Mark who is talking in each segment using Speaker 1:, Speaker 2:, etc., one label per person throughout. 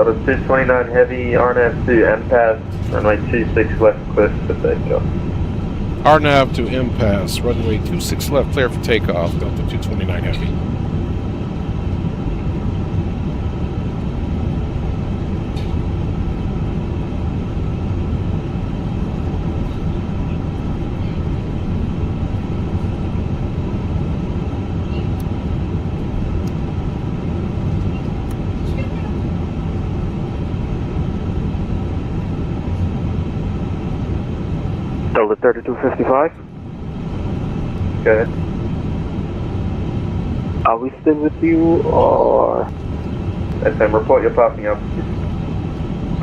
Speaker 1: Delta 229 Heavy, RNAV to MPass, runway 26 left, clear for takeoff.
Speaker 2: RNAV to impasse, runway 26 left, clear for takeoff, Delta 229 Heavy.
Speaker 3: Delta 3255.
Speaker 1: Go ahead.
Speaker 3: Are we still with you or?
Speaker 1: SM, report your passing altitude.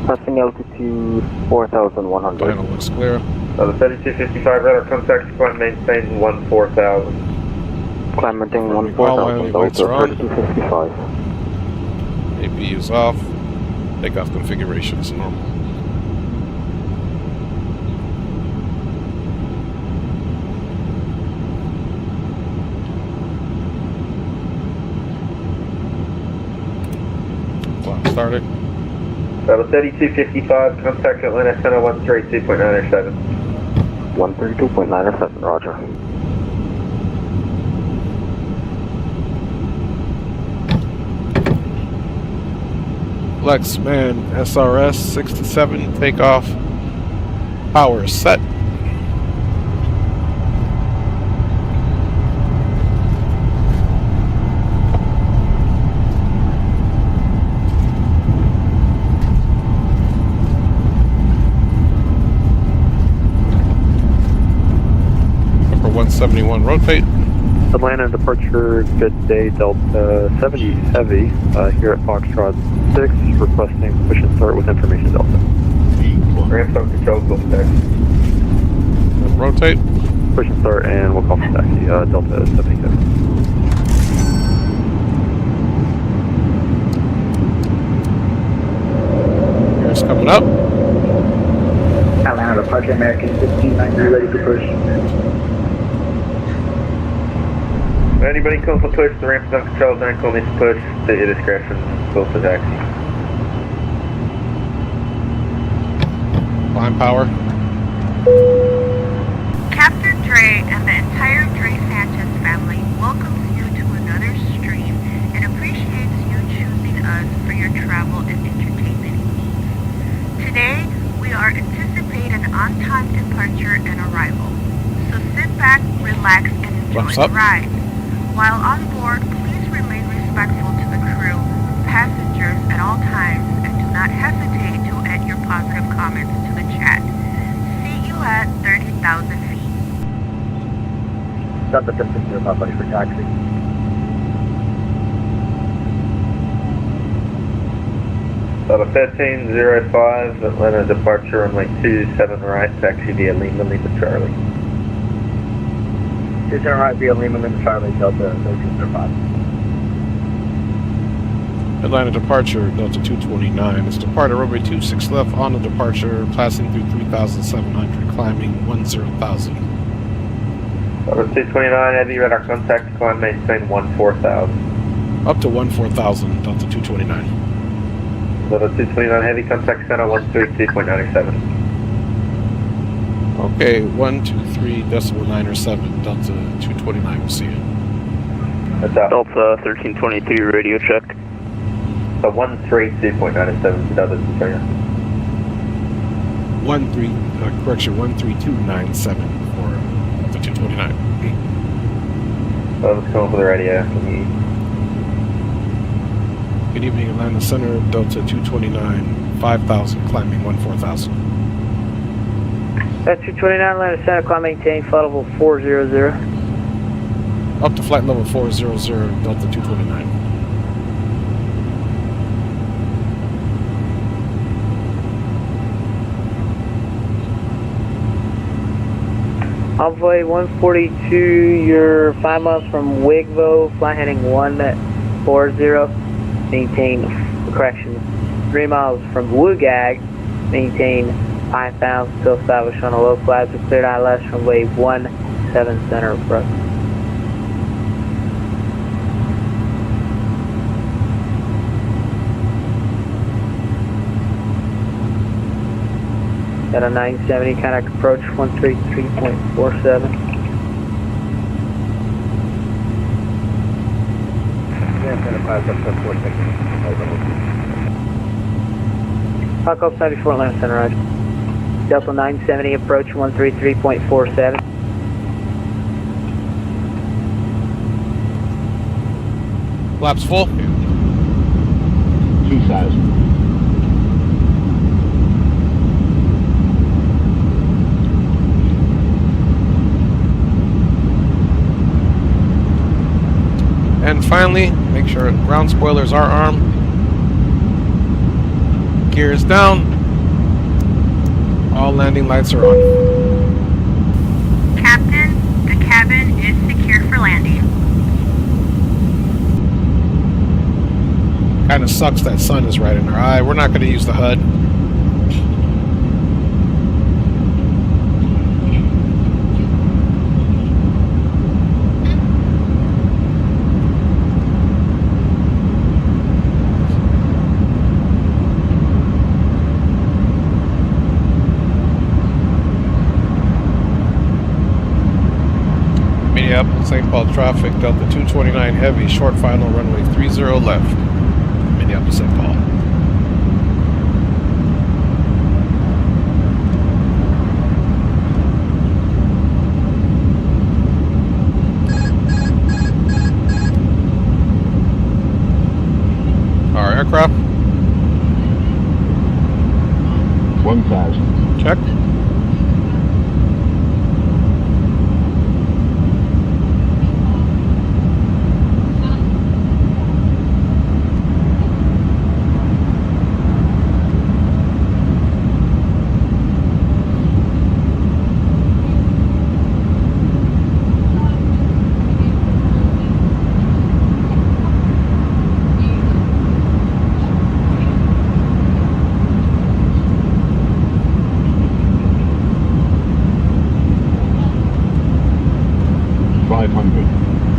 Speaker 3: Passing altitude 4,100.
Speaker 2: Final looks clear.
Speaker 1: The 3255 radar contact, climb maintain 14,000.
Speaker 3: Climb maintain
Speaker 2: All
Speaker 3: 14,000.
Speaker 2: lights
Speaker 3: Delta
Speaker 2: are on.
Speaker 3: 3255.
Speaker 2: AP is off. Takeoff configuration is normal. Clock started.
Speaker 1: Delta 3255, contact Atlanta Center 132.907.
Speaker 3: 132.907, roger.
Speaker 2: Lexman SRS 67, takeoff. Power set. Number 171, rotate.
Speaker 3: Atlanta departure, good day, Delta 70 Heavy, here at Foxtrot 6, requesting push and start with information Delta.
Speaker 1: Ramp up control, go for taxi.
Speaker 2: Rotate.
Speaker 3: Push and start and we'll call for taxi, Delta 70 Heavy.
Speaker 2: Here's coming up.
Speaker 4: Atlanta departure, American 1590, ready to push.
Speaker 1: Anybody call for push, the ramp is on control, don't call me to push, at your discretion, go for taxi.
Speaker 2: Climb power.
Speaker 5: Captain Dre and the entire Dre Sanchez family welcomes you to another stream and appreciates you choosing us for your travel and entertainment needs. Today, we are anticipating an on-time departure and arrival. So sit back, relax, and enjoy the ride. While on board, please remain respectful to the crew, passengers at all times, and do not hesitate to add your positive comments to the chat. See you at 30,000 feet.
Speaker 4: Delta 15, Papa for taxi.
Speaker 1: Delta 1305, Atlanta departure, runway 27 right, taxi via Lima, Lima Charlie.
Speaker 4: 27 right via Lima, Lima Charlie, Delta 1305.
Speaker 2: Atlanta departure, Delta 229. It's departed runway 26 left on the departure, passing through 3,700, climbing 10,000.
Speaker 1: Delta 229 Heavy, radar contact, climb maintain 14,000.
Speaker 2: Up to 14,000, Delta 229.
Speaker 1: Delta 229 Heavy, contact center 132.97.
Speaker 2: Okay, 123.907, Delta 229, we'll see you.
Speaker 1: That's out.
Speaker 3: Delta 1322, radio check.
Speaker 1: So 132.97 to Delta 229.
Speaker 2: 132.97 for Delta 229.
Speaker 1: So let's come over the radio.
Speaker 2: Good evening, Atlanta Center, Delta 229, 5,000, climbing 14,000.
Speaker 6: That's 229 Atlanta Center, climb maintain, flight level 400.
Speaker 2: Up to flight level 400, Delta 229.
Speaker 6: Envoy 142, you're 5 miles from Wigvo, fly heading 140, maintain, correction, 3 miles from Woogag, maintain 5,000, still established on a low flight to cleared ILS from wave 17 center approach. Delta 970, contact approach 133.47. Falco 74 Atlanta Center, roger. Delta 970, approach 133.47.
Speaker 2: Flaps full.
Speaker 7: 2000.
Speaker 2: And finally, make sure ground spoilers are armed. Gears down. All landing lights are on.
Speaker 5: Captain, the cabin is secure for landing.
Speaker 2: Kind of sucks that sun is right in our eye. We're not going to use the HUD. Minneapolis, St. Paul traffic, Delta 229 heavy, short final runway 30 left. Minneapolis, St. Paul. Our aircraft.
Speaker 7: 1000.
Speaker 2: Check.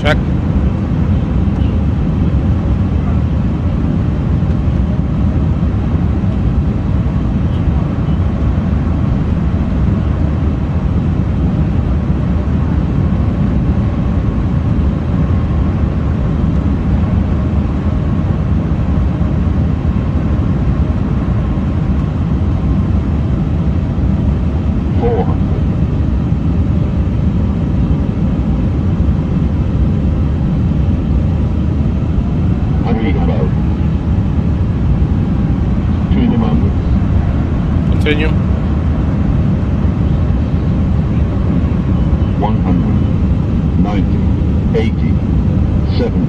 Speaker 2: Check. Continue.
Speaker 7: 100, 90, 80, 70,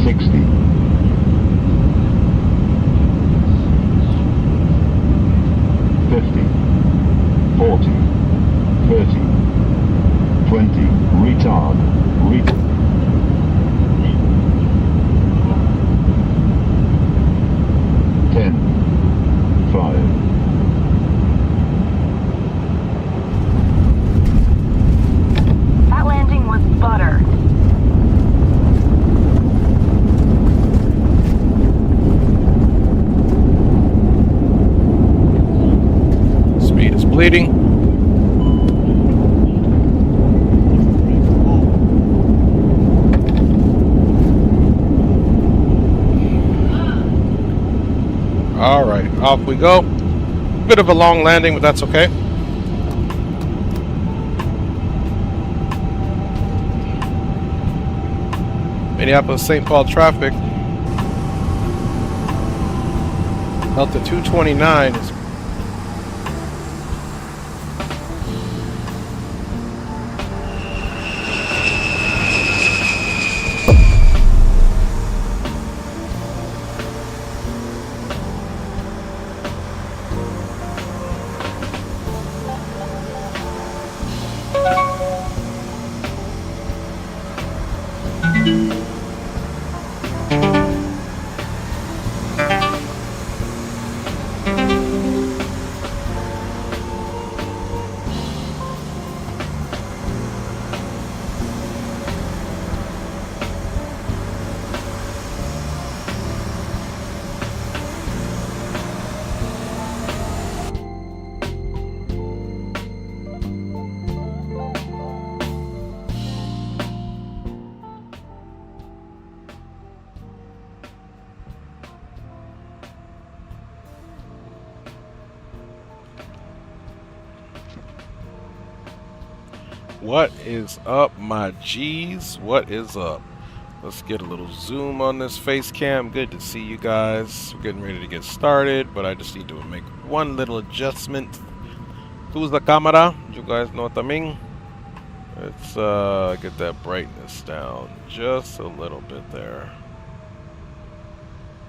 Speaker 7: 60, 50, 40, 30, 20, retard, retard. 10, 5.
Speaker 5: That landing was butter.
Speaker 2: Speed is bleeding. All right, off we go. Bit of a long landing, but that's okay. Minneapolis, St. Paul traffic. Delta 229 is What is up, my G's? What is up? Let's get a little zoom on this face cam. Good to see you guys. We're getting ready to get started, but I just need to make one little adjustment to the camera. You guys know what I mean? Let's get that brightness down just a little bit there.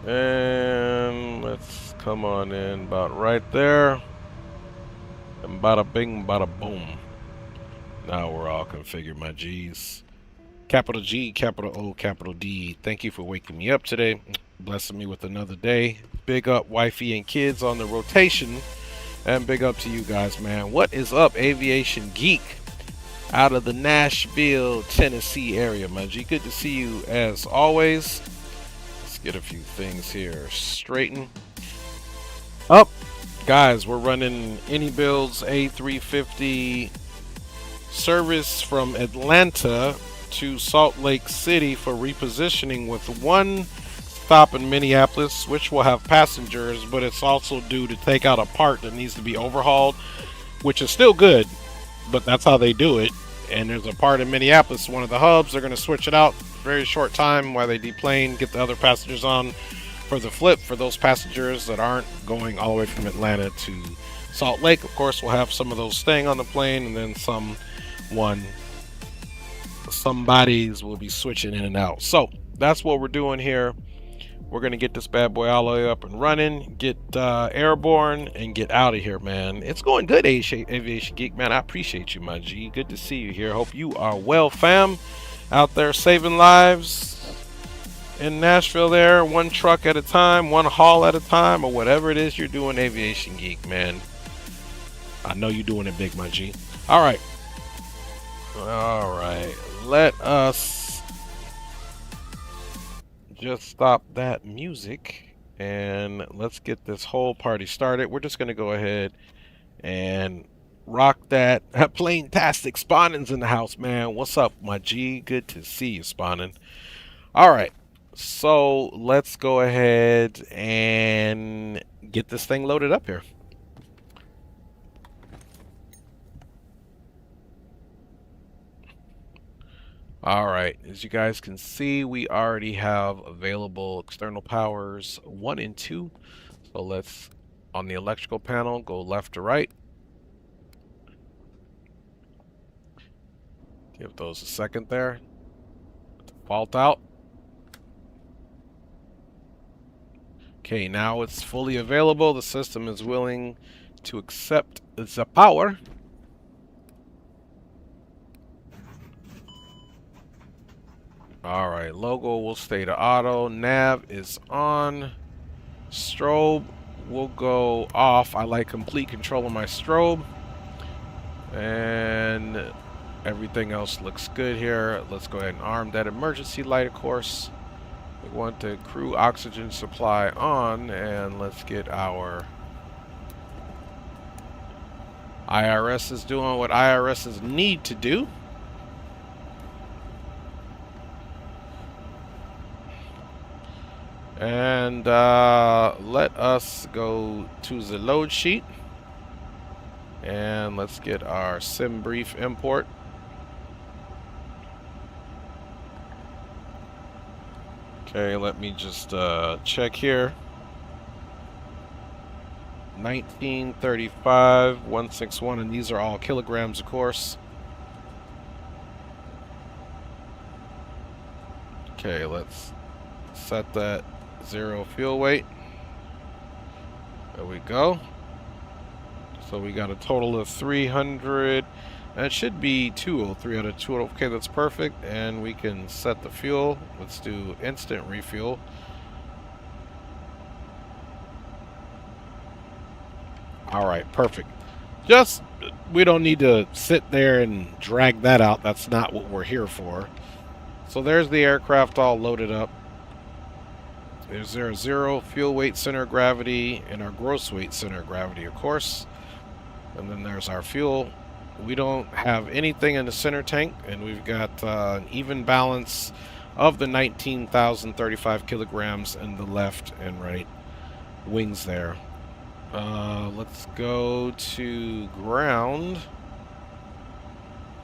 Speaker 2: And let's come on in about right there. And bada bing, bada boom. Now we're all configured, my G's. Capital G, capital O, capital D. Thank you for waking me up today. Blessing me with another day. Big up wifey and kids on the rotation. And big up to you guys, man. What is up, Aviation Geek? Out of the Nashville, Tennessee area, my G. Good to see you as always. Let's get a few things here straightened up. Guys, we're running IniBuilds A350 service from Atlanta to Salt Lake City for repositioning with one stop in Minneapolis, which will have passengers, but it's also due to take out a part that needs to be overhauled, which is still good, but that's how they do it. And there's a part in Minneapolis, one of the hubs. They're going to switch it out very short time while they deplane, get the other passengers on for the flip for those passengers that aren't going all the way from Atlanta to Salt Lake. Of course, we'll have some of those staying on the plane, and then somebody's will be switching in and out. So that's what we're doing here. We're going to get this bad boy all the way up and running, get airborne, and get out of here, man. It's going good, Aviation Geek, man. I appreciate you, my G. Good to see you here. Hope you are well, fam. Out there saving lives in Nashville there, one truck at a time, one haul at a time, or whatever it is you're doing, Aviation Geek, man. I know you're doing it big, my G. All right. Let us just stop that music and let's get this whole party started. We're just going to go ahead and rock that. Plane-tastic. Spawning's in the house, man. What's up, my G? Good to see you, Spawning. All right. So let's go ahead and get this thing loaded up here. All right, as you guys can see, we already have available external powers 1 and 2. So let's, on the electrical panel, go left to right. Give those a second there. Default out. Okay, now it's fully available. The system is willing to accept the power. Alright, logo will stay to auto. Nav is on. Strobe will go off. I like complete control of my strobe. And everything else looks good here. Let's go ahead and arm that emergency light, of course. We want the crew oxygen supply on. And let's get our IRS is doing what IRSs need to do. And let us go to the load sheet. And let's get our sim brief import. Okay, let me just check here. 1935, 161, and these are all kilograms, of course. Okay, let's set that 0 fuel weight. There we go. So we got a total of 300. And it should be 203 out of 200. Okay, that's perfect. And we can set the fuel. Let's do instant refuel. All right, perfect. Just, we don't need to sit there and drag that out. That's not what we're here for. So there's the aircraft all loaded up. There's our 0 fuel weight center of gravity and our gross weight center of gravity, of course. And then there's our fuel. We don't have anything in the center tank, and we've got an even balance of the 19,035 kilograms in the left and right wings there. Let's go to ground.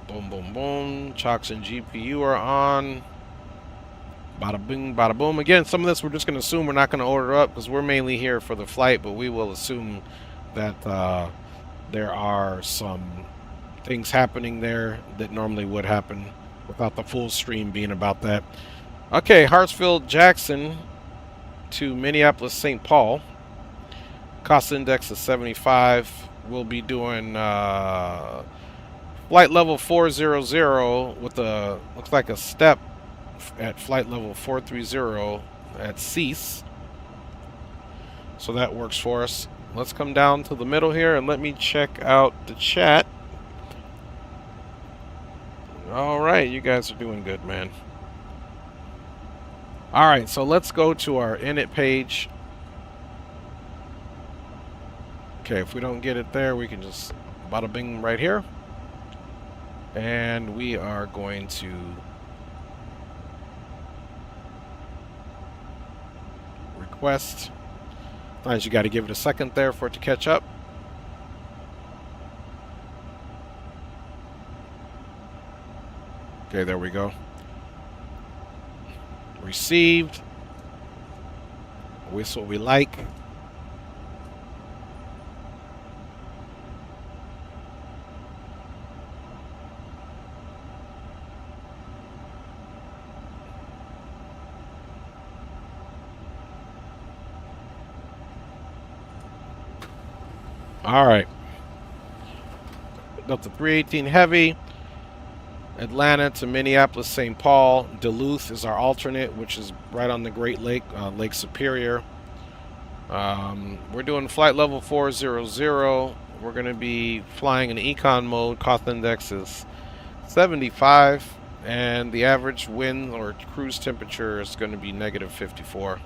Speaker 2: Boom, boom, boom. Chocks and GPU are on. Bada bing, bada boom. Again, some of this we're just going to assume we're not going to order up because we're mainly here for the flight, but we will assume that there are some things happening there that normally would happen without the full stream being about that. Okay, Hartsfield Jackson to Minneapolis St. Paul. Cost index is 75. We'll be doing flight level 400 with a, looks like a step at flight level 430 at cease. So that works for us. Let's come down to the middle here and let me check out the chat. All right, you guys are doing good, man. All right, so let's go to our init page. Okay, if we don't get it there, we can just bada bing right here. And we are going to request. Sometimes you got to give it a second there for it to catch up. Okay, there we go. Received. That's what we like. All right. Delta 318 Heavy. Atlanta to Minneapolis, St. Paul. Duluth is our alternate, which is right on the Great Lake, Lake Superior. We're doing flight level 400. We're going to be flying in econ mode. Cost index is 75. And the average wind or cruise temperature is going to be negative 54.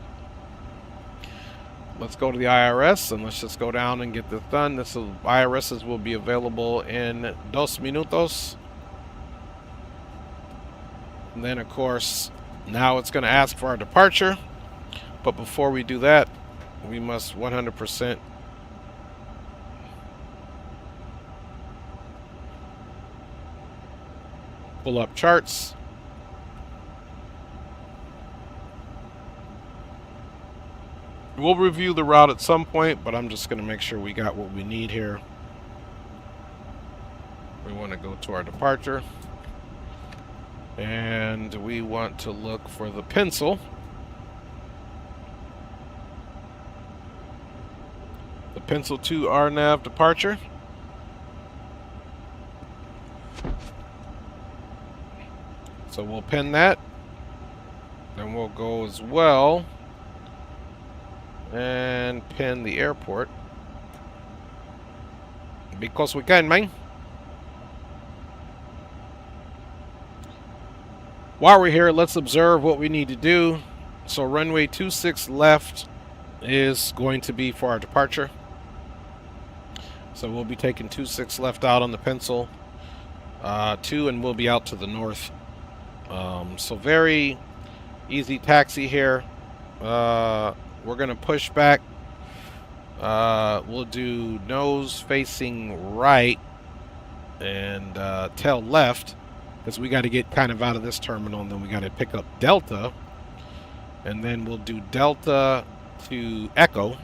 Speaker 2: Let's go to the IRS and let's just go down and get this done. IRSs will be available in 2 minutos. And then, of course, now it's going to ask for our departure. But before we do that, we must 100% pull up charts. We'll review the route at some point, but I'm just going to make sure we got what we need here. We want to go to our departure. And we want to look for the pencil. The pencil to RNAV departure. So we'll pin that. Then we'll go as well and pin the airport. Because we can, man. While we're here, let's observe what we need to do. So runway 26 left is going to be for our departure. So we'll be taking 26 left out on the pencil. 2 and we'll be out to the north. So very easy taxi here. We're going to push back. We'll do nose facing right and tail left. Because we got to get kind of out of this terminal, and then we got to pick up Delta. And then we'll do Delta to Echo.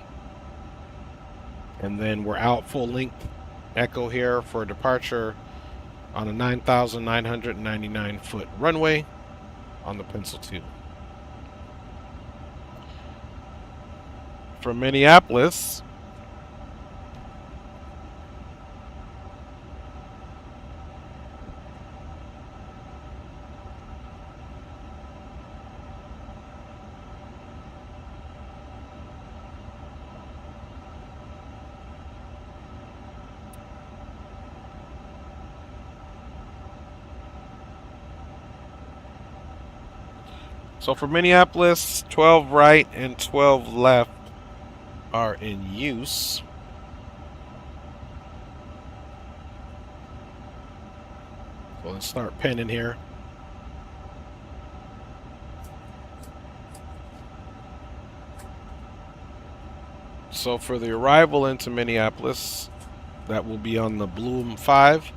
Speaker 2: And then we're out full length Echo here for departure on a 9,999 foot runway on the Pencil 2. From Minneapolis, so for Minneapolis, 12 right and 12 left are in use. So let's start pinning here. So for the arrival into Minneapolis, that will be on the Bloom 5.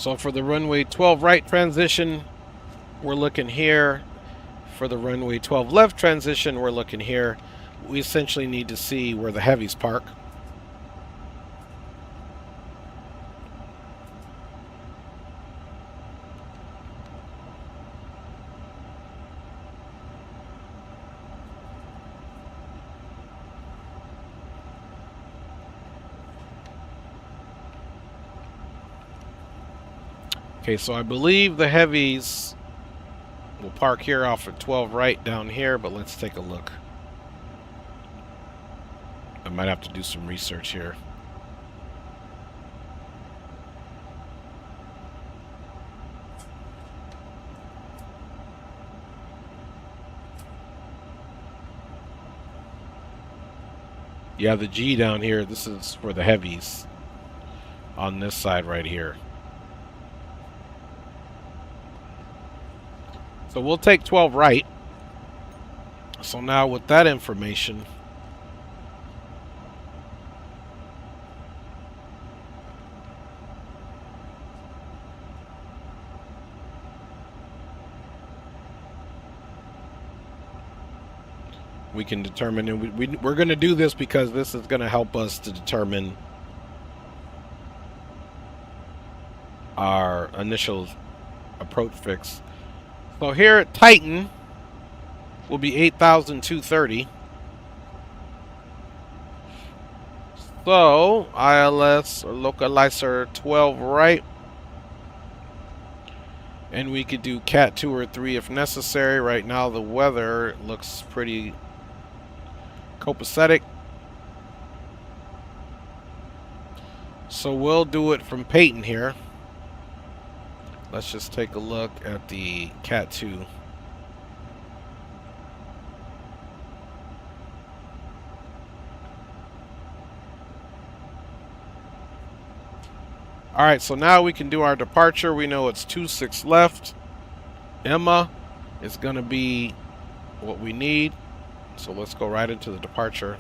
Speaker 2: So for the runway 12 right transition, we're looking here. For the runway 12 left transition, we're looking here. We essentially need to see where the heavies park. Okay, so I believe the heavies will park here off at 12 right down here, but let's take a look. I might have to do some research here. Yeah, the G down here, this is for the heavies on this side right here. So we'll take 12 right. So now with that information, we can determine, and we're going to do this because this is going to help us to determine our initial approach fix. So here at Titan will be 8,230. So ILS or localizer 12 right. And we could do Cat 2 or 3 if necessary. Right now the weather looks pretty copacetic. So we'll do it from Peyton here. Let's just take a look at the Cat 2. Alright, so now we can do our departure. We know it's 26 left. Emma is going to be what we need. So let's go right into the departure.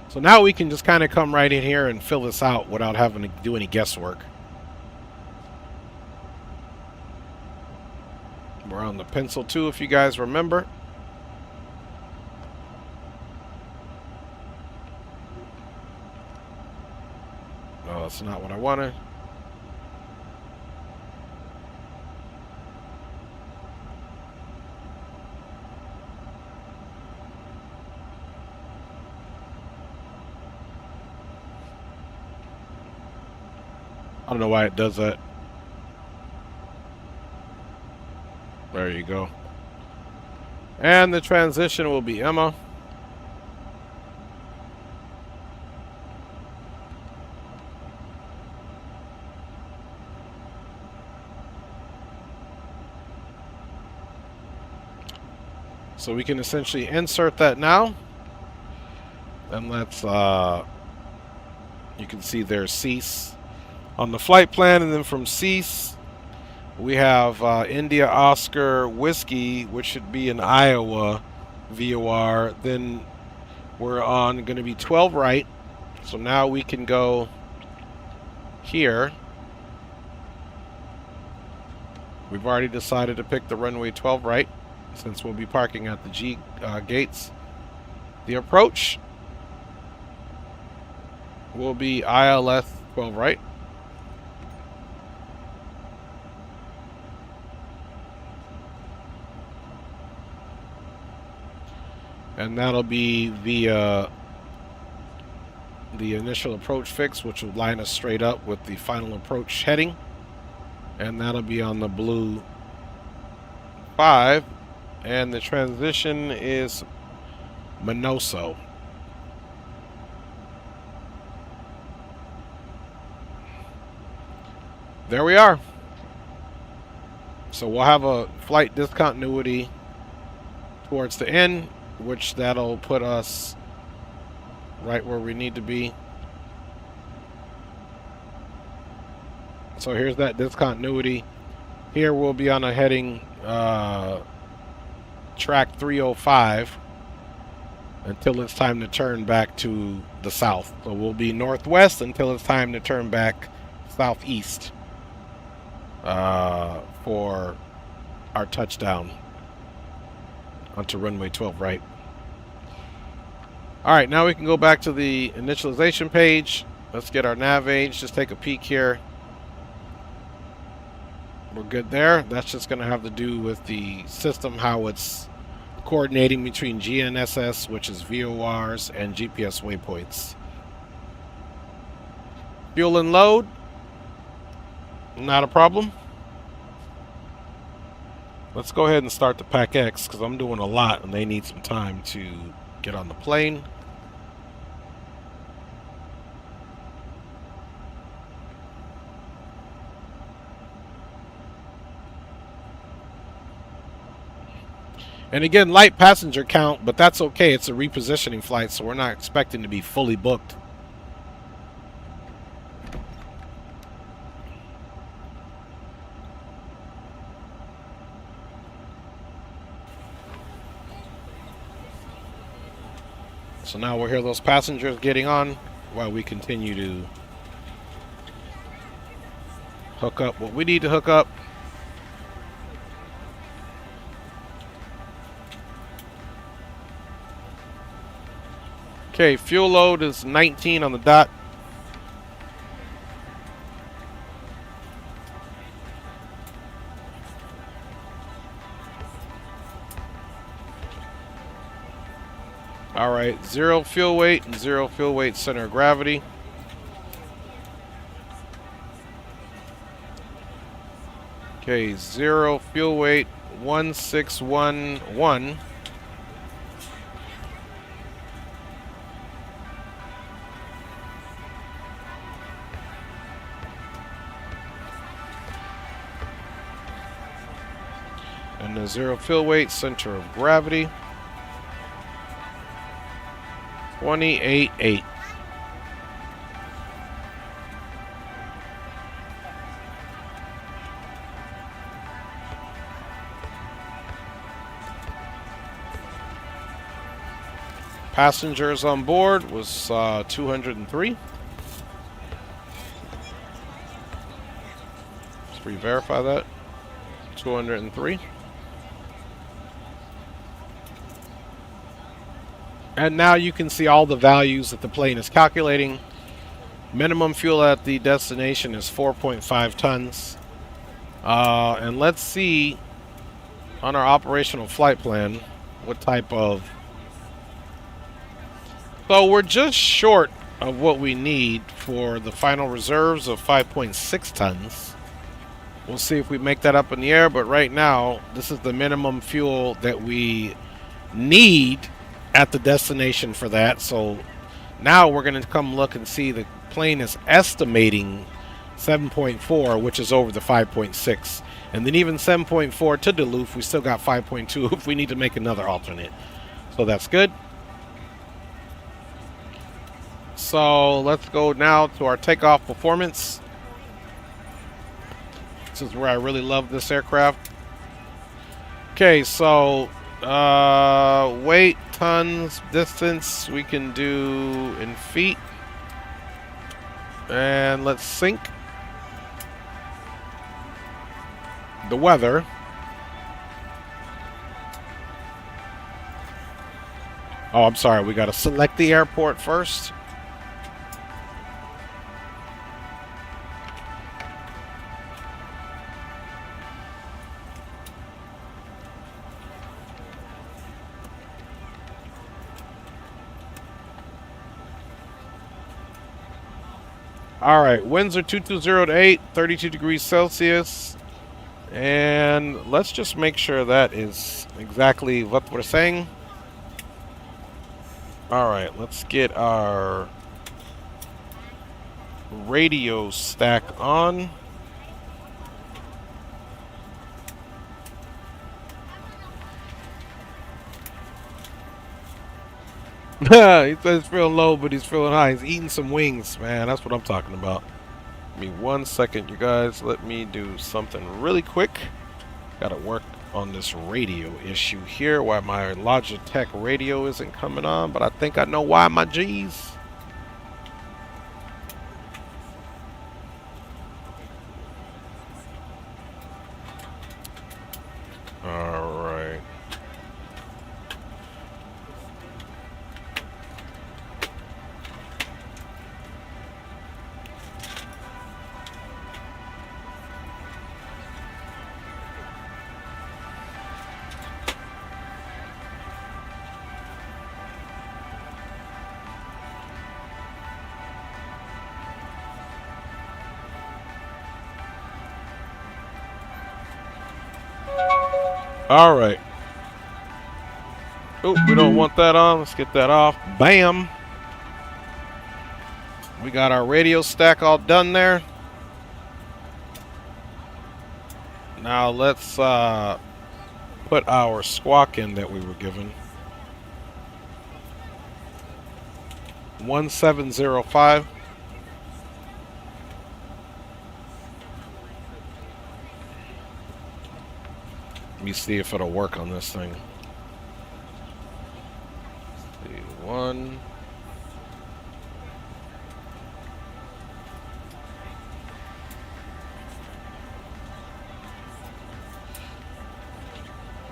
Speaker 2: So now we can just kind of come right in here and fill this out without having to do any guesswork. We're on the pencil 2 if you guys remember. No, that's not what I wanted. I don't know why it does that. There you go. And the transition will be Emma. So we can essentially insert that now. And let's, you can see there's cease on the flight plan, and then from cease, we have India Oscar Whiskey, which should be in Iowa VOR. Then we're on going to be 12 right. So now we can go here. We've already decided to pick the runway 12 right, since we'll be parking at the G gates. The approach will be ILS 12 right. And that'll be via the initial approach fix, which will line us straight up with the final approach heading. And that'll be on the blue 5. And the transition is Minoso. There we are. So we'll have a flight discontinuity towards the end, which that'll put us right where we need to be. So here's that discontinuity. Here we'll be on a heading track 305 until it's time to turn back to the south. So we'll be northwest until it's time to turn back southeast. for our touchdown onto runway 12 right. All right, now we can go back to the initialization page. Let's get our nav age. Just take a peek here. We're good there. That's just going to have to do with the system, how it's coordinating between GNSS, which is VORs, and GPS waypoints. Fuel and load. Not a problem. Let's go ahead and start the Pack X because I'm doing a lot and they need some time to get on the plane. And again, light passenger count, but that's okay. It's a repositioning flight, so we're not expecting to be fully booked. So now we'll hear those passengers getting on while we continue to hook up what we need to hook up. Okay, fuel load is 19 on the dot. All right, 0 fuel weight and 0 fuel weight center of gravity. Okay, 0 fuel weight, 1611. And the 0 fuel weight center of gravity, 28.8. Passengers on board was 203. Let's re-verify that. 203. And now you can see all the values that the plane is calculating. Minimum fuel at the destination is 4.5 tons. And let's see on our operational flight plan what type of... So we're just short of what we need for the final reserves of 5.6 tons. We'll see if we make that up in the air, but right now, this is the minimum fuel that we need at the destination for that. So now we're going to come look and see the plane is estimating 7.4, which is over the 5.6. And then even 7.4 to Duluth, we still got 5.2 if we need to make another alternate. So that's good. So let's go now to our takeoff performance. This is where I really love this aircraft. Okay, so weight, tons, distance, we can do in feet. And let's sync the weather. Oh, I'm sorry, we got to select the airport first. All right, winds are 220 to 8, 32 degrees Celsius. And let's just make sure that is exactly what we're saying. All right, let's get our radio stack on. He says he's feeling low, but he's feeling high. He's eating some wings, man. That's what I'm talking about. Give me 1 second, you guys. Let me do something really quick. Gotta work on this radio issue here. Why my Logitech radio isn't coming on, but I think I know why, my G's. All right. Oh, we don't want that on. Let's get that off. Bam. We got our radio stack all done there. Now let's put our squawk in that we were given. 1705. Let me see if it'll work on this thing. One.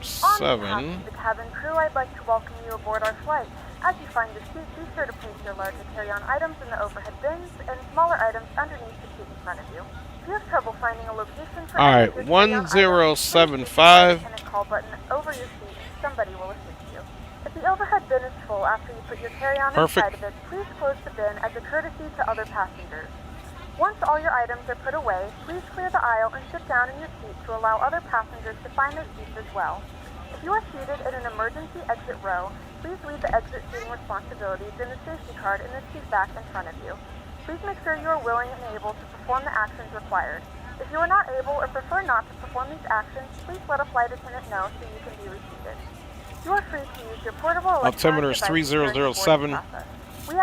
Speaker 2: Seven.
Speaker 5: On behalf of the cabin crew, I'd like to welcome you aboard our flight. As you find your seat, be sure to place your larger carry-on items in the overhead bins and smaller items underneath the seat in front of you. If you have trouble finding a location for
Speaker 2: all right, 1075.
Speaker 5: And a call button over your seat, and somebody will assist you. If the overhead bin is full after you put your carry-on inside of it, please close the bin as a courtesy to other passengers. Once all your items are put away, please clear the aisle and sit down in your seat to allow other passengers to find their seats as well. If you are seated in an emergency exit row, please leave the exit seating responsibilities in the safety card in the seat back in front of you. Please make sure you are willing and able to perform the actions required. If you are not able or prefer not to perform these actions, please let a flight attendant know so you can be reseated. You are free to use your portable
Speaker 2: altimeter is
Speaker 5: electronic
Speaker 2: 3007.
Speaker 5: device.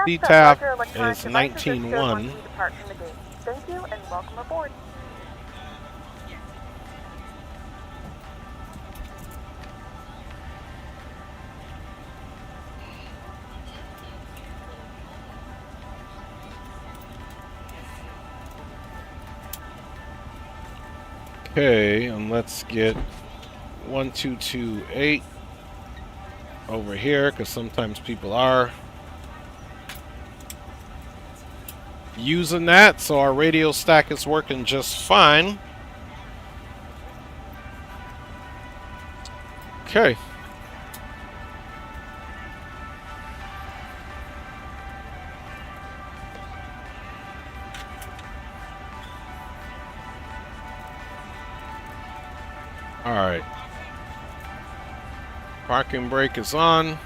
Speaker 2: TTAF
Speaker 5: electronic
Speaker 2: is
Speaker 5: devices are
Speaker 2: 19.1.
Speaker 5: stored once you depart from the gate. Thank you and welcome aboard.
Speaker 2: Okay, and let's get 1228 over here, because sometimes people are using that, so our radio stack is working just fine. Okay. All right. Parking brake is on.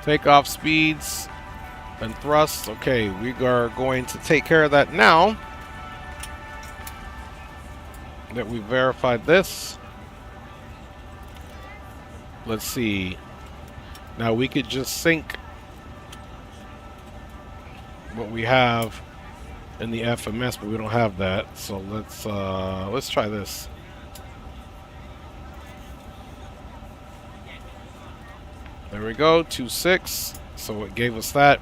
Speaker 2: Takeoff speeds and thrust. Okay, we are going to take care of that now that we verified this. Let's see. Now we could just sync what we have in the FMS, but we don't have that. So let's try this. There we go, 26. So it gave us that.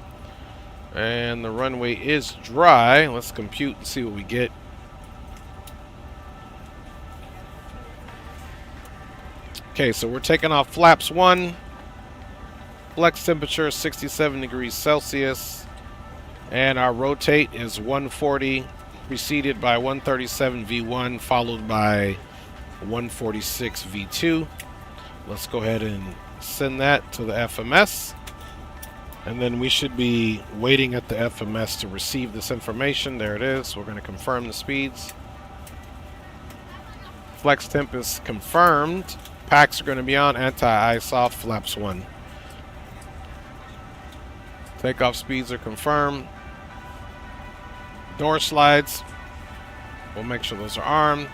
Speaker 2: And the runway is dry. Let's compute and see what we get. Okay, so we're taking off flaps 1. Flex temperature 67 degrees Celsius. And our rotate is 140, preceded by 137 V1, followed by 146 V2. Let's go ahead and send that to the FMS. And then we should be waiting at the FMS to receive this information. There it is. We're going to confirm the speeds. Flex temp is confirmed. Packs are going to be on. Anti-ice off. Flaps 1. Takeoff speeds are confirmed. Door slides. We'll make sure those are armed.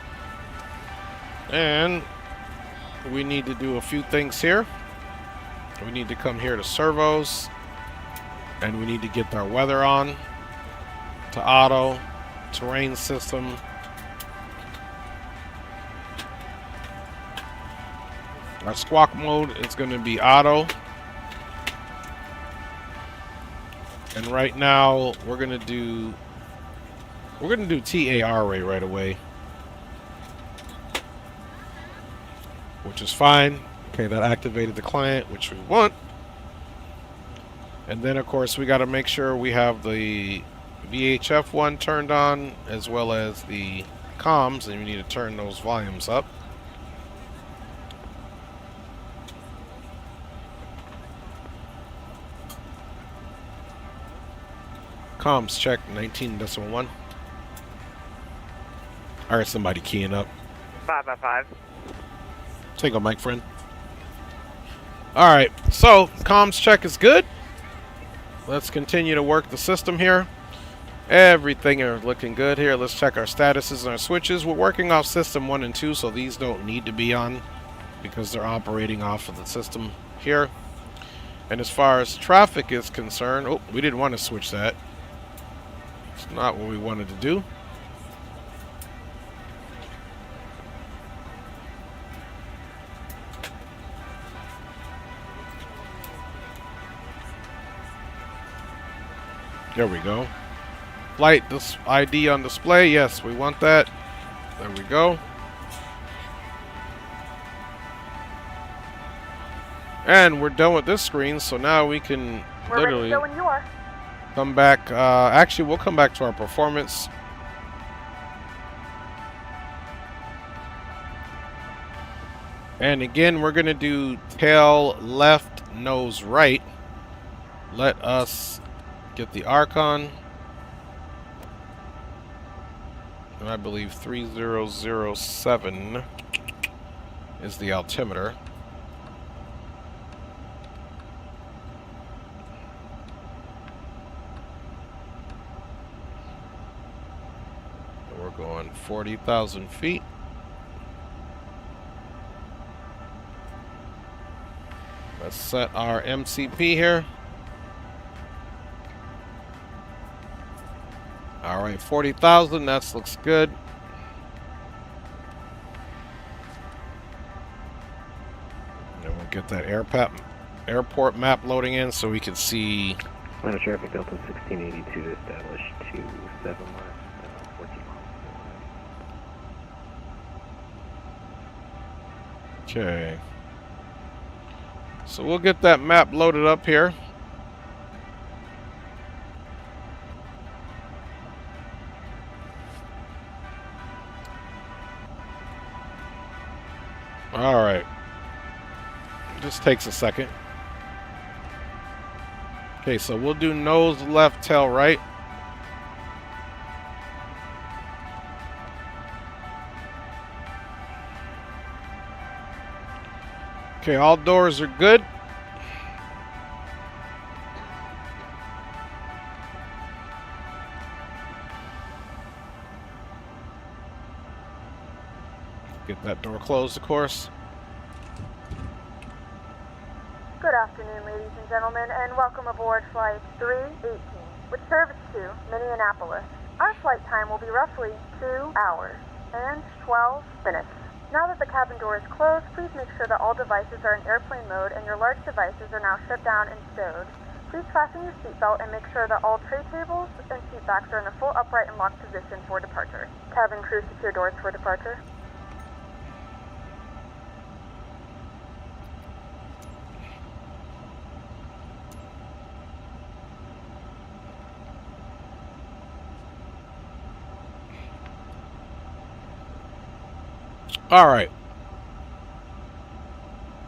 Speaker 2: And we need to do a few things here. We need to come here to servos. And we need to get our weather on. To auto. Terrain system. Our squawk mode is going to be auto. And right now we're going to do TAR rate right away. Which is fine. Okay, that activated the client, which we want. And then of course we got to make sure we have the VHF one turned on as well as the comms, and we need to turn those volumes up. Comms check 19.1. Alright, somebody keying up.
Speaker 6: 5x5.
Speaker 2: Take a mic, friend. All right, so comms check is good. Let's continue to work the system here. Everything is looking good here. Let's check our statuses and our switches. We're working off system 1 and 2, so these don't need to be on because they're operating off of the system here. And as far as traffic is concerned, oh, we didn't want to switch that. It's not what we wanted to do. There we go. Flight ID on display. Yes, we want that. There we go. And we're done with this screen, so now we can literally come back. Actually, we'll come back to our performance. And again, we're going to do tail left, nose right. Let us get the Archon. And I believe 3007 is the altimeter. And we're going 40,000 feet. Let's set our MCP here. All right, 40,000, that looks good. And we'll get that airport map loading in so we can see.
Speaker 3: Line of traffic Delta 1682 to establish 27 miles, 14 miles.
Speaker 2: Okay. So we'll get that map loaded up here. All right. Just takes a second. Okay, so we'll do nose left, tail right. Okay, all doors are good. Get that door closed, of course.
Speaker 5: Good afternoon, ladies and gentlemen, and welcome aboard Flight 318, with service to Minneapolis. Our flight time will be roughly 2 hours and 12 minutes. Now that the cabin door is closed, please make sure that all devices are in airplane mode and your large devices are now shut down and stowed. Please fasten your seatbelt and make sure that all tray tables and seat backs are in a full upright and locked position for departure. Cabin crew, secure doors for departure.
Speaker 2: All right.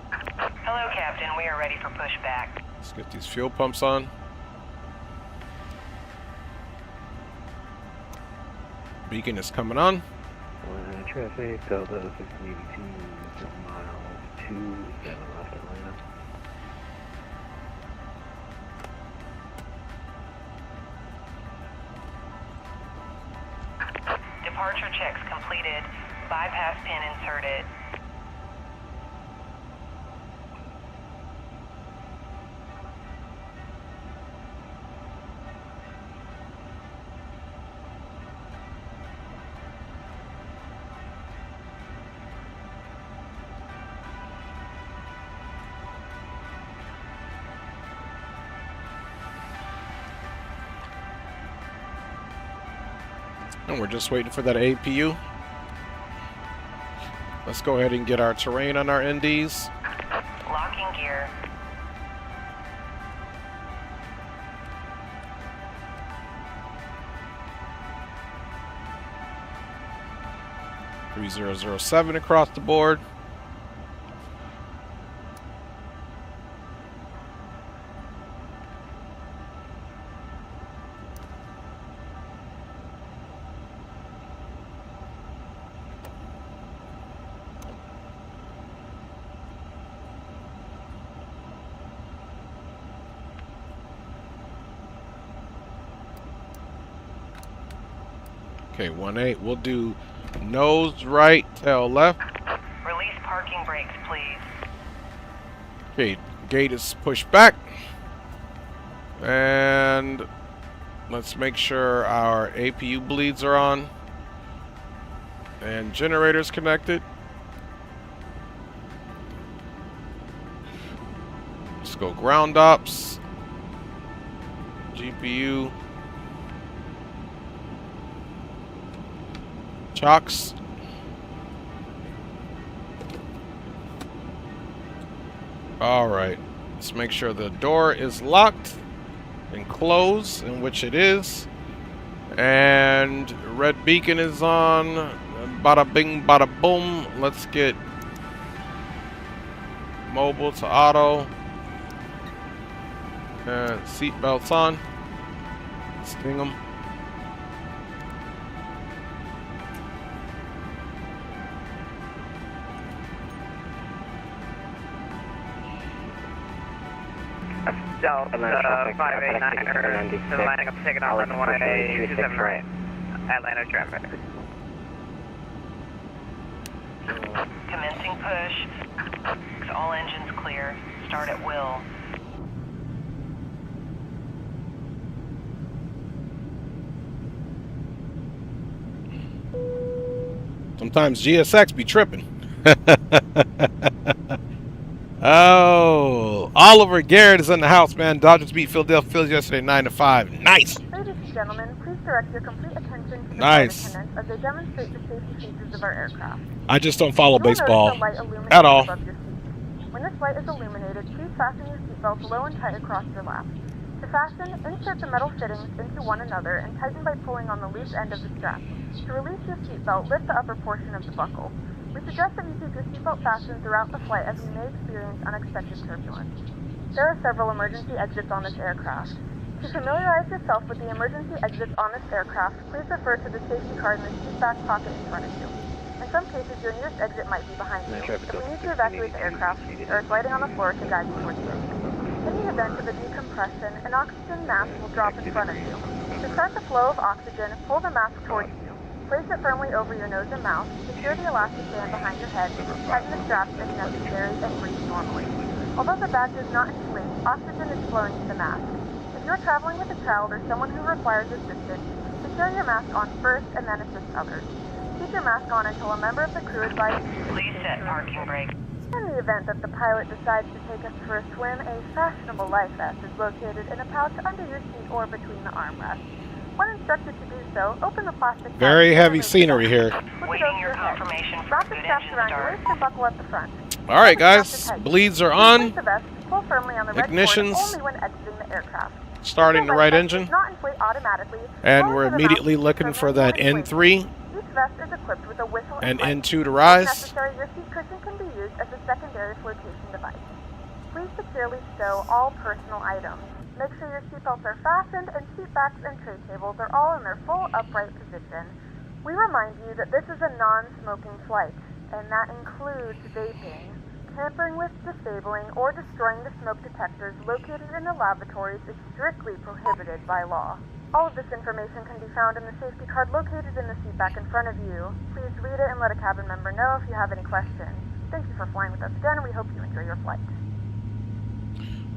Speaker 8: Hello, Captain. We are ready for pushback.
Speaker 2: Let's get these fuel pumps on. Beacon is coming on.
Speaker 3: Line of traffic Delta 1682 miles 27 left Atlanta.
Speaker 8: Departure checks completed. Bypass pin inserted.
Speaker 2: And we're just waiting for that APU. Let's go ahead and get our terrain on our NDs.
Speaker 8: Locking gear.
Speaker 2: $3007 across the board. Okay, 18. We'll do nose right, tail left.
Speaker 8: Release parking brakes, please.
Speaker 2: Okay, gate is pushed back. And let's make sure our APU bleeds are on. And generators connected. Let's go ground ops. GPU. Chocks. Alright. Let's make sure the door is locked and closed, in which it is. And red beacon is on. Bada bing, bada boom. Let's get mobile to auto. Seat belts on. Sting them.
Speaker 6: Delta 589er, lining up, taking off runway 27 right. Atlanta traffic.
Speaker 8: Commencing push. All engines clear. Start at will.
Speaker 2: Sometimes GSX be tripping. Oh, Oliver Garrett is in the house, man. Dodgers beat Philadelphia Phillies yesterday 9-5. Nice.
Speaker 5: Ladies and gentlemen, please direct your complete attention to the
Speaker 2: Nice.
Speaker 5: flight attendants as they demonstrate the safety features of our aircraft.
Speaker 2: I just don't follow
Speaker 5: You will
Speaker 2: baseball
Speaker 5: notice the light illuminated
Speaker 2: at all.
Speaker 5: above your seat. When this light is illuminated, please fasten your seatbelts low and tight across your lap. To fasten, insert the metal fittings into one another and tighten by pulling on the loose end of the strap. To release your seatbelt, lift the upper portion of the buckle. We suggest that you keep your seatbelt fastened throughout the flight as you may experience unexpected turbulence. There are several emergency exits on this aircraft. To familiarize yourself with the emergency exits on this aircraft, please refer to the safety card in the seat back pocket in front of you. In some cases, your nearest exit might be behind you. If we need to evacuate the aircraft, there is lighting on the floor to guide you towards the exit. In the event of a decompression, an oxygen mask will drop in front of you. To start the flow of oxygen, pull the mask towards you. Place it firmly over your nose and mouth, secure the elastic band behind your head, tighten the straps if necessary, and breathe normally. Although the bag does not inflate, oxygen is flowing to the mask. If you are traveling with a child or someone who requires assistance, secure your mask on first and then assist others. Keep your mask on until a member of the crew advises you to
Speaker 8: Please set parking brake.
Speaker 5: In the event that the pilot decides to take us for a swim, a fashionable life vest is located in a pouch under your seat or between the armrests. When instructed to do so, open the plastic.
Speaker 2: Very heavy scenery here.
Speaker 8: Waiting your confirmation for
Speaker 5: Wrap the
Speaker 8: good
Speaker 5: straps
Speaker 8: engine
Speaker 5: around your
Speaker 8: start.
Speaker 5: waist and buckle at the front.
Speaker 2: All right, guys. Bleeds are on.
Speaker 5: Place the vest, pull firmly on the red cord
Speaker 2: Ignitions.
Speaker 5: only when exiting the aircraft.
Speaker 2: Starting the right engine.
Speaker 5: Does not inflate automatically.
Speaker 2: And
Speaker 5: Lower
Speaker 2: we're
Speaker 5: to the
Speaker 2: immediately
Speaker 5: mouth
Speaker 2: looking
Speaker 5: to
Speaker 2: for
Speaker 5: prevent
Speaker 2: that
Speaker 5: more inflation.
Speaker 2: N3
Speaker 5: Each vest is equipped with a whistle
Speaker 2: and
Speaker 5: light.
Speaker 2: N2 to
Speaker 5: If
Speaker 2: rise.
Speaker 5: necessary, your seat cushion can be used as a secondary flotation device. Please securely stow all personal items. Make sure your seatbelts are fastened and seat backs and tray tables are all in their full upright position. We remind you that this is a non-smoking flight, and that includes vaping. Tampering with, disabling, or destroying the smoke detectors located in the lavatories is strictly prohibited by law. All of this information can be found in the safety card located in the seat back in front of you. Please read it and let a cabin member know if you have any questions. Thank you for flying with us again, and we hope you enjoy your flight.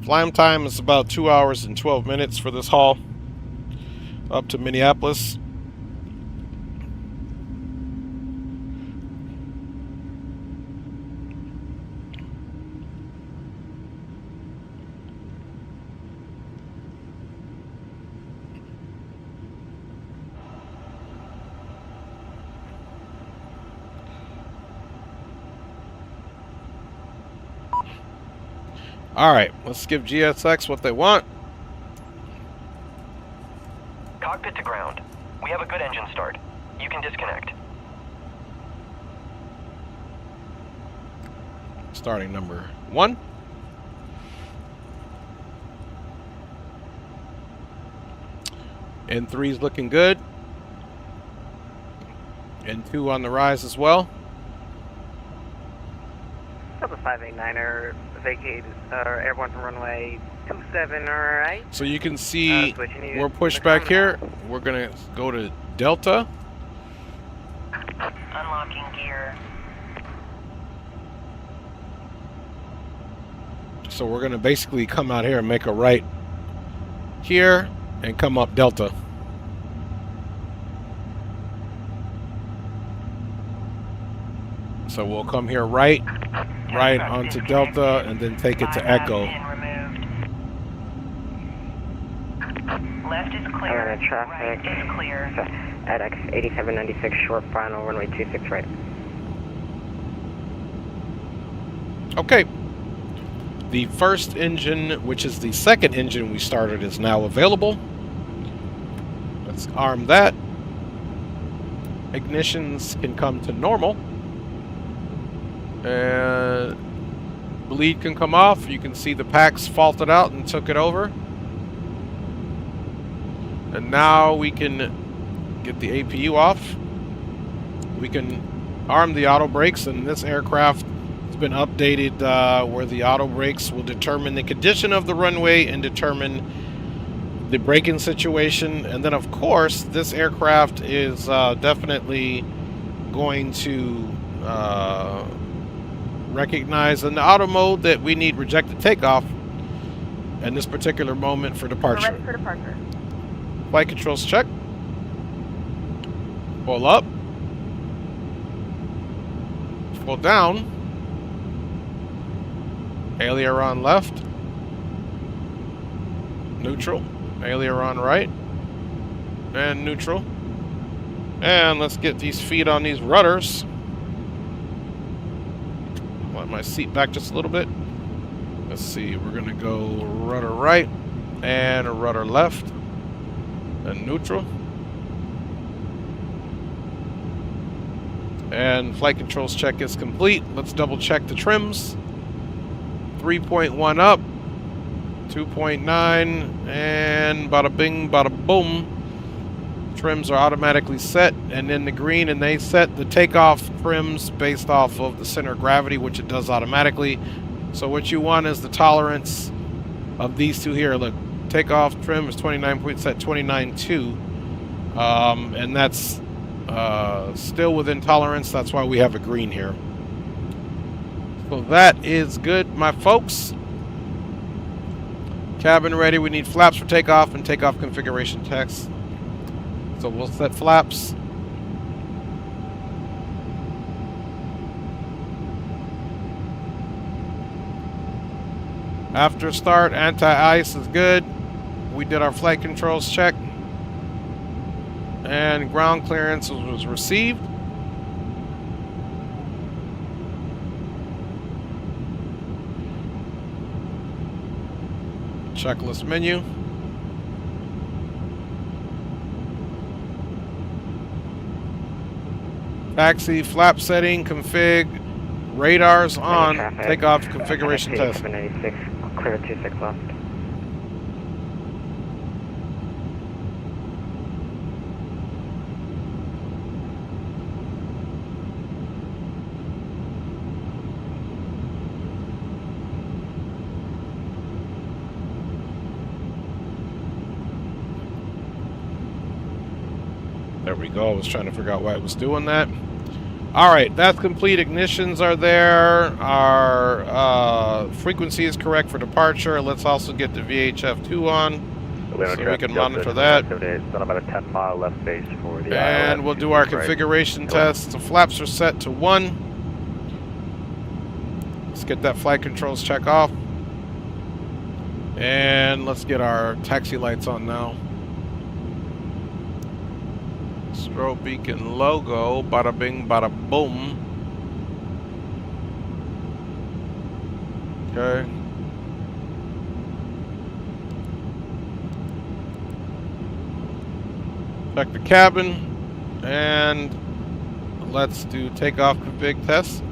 Speaker 2: Flying time is about 2 hours and 12 minutes for this haul up to Minneapolis. Alright, let's give GSX what they want.
Speaker 9: Cockpit to ground. We have a good engine start. You can disconnect.
Speaker 2: Starting number 1. N3's looking good. N2 on the rise as well.
Speaker 6: Delta 589er, vacate, airborne from runway 27, alright.
Speaker 2: So you can see we're pushed back here. We're going to go to Delta.
Speaker 8: locking gear.
Speaker 2: So we're going to basically come out here and make a right here and come up Delta. So we'll come here right onto Delta and then take it to Echo.
Speaker 8: Left is clear.
Speaker 10: Traffic
Speaker 8: right is clear.
Speaker 10: at X8796 short final runway 26 right.
Speaker 2: Okay. The first engine, which is the second engine we started, is now available. Let's arm that. Ignitions can come to normal. And bleed can come off. You can see the packs faulted out and took it over. And now we can get the APU off. We can arm the auto brakes, and this aircraft has been updated where the auto brakes will determine the condition of the runway and determine the braking situation. And then, of course, this aircraft is definitely going to recognize in the auto mode that we need rejected takeoff in this particular moment for departure.
Speaker 5: We're ready for departure.
Speaker 2: Flight controls check. Pull up. Pull down. Aileron left. Neutral. Aileron right. And neutral. And let's get these feet on these rudders. Let my seat back just a little bit. Let's see. We're going to go rudder right and rudder left. And neutral. And flight controls check is complete. Let's double check the trims. 3.1 up, 2.9, and bada bing, bada boom. Trims are automatically set, and in the green, and they set the takeoff trims based off of the center of gravity, which it does automatically. So what you want is the tolerance of these two here. Look, takeoff trim is 29.2, and that's still within tolerance. That's why we have a green here. So that is good, my folks. Cabin ready. We need flaps for takeoff and takeoff configuration text. So we'll set flaps. After start, anti-ice is good. We did our flight controls check. And ground clearance was received. Checklist menu. Taxi, flap setting, config, radars on, takeoff configuration test.
Speaker 10: 796, clear 26 left.
Speaker 2: There we go. I was trying to figure out why it was doing that. Alright, that's complete. Ignitions are there. Our frequency is correct for departure. Let's also get the VHF2 on so we can monitor that.
Speaker 3: It's on about a 10-mile left base for the
Speaker 2: And we'll do our configuration test. The flaps are set to 1. Let's get that flight controls check off. And let's get our taxi lights on now. Strobe beacon logo, bada bing, bada boom. Okay. Check the cabin, and let's do takeoff config test.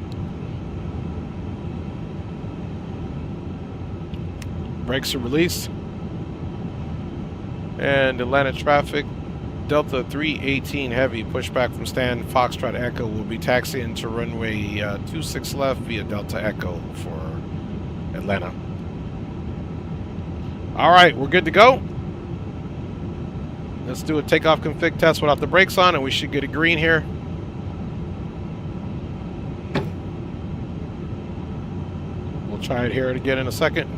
Speaker 2: Brakes are released. And Atlanta traffic. Delta 318 Heavy, pushback from stand Foxtrot Echo, will be taxiing to runway 26 left via Delta Echo for Atlanta. Alright, we're good to go. Let's do a takeoff config test without the brakes on, and we should get a green here. We'll try it here again in a second.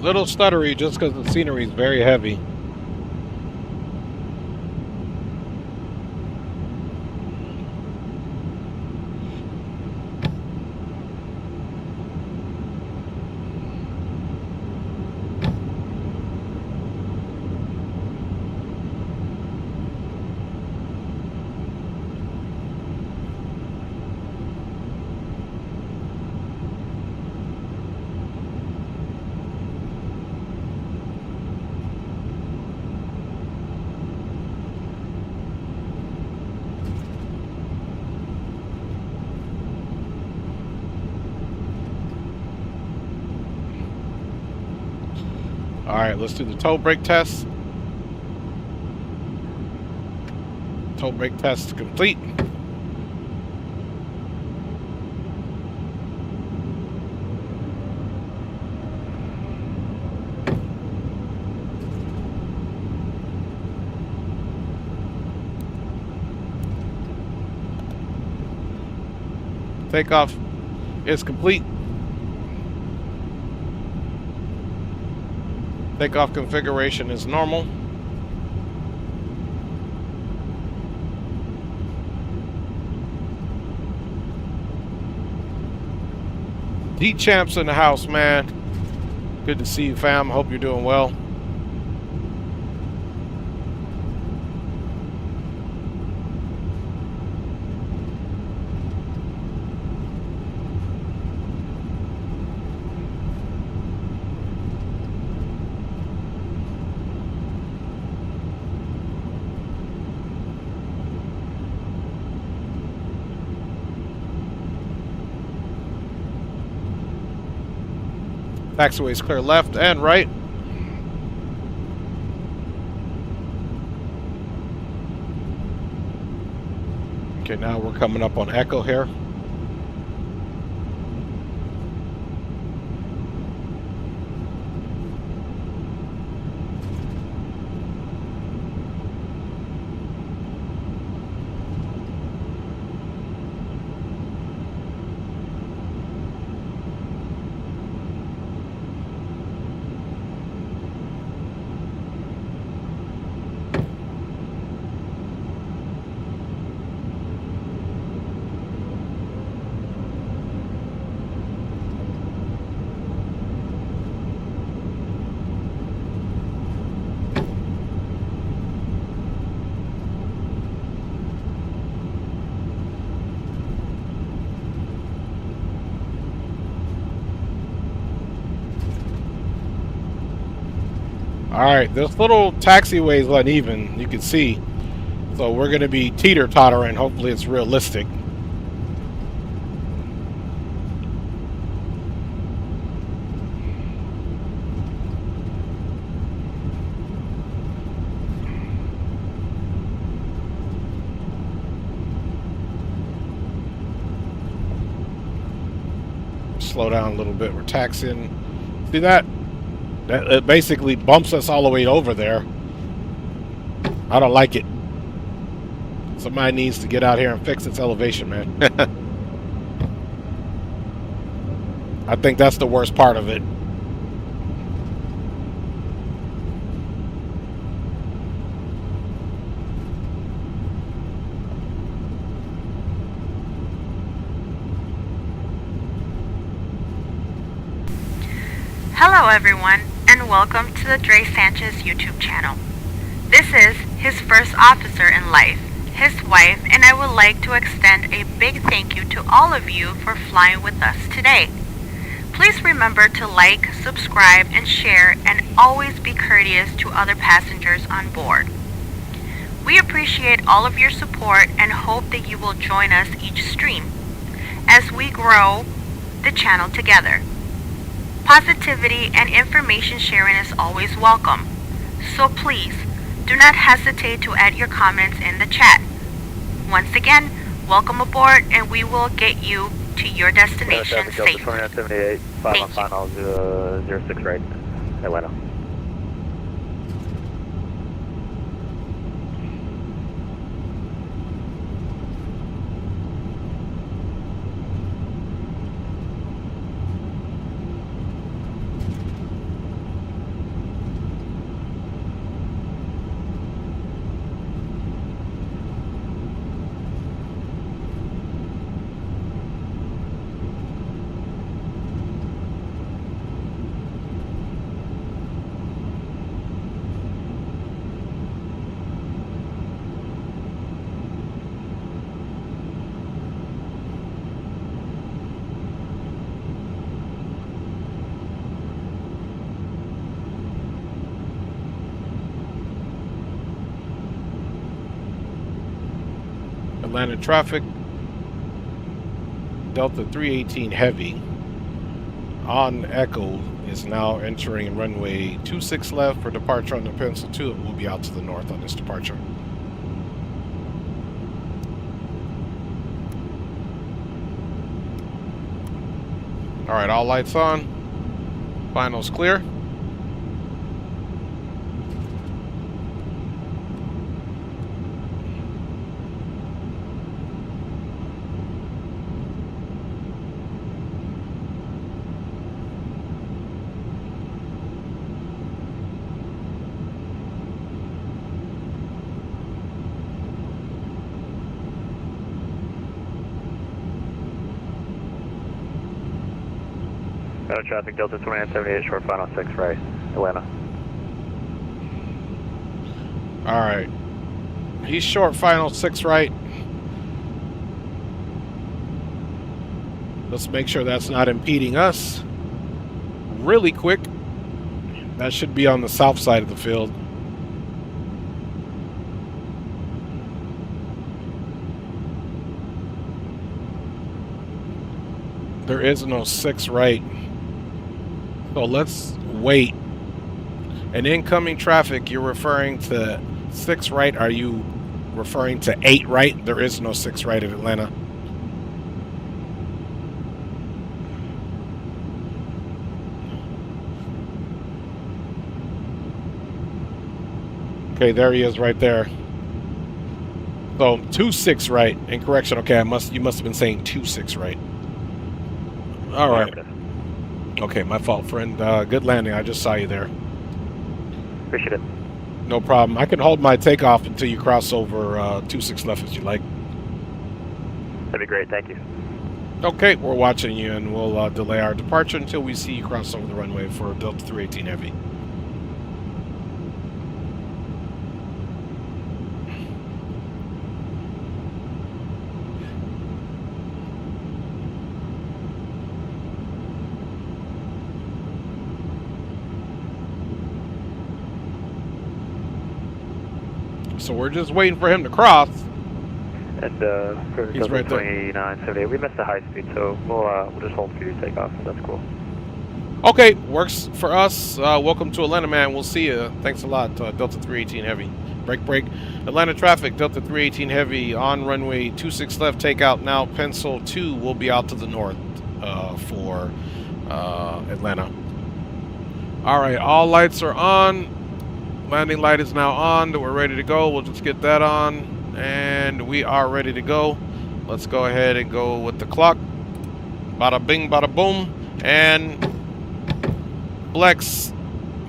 Speaker 2: Little stuttery just because the scenery is very heavy. All right, let's do the toe brake test. Toe brake test complete. Takeoff is complete. Takeoff configuration is normal. D-Champ's in the house, man. Good to see you, fam. Hope you're doing well. Taxiways clear left and right. Okay, now we're coming up on Echo here. Alright, this little taxiway is uneven, you can see. So we're going to be teeter-tottering. Hopefully it's realistic. Slow down a little bit. We're taxiing. See that? It basically bumps us all the way over there. I don't like it. Somebody needs to get out here and fix its elevation, man. I think that's the worst part of it.
Speaker 5: Hello everyone, and welcome to the Dre Sanchez YouTube channel. This is his first officer in life, his wife, and I would like to extend a big thank you to all of you for flying with us today. Please remember to like, subscribe, and share, and always be courteous to other passengers on board. We appreciate all of your support and hope that you will join us each stream as we grow the channel together. Positivity and information sharing is always welcome, so please do not hesitate to add your comments in the chat. Once again, welcome aboard, and we will get you to your destination safely.
Speaker 3: 2978, 5 on final, 06 right, Atlanta.
Speaker 2: Atlanta traffic, Delta 318 Heavy on Echo is now entering runway 26 left for departure on the Pencil 2. It will be out to the north on this departure. All right, all lights on. Finals clear.
Speaker 3: Traffic, Delta 2978, short final 6 right, Atlanta.
Speaker 2: All right. He's short final 6 right. Let's make sure that's not impeding us. Really quick. That should be on the south side of the field. There is no 6 right. So let's wait. And incoming traffic, you're referring to 6 right. Are you referring to 8 right? There is no 6 right at Atlanta. Okay, there he is right there. So 26 right. Incorrection. Okay, you must have been saying 26 right. All right. Okay, my fault, friend. Good landing. I just saw you there.
Speaker 3: Appreciate it.
Speaker 2: No problem. I can hold my takeoff until you cross over 26 left if you like.
Speaker 3: That'd be great. Thank you.
Speaker 2: Okay, we're watching you, and we'll delay our departure until we see you cross over the runway for Delta 318 Heavy. So we're just waiting for him to cross.
Speaker 3: And
Speaker 2: he's right there.
Speaker 3: 2978. We missed the high speed, so we'll just hold for your takeoff. That's cool.
Speaker 2: Okay, works for us. Welcome to Atlanta, man. We'll see you. Thanks a lot, Delta 318 Heavy. Break. Atlanta traffic, Delta 318 Heavy on runway 26 left. Takeout now. Pencil 2 will be out to the north for Atlanta. All right, all lights are on. Landing light is now on. We're ready to go. We'll just get that on, and we are ready to go. Let's go ahead and go with the clock. Bada bing, bada boom, and Flex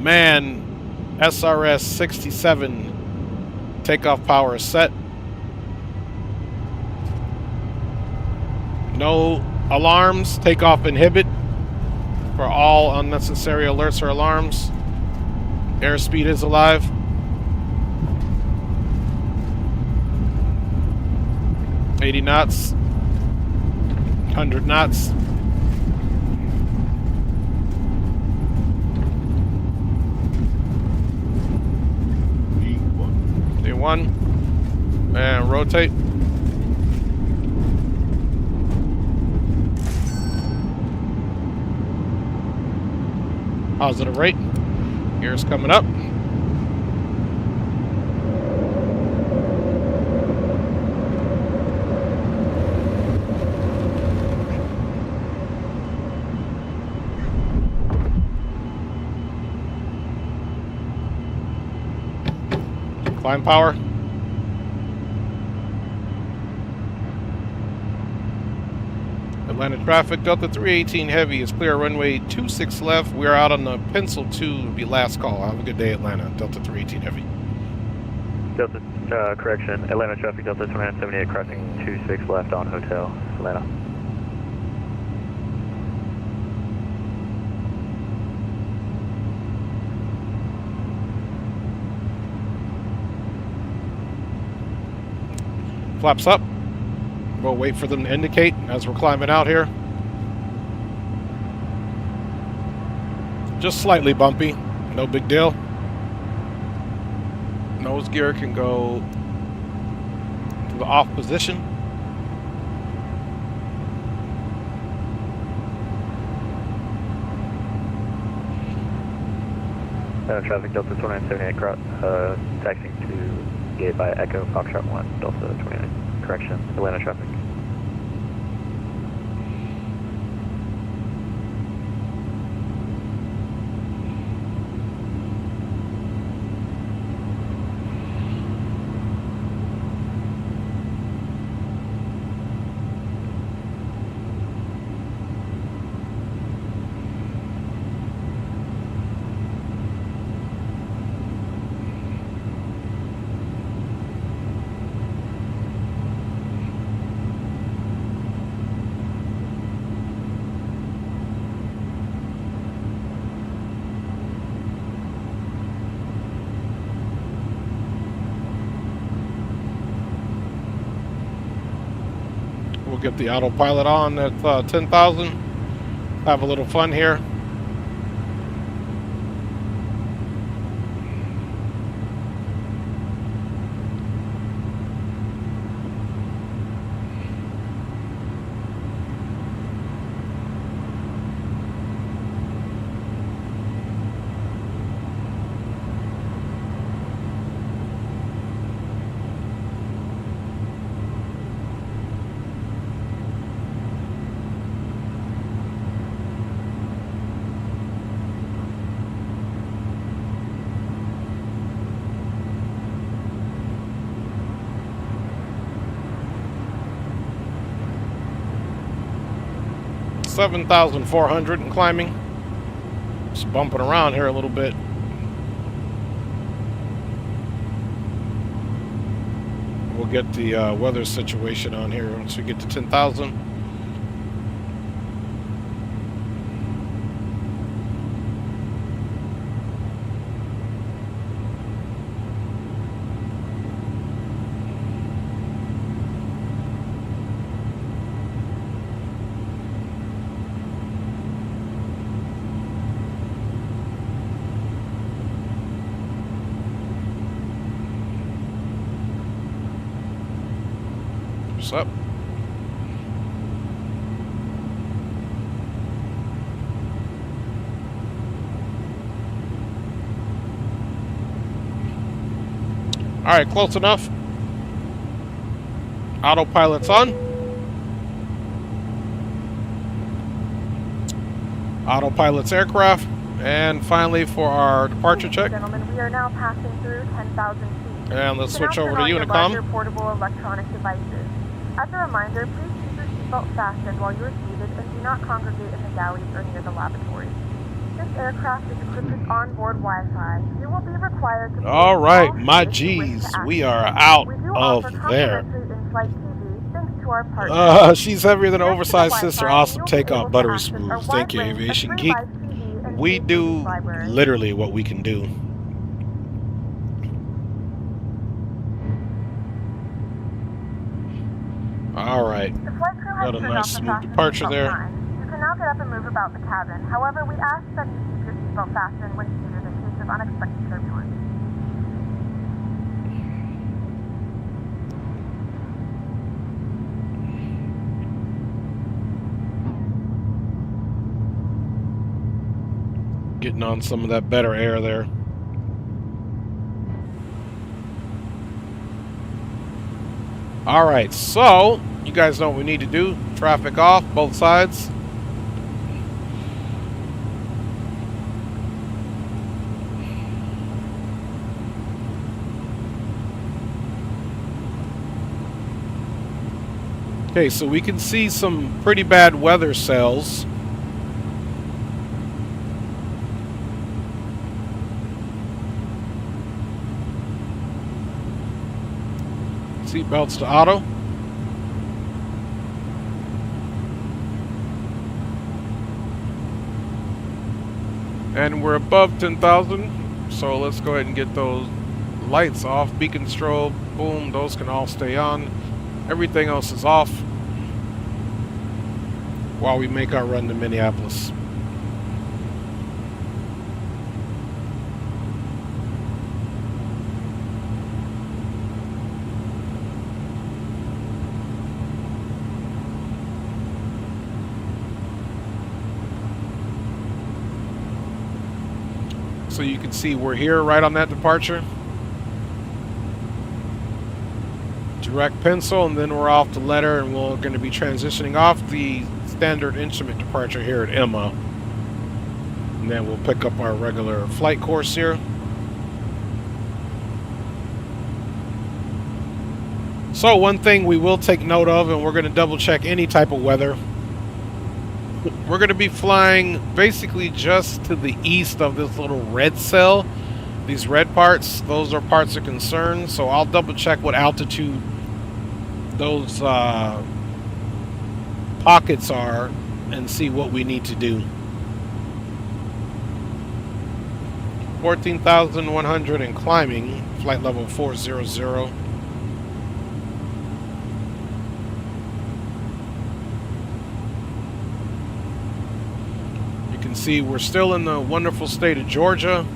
Speaker 2: Man SRS 67 takeoff power set. No alarms. Takeoff inhibit for all unnecessary alerts or alarms. Airspeed is alive. .80 knots. 100 knots. 1. And rotate. Positive rate. Gears coming up. Climb power. Atlanta traffic, Delta 318 Heavy is clear, runway 26 left. We're out on the Pencil 2, will be last call. Have a good day, Atlanta. Delta 318 Heavy.
Speaker 3: Delta, correction, Atlanta traffic, Delta 2978 crossing 26 left on Hotel, Atlanta.
Speaker 2: Flaps up. We'll wait for them to indicate as we're climbing out here. Just slightly bumpy, no big deal. Nose gear can go to the off position.
Speaker 3: Traffic Delta 2978 taxiing to gate by Echo Foxtrot 1, Delta 29, correction, Atlanta traffic.
Speaker 2: We'll get the autopilot on at 10,000. Have a little fun here. $7,400 and climbing. Just bumping around here a little bit. We'll get the weather situation on here once we get to 10,000. Up. All right, close enough. Autopilot's on. Autopilot's aircraft. And finally for our departure check.
Speaker 5: Gentlemen, we are now passing through 10,000 feet.
Speaker 2: And let's switch over to Unicom.
Speaker 5: Portable electronic devices. As a reminder, please keep your seatbelt fastened while you are seated and do not congregate in the galleys or near the lavatory. This aircraft is equipped with onboard Wi-Fi. You will be required to...
Speaker 2: All right, my G's, we are out of there.
Speaker 5: In-flight TV, thanks to our partner.
Speaker 2: She's heavier than an oversized sister. Awesome takeoff, buttery smooth. Thank you, Aviation Geek. We do literally what we can do. All right, got a nice smooth departure there.
Speaker 5: You can now get up and move about the cabin. However, we ask that you keep your seatbelt fastened when seated in case of unexpected turbulence.
Speaker 2: Getting on some of that better air there. Alright, so you guys know what we need to do. Traffic off, both sides. Okay, so we can see some pretty bad weather cells. Seatbelts to auto. And we're above 10,000, so let's go ahead and get those lights off. Beacon strobe, boom, those can all stay on. Everything else is off while we make our run to Minneapolis. So you can see we're here right on that departure. Direct pencil, and then we're off to letter, and we're going to be transitioning off the standard instrument departure here at Emma. And then we'll pick up our regular flight course here. So one thing we will take note of, and we're going to double check any type of weather. We're going to be flying basically just to the east of this little red cell. These red parts, those are parts of concern. So I'll double check what altitude those pockets are and see what we need to do. 14,100 and climbing, flight level 400. You can see we're still in the wonderful state of Georgia.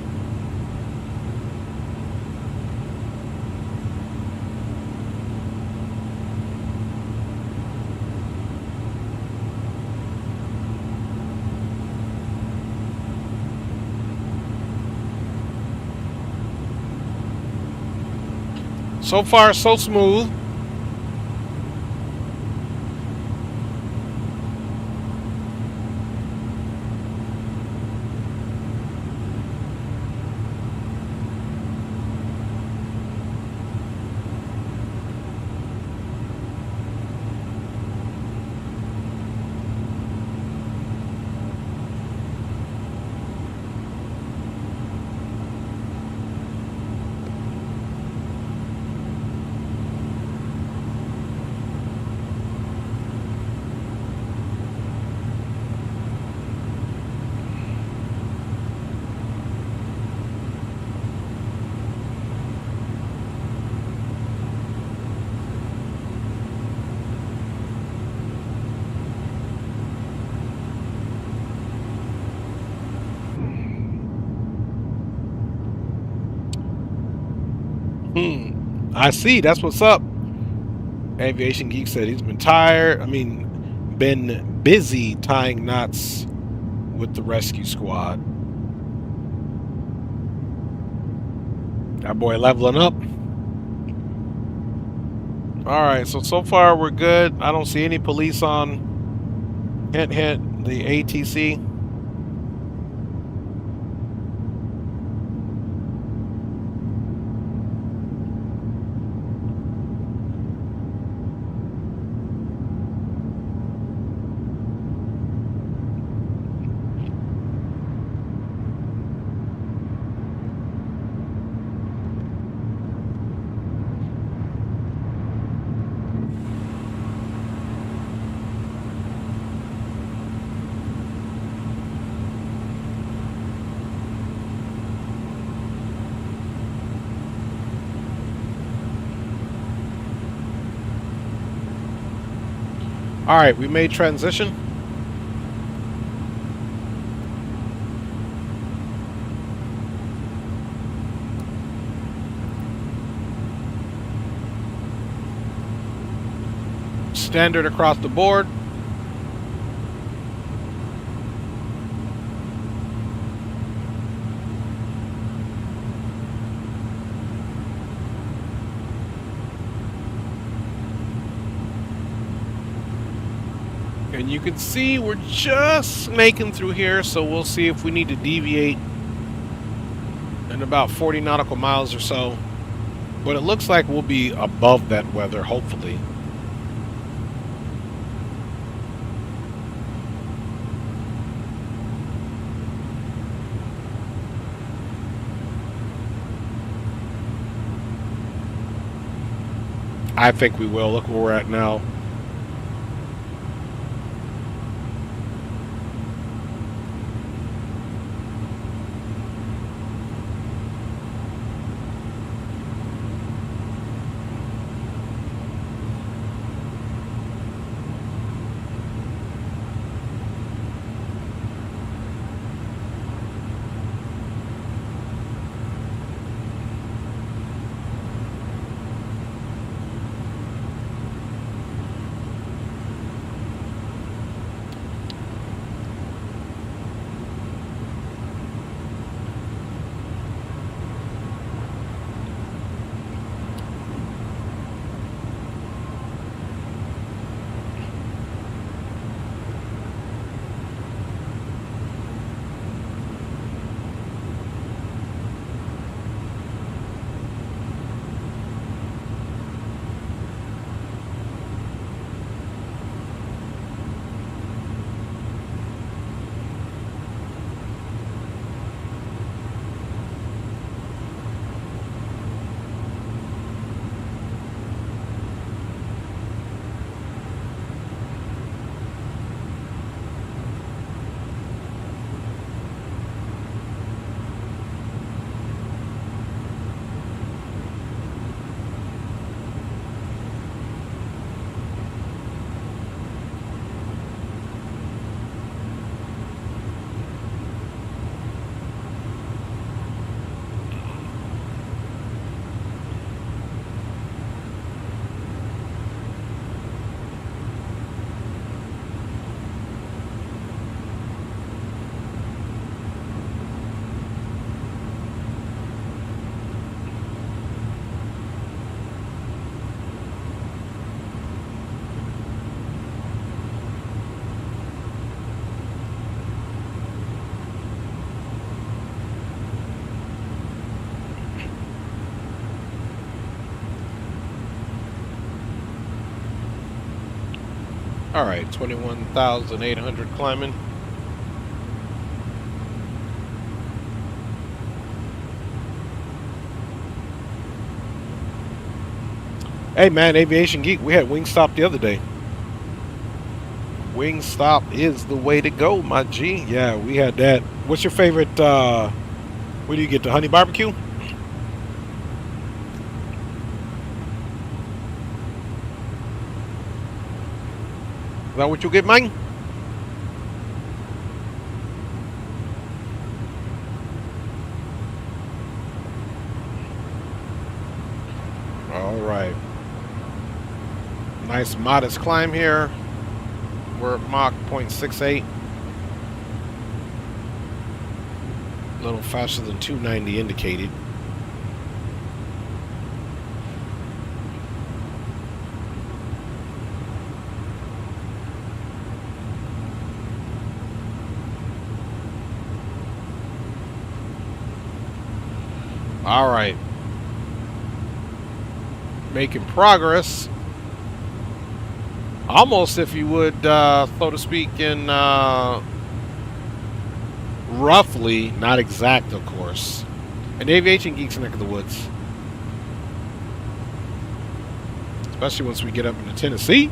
Speaker 2: So far, so smooth. I see. That's what's up. Aviation Geek said he's been busy tying knots with the rescue squad. That boy leveling up. Alright, so far we're good. I don't see any police on hint the ATC. All right, we made transition. Standard across the board. And you can see we're just snaking through here, so we'll see if we need to deviate in about 40 nautical miles or so. But it looks like we'll be above that weather, hopefully. I think we will. Look where we're at now. All right, 21,800 climbing. Hey man, Aviation Geek, we had Wingstop the other day. Wingstop is the way to go, my G. Yeah, we had that. What's your favorite, what do you get, the honey barbecue? Is that what you get, man? All right. Nice modest climb here. We're at Mach 0.68. A little faster than 290 indicated. All right. Making progress. Almost, if you would, so to speak, in roughly, not exact, of course, an Aviation Geek's neck of the woods. Especially once we get up into Tennessee.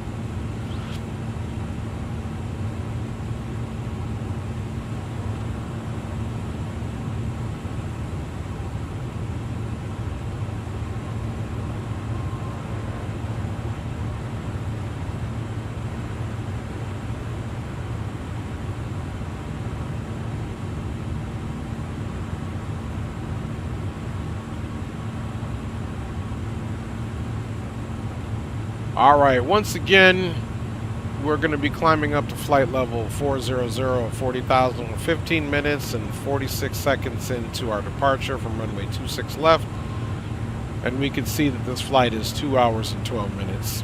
Speaker 2: All right, once again, we're going to be climbing up to flight level 400 at 40,000 with 15 minutes and 46 seconds into our departure from runway 26 left. And we can see that this flight is 2 hours and 12 minutes.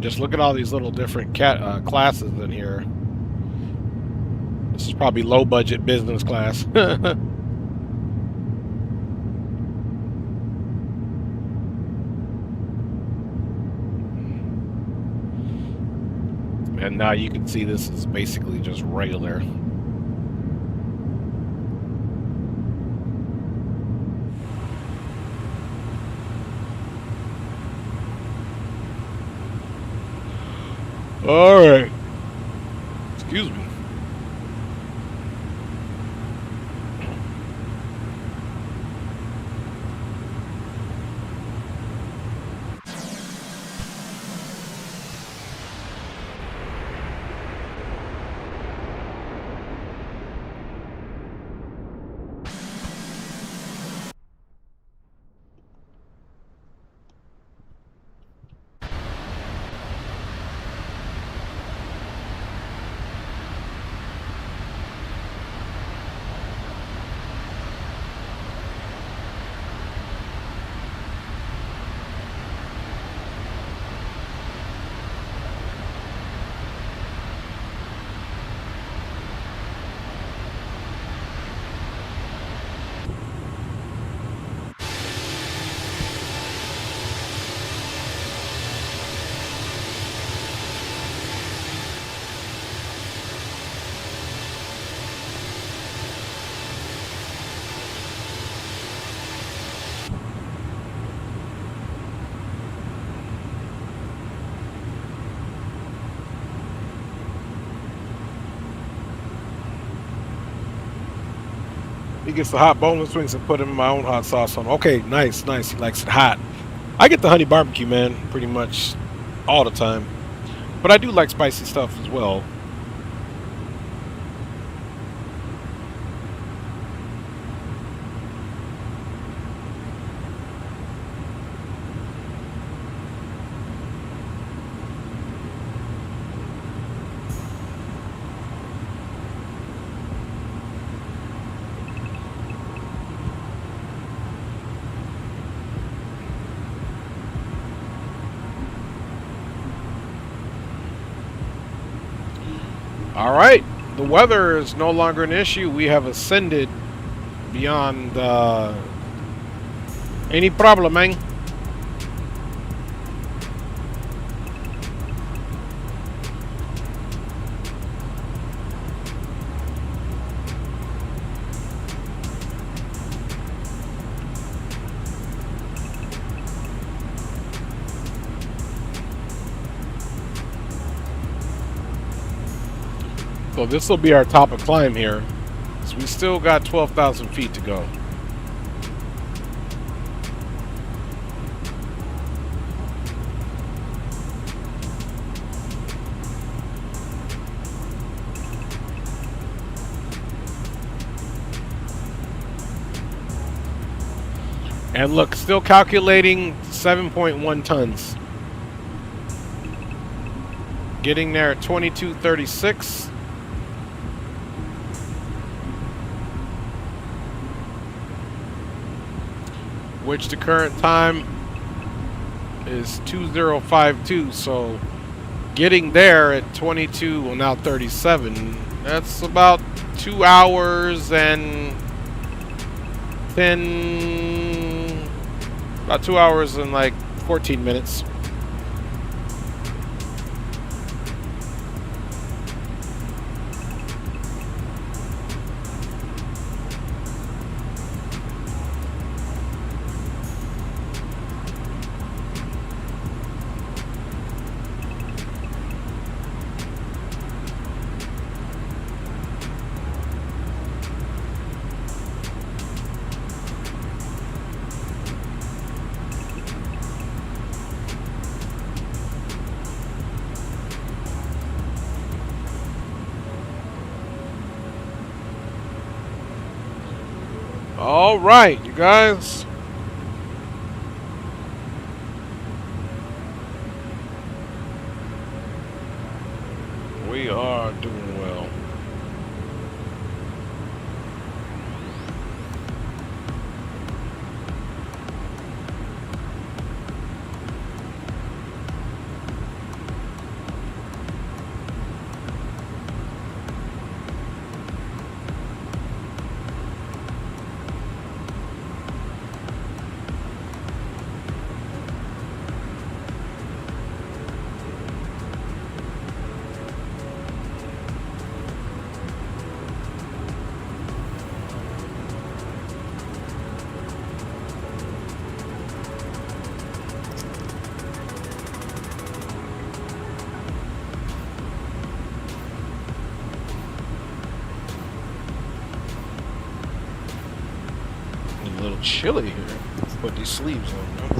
Speaker 2: just look at all these little different classes in here. This is probably low budget business class. And now you can see this is basically just regular. All right. Excuse me. He gets the hot boneless wings and put them in my own hot sauce on. Okay, nice, nice. He likes it hot. I get the honey barbecue, man, pretty much all the time. But I do like spicy stuff as well. All right, the weather is no longer an issue. We have ascended beyond any problem, man. So this will be our top of climb here. So we still got 12,000 feet to go. And look, still calculating 7.1 tons. Getting there at 2236. Which the current time is 2052, so getting there at 22, well now 37, that's about 2 hours and 2 hours and like 14 minutes. All right, you guys. We are doing well. little chilly here. Put these sleeves on, man.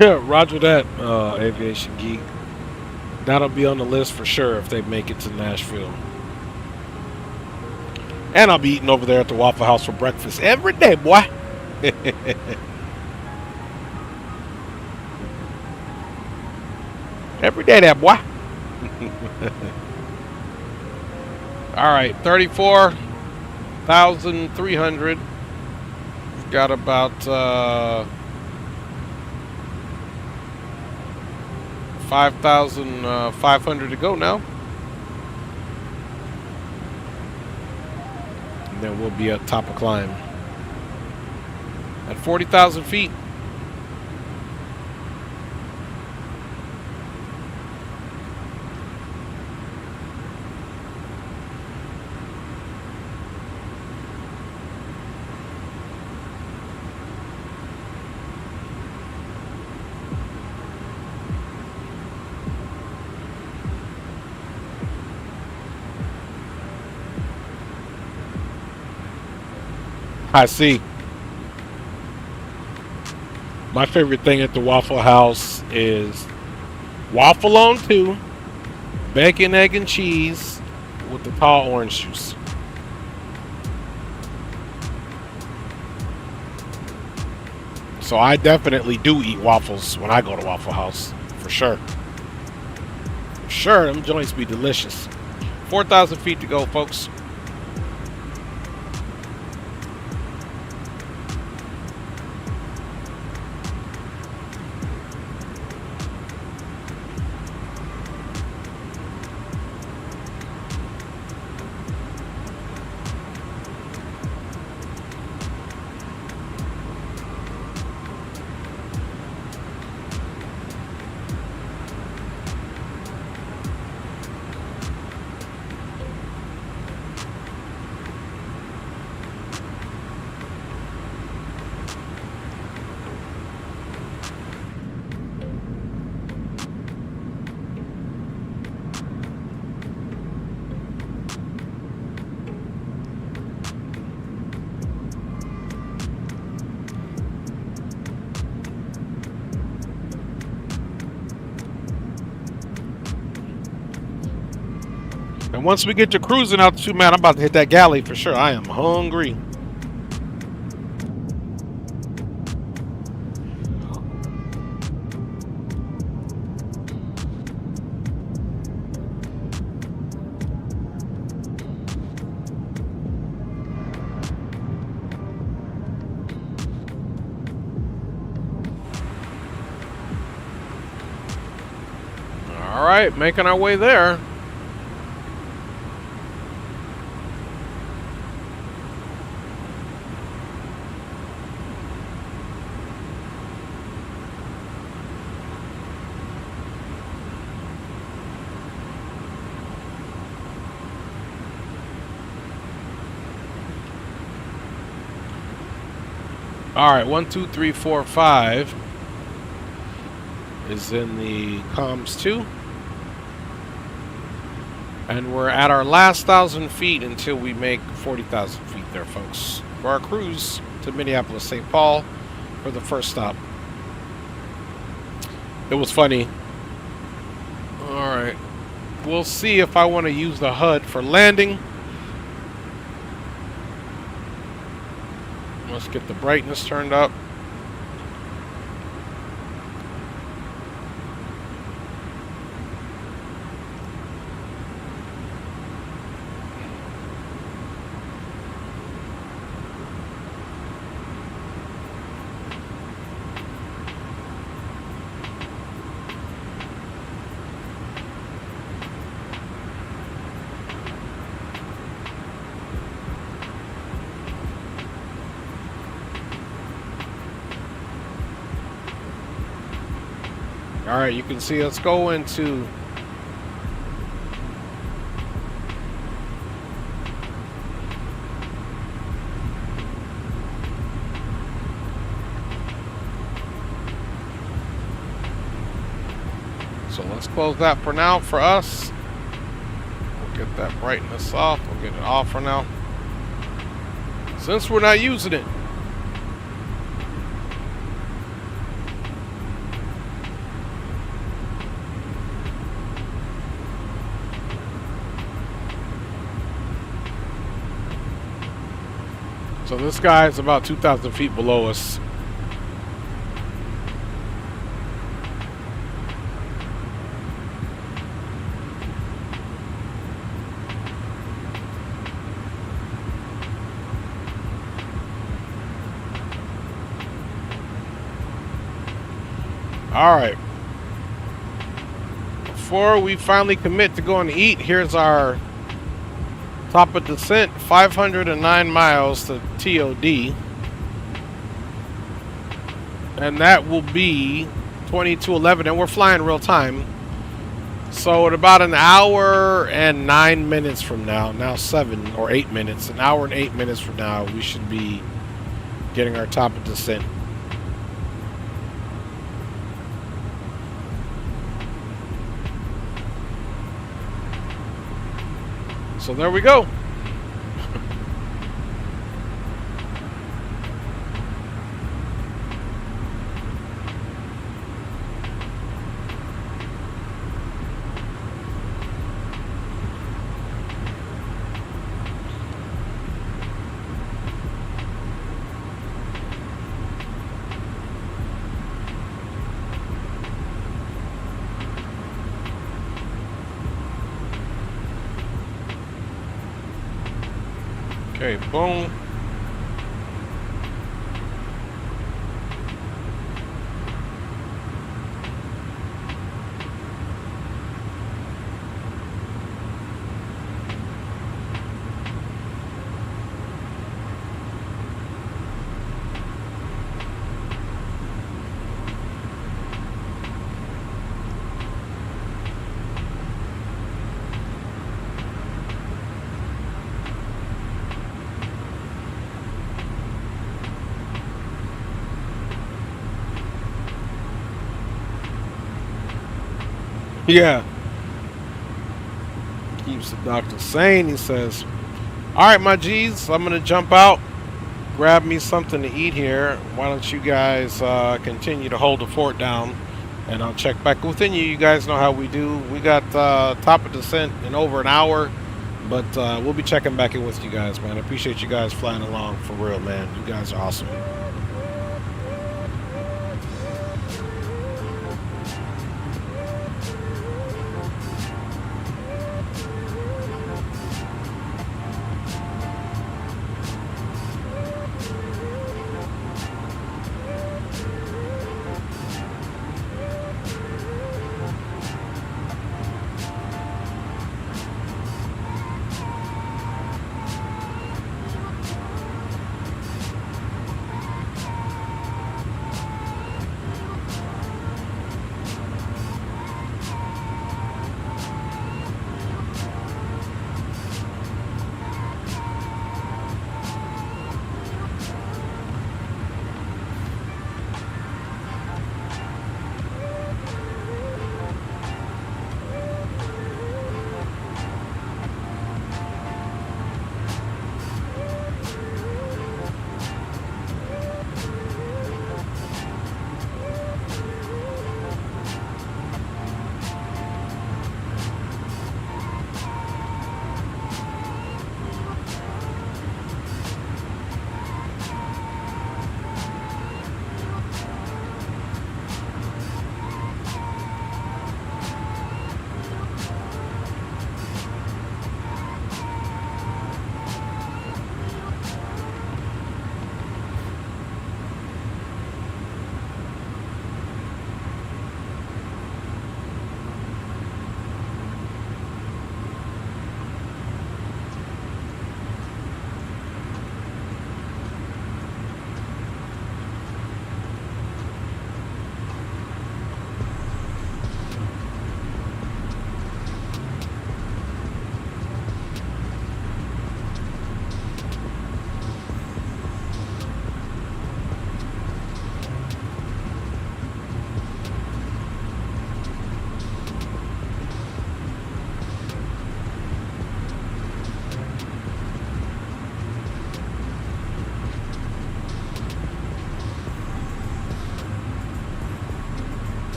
Speaker 2: Roger that, Aviation Geek. That'll be on the list for sure if they make it to Nashville. And I'll be eating over there at the Waffle House for breakfast every day, boy. Every day, that boy. All right, 34,300. We've got about 5,500 to go now. And then we'll be at top of climb. At 40,000 feet. I see. My favorite thing at the Waffle House is waffle on 2, bacon, egg, and cheese with the tall orange juice. So I definitely do eat waffles when I go to Waffle House, for sure. For sure, them joints be delicious. 4,000 feet to go, folks. And once we get to cruising altitude, man, I'm about to hit that galley for sure. I am hungry. All right, making our way there. All right, 1, 2, 3, 4, 5 is in the comms 2. And we're at our last 1,000 feet until we make 40,000 feet there, folks, for our cruise to Minneapolis, St. Paul for the first stop. It was funny. All right. We'll see if I want to use the HUD for landing. Let's get the brightness turned up. All right, you can see us go into so let's close that for now for us. We'll get that brightness off. We'll get it off for now, since we're not using it. So this guy is about 2,000 feet below us. All right. Before we finally commit to going to eat, here's our top of descent, 509 miles to TOD. And that will be 22:11, and we're flying real time. So at about an hour and 9 minutes from now 7 or 8 minutes, an hour and 8 minutes from now, we should be getting our top of descent. So there we go. Okay, boom. Yeah. Keeps the doctor sane, he says. Alright, my G's, I'm going to jump out, grab me something to eat here. Why don't you guys continue to hold the fort down, and I'll check back within you. You guys know how we do. We got top of descent in over an hour. But we'll be checking back in with you guys, man. I appreciate you guys flying along for real, man. You guys are awesome.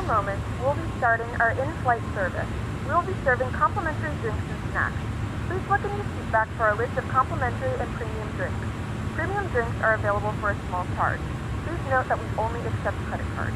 Speaker 5: Moments, we'll be starting our in-flight service. We will be serving complimentary drinks and snacks. Please look in your seat back for our list of complimentary and premium drinks. Premium drinks are available for a small charge. Please note that we only accept credit cards.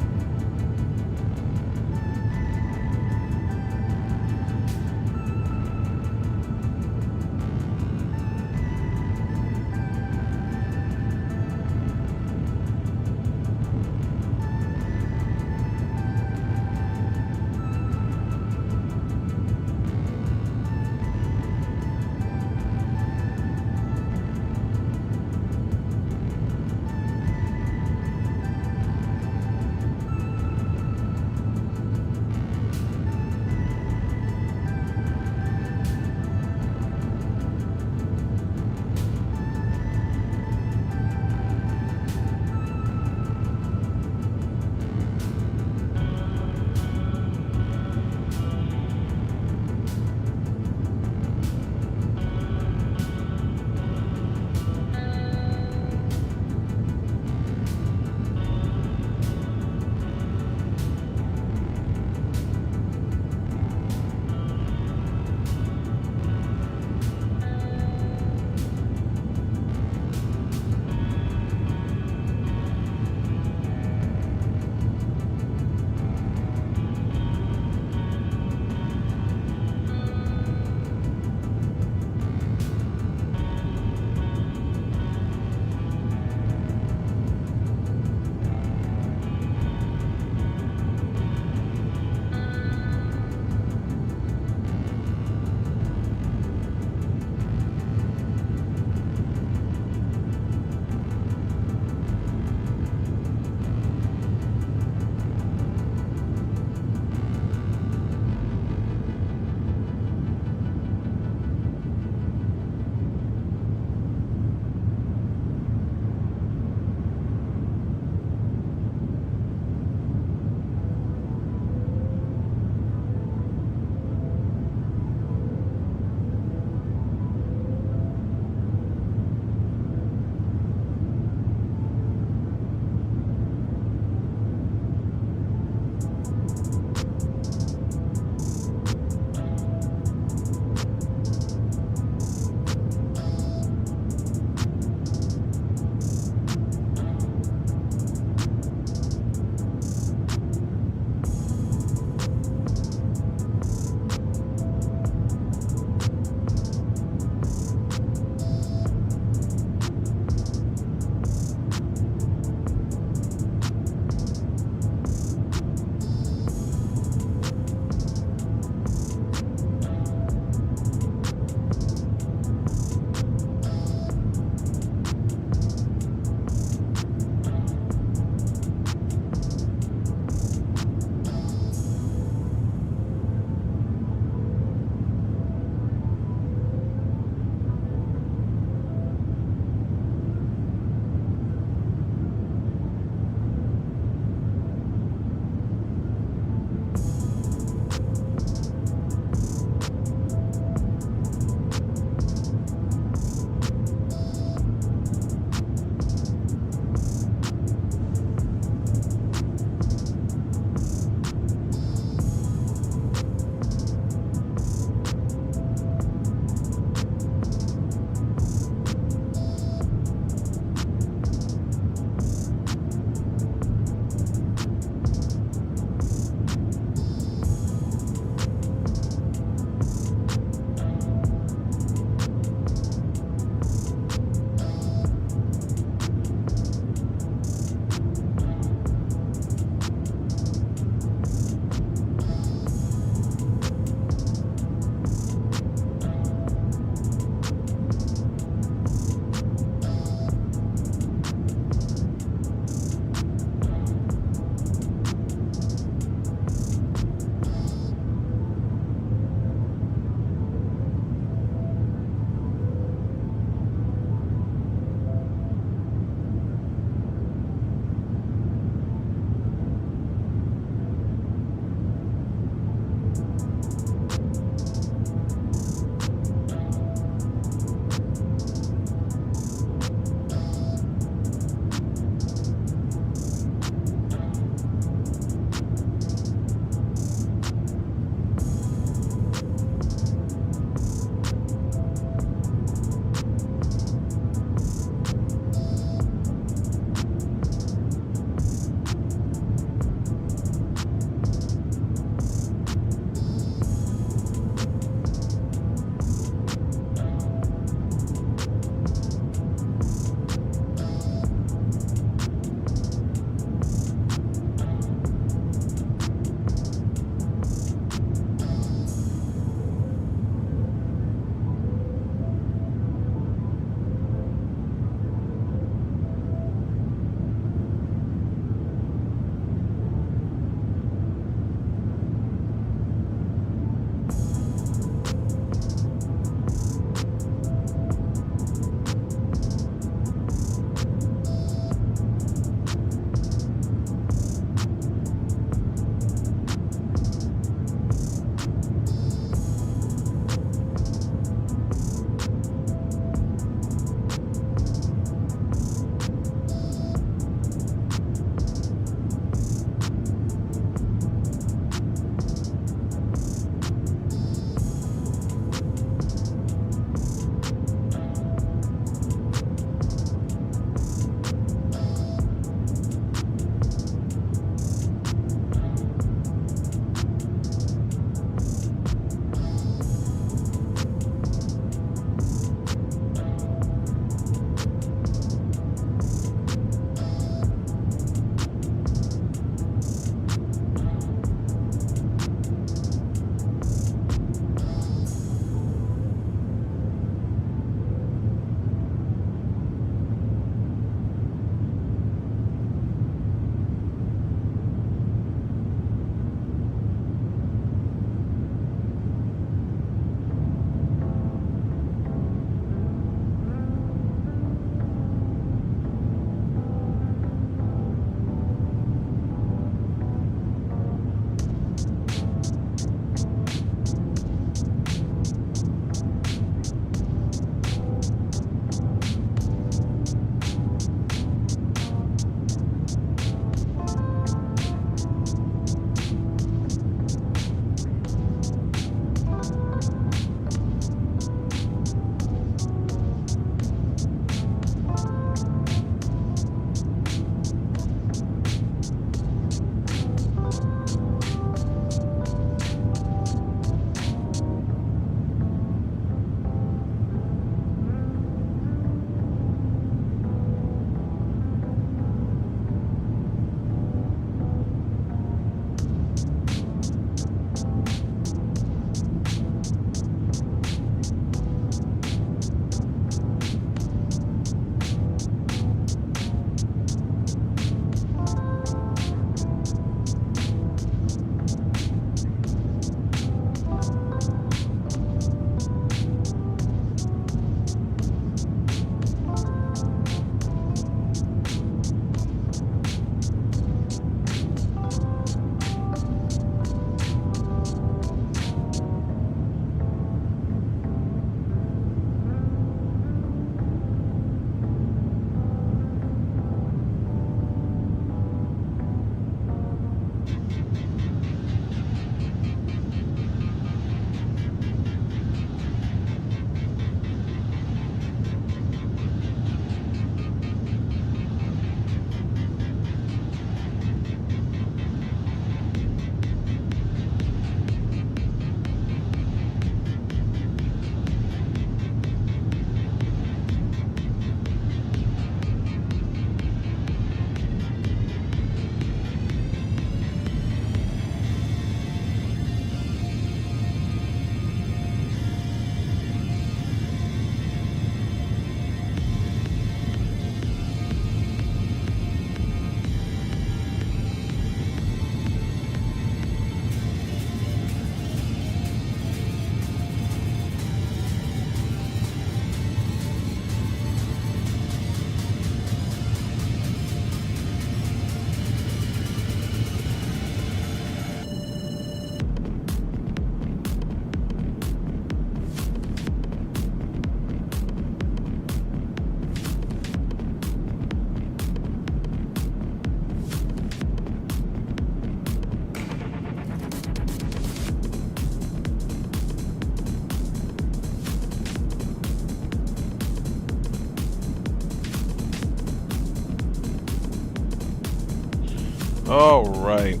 Speaker 2: All right,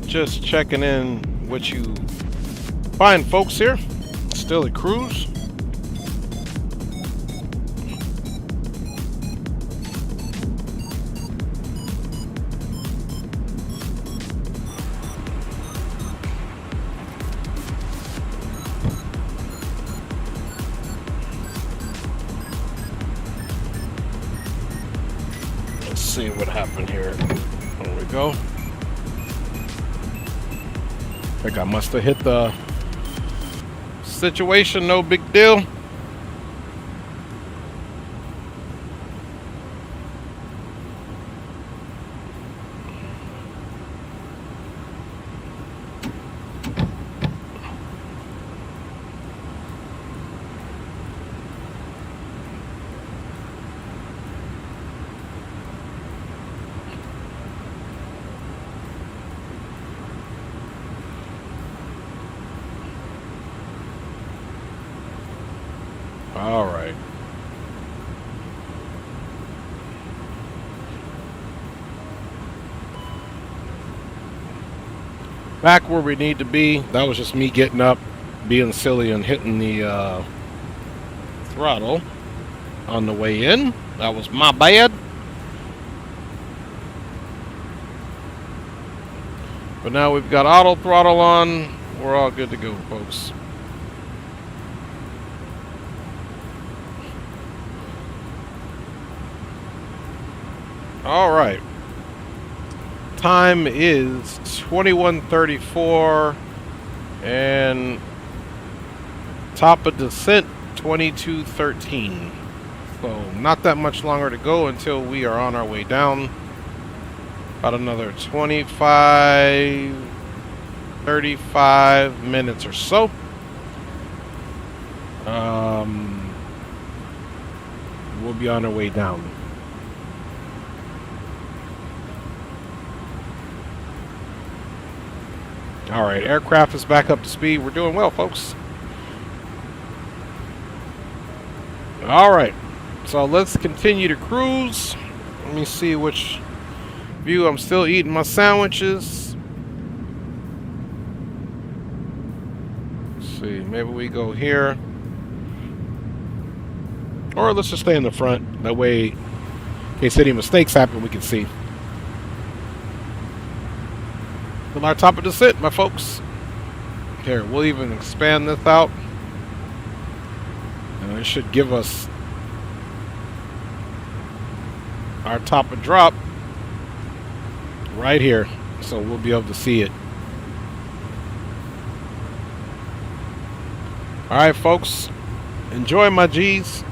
Speaker 2: just checking in with you fine folks here. Still at cruise. Let's see what happened here. There we go. I think I must have hit the situation, no big deal. All right. Back where we need to be. That was just me getting up, being silly, and hitting the throttle on the way in. That was my bad. But now we've got auto throttle on. We're all good to go, folks. All right. Time is 21:34 and top of descent 22:13. So not that much longer to go until we are on our way down. About another 35 minutes or so. We'll be on our way down. All right, aircraft is back up to speed. We're doing well, folks. All right, so let's continue to cruise. Let me see which view. I'm still eating my sandwiches. Let's see, maybe we go here. Or let's just stay in the front. That way, in case any mistakes happen, we can see. Well, our top of descent, my folks. Here, we'll even expand this out. And it should give us our top of drop right here. So we'll be able to see it. Alright, folks. Enjoy, my G's.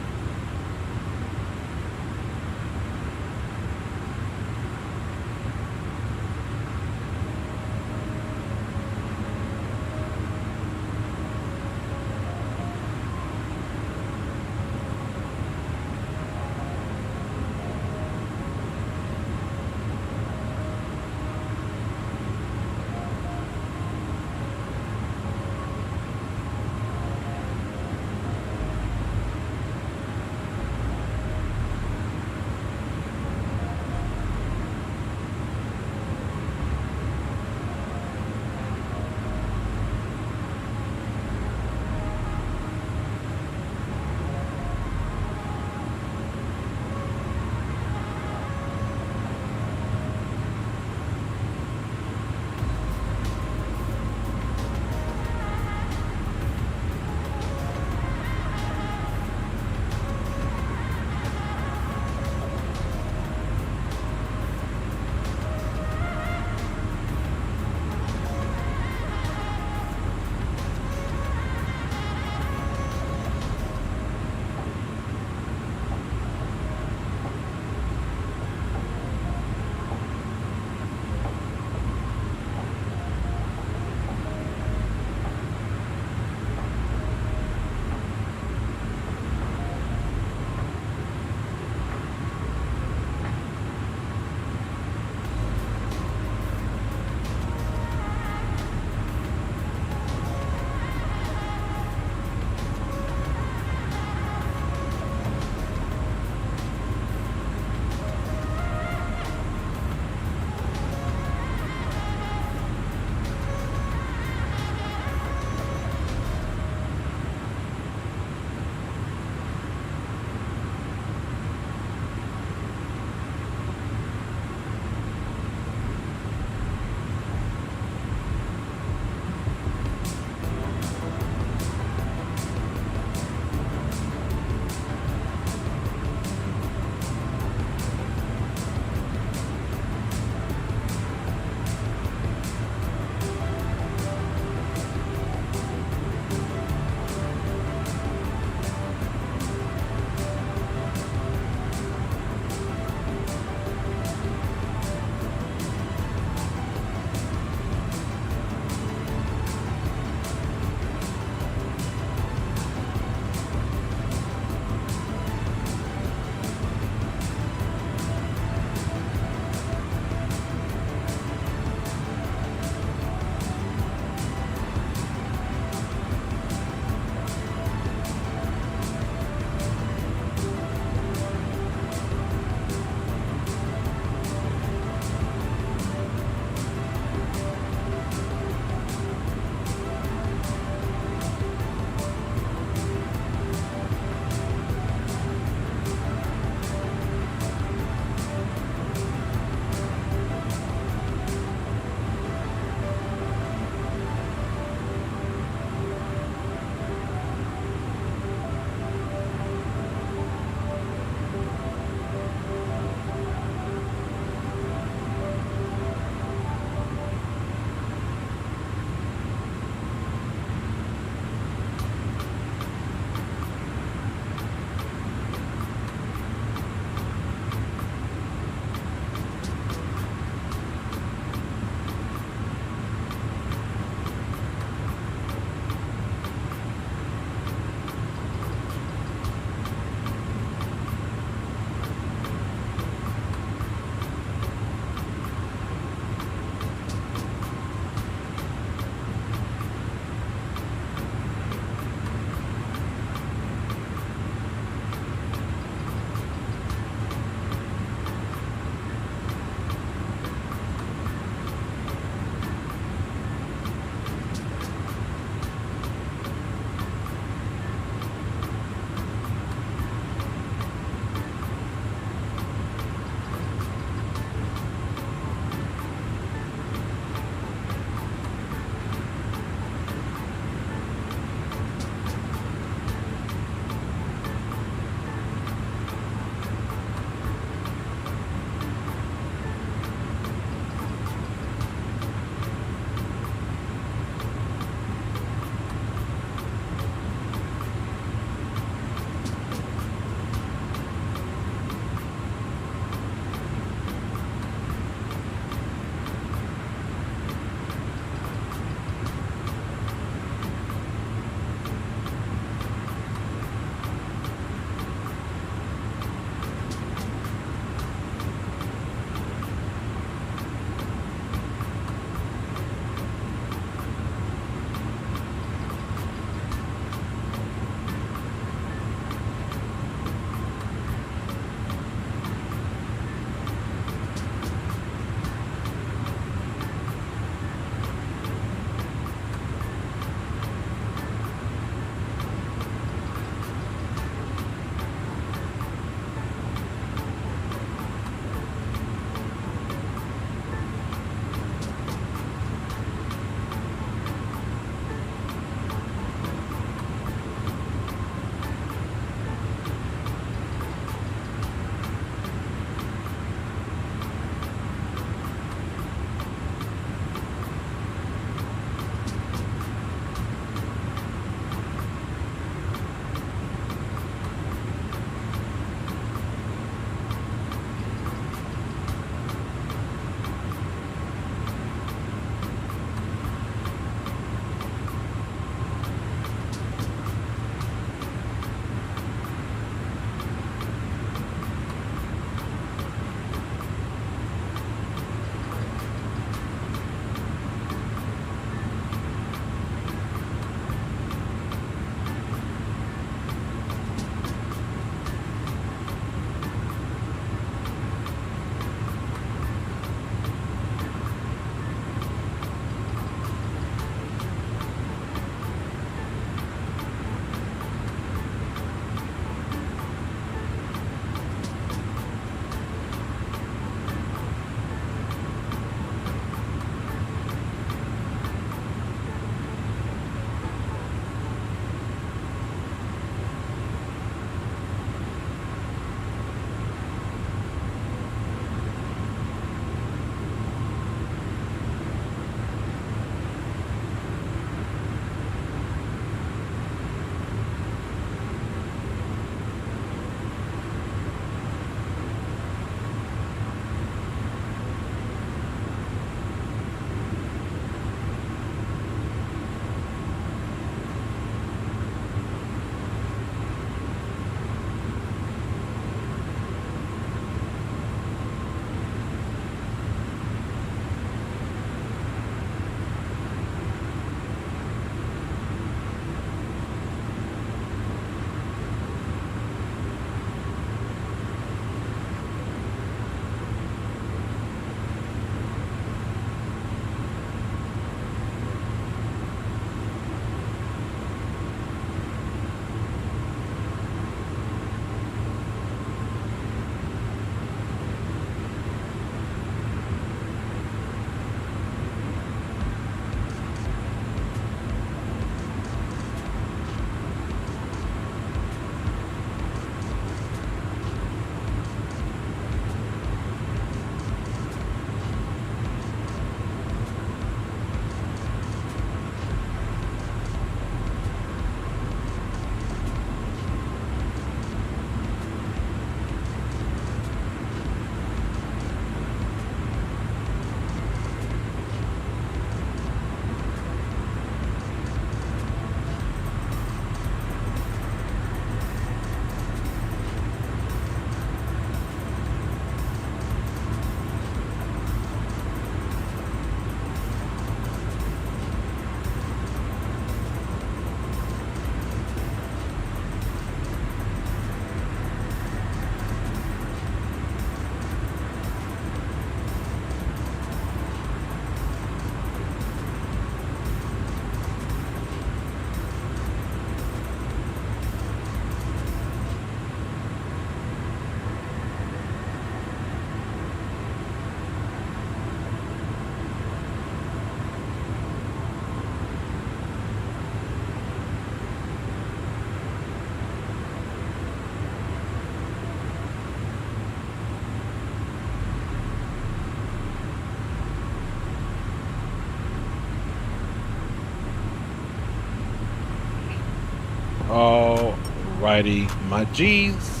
Speaker 2: Alrighty, my G's.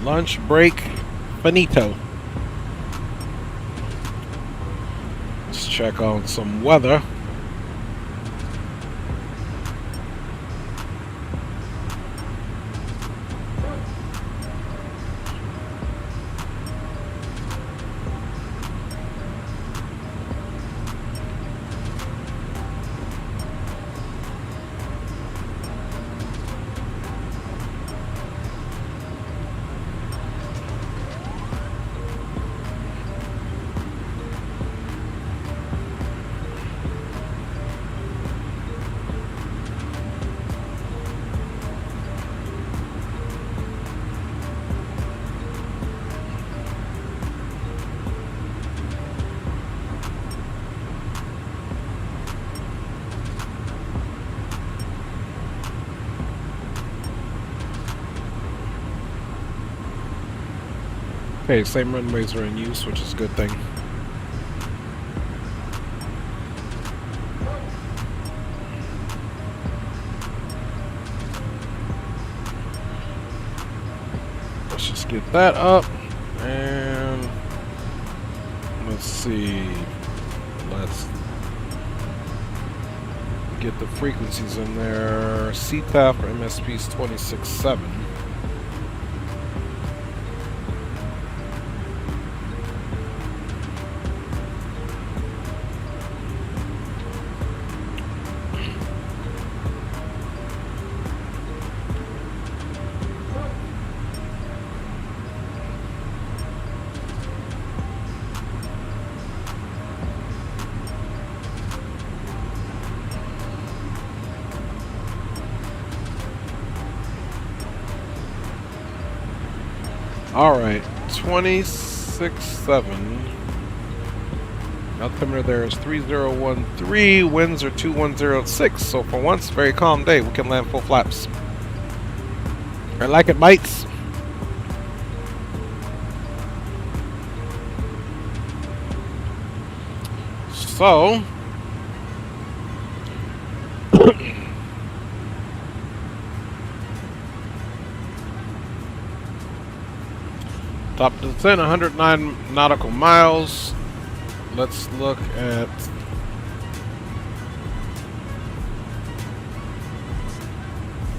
Speaker 2: Lunch break, finito. Let's check on some weather. Okay, same runways are in use, which is a good thing. Let's just get that up, and let's see. Let's get the frequencies in there. CTAF for MSP's 26.7. Alright, 26.7. Altimeter there is 3013. Winds are 2106. So for once, very calm day. We can land full flaps. I like it, mates. So top of the 10, 109 nautical miles. Let's look at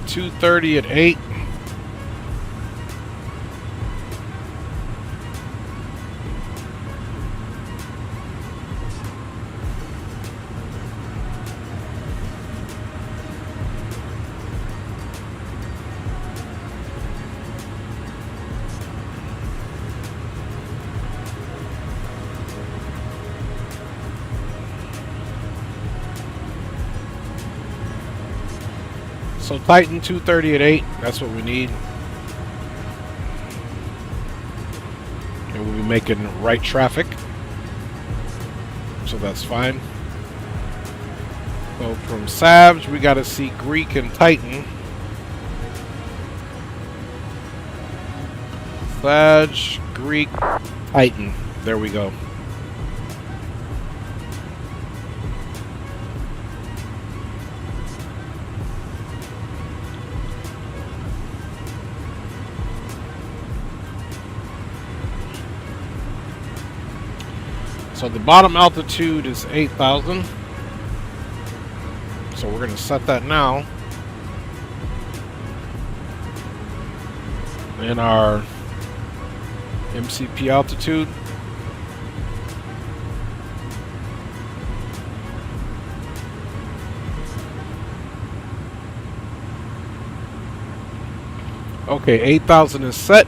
Speaker 2: $230 at 8. So Titan 230 at 8, that's what we need. And we'll be making right traffic. So that's fine. So from Savage, we got to see Greek and Titan. Savage, Greek, Titan. There we go. So the bottom altitude is 8,000. So we're going to set that now. And our MCP altitude. Okay, 8,000 is set.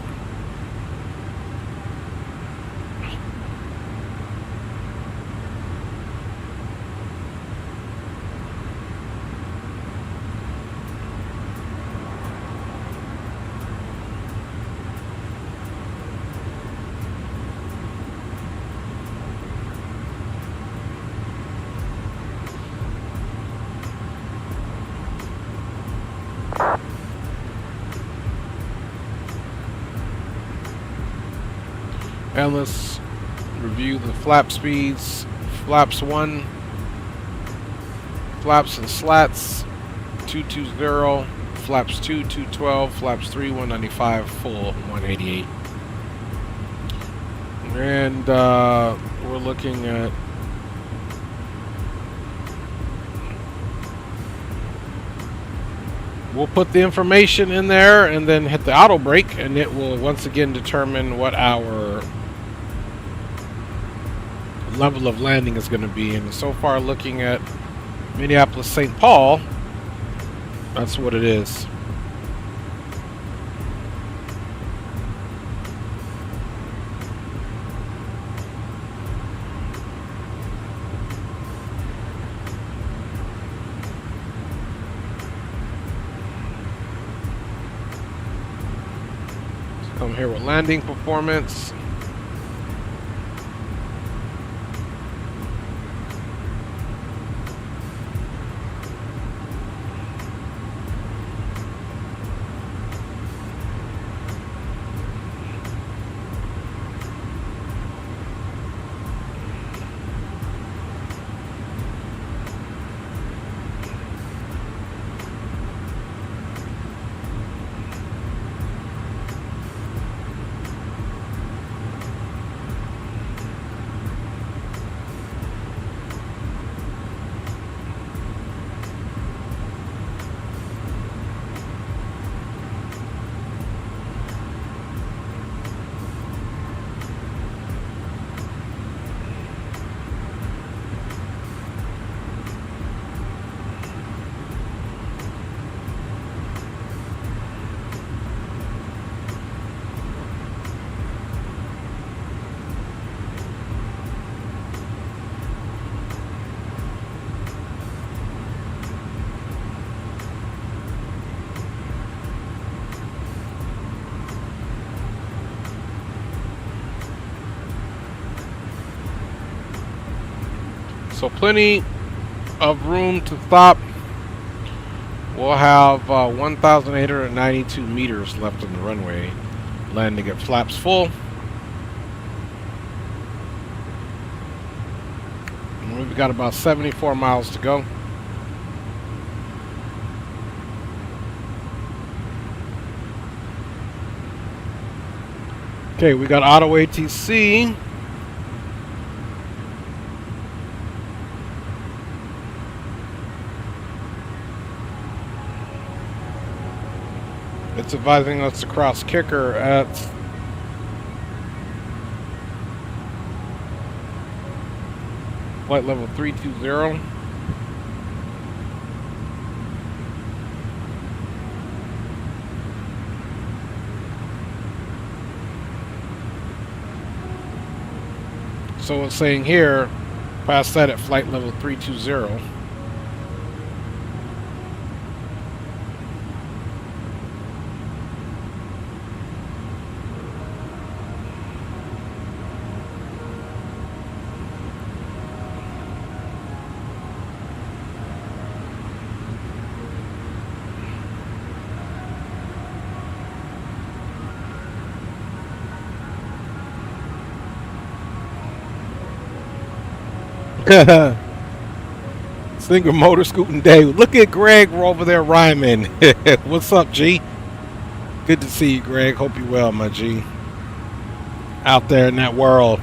Speaker 2: And let's review the flap speeds. Flaps 1, flaps and slats, 220, flaps 2, 212, flaps 3, 195, full 188. And we're looking at we'll put the information in there and then hit the auto brake, and it will once again determine what our level of landing is going to be. And so far, looking at Minneapolis, St. Paul, that's what it is. Come here with landing performance. So plenty of room to stop. We'll have 1,892 meters left on the runway. Landing at flaps full. And we've got about 74 miles to go. Okay, we got auto ATC. It's advising us to cross kicker at flight level 320. So it's saying here, pass that at flight level 320. Single motor scooting day. Look at Greg over there rhyming. What's up, G? Good to see you, Greg. Hope you're well, my G. Out there in that world.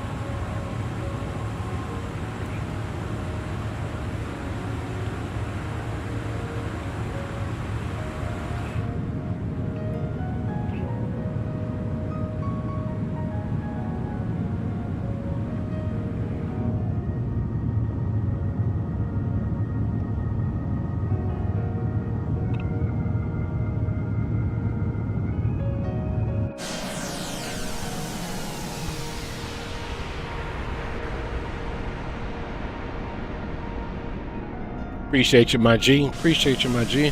Speaker 2: Appreciate you, my G. Appreciate you, my G.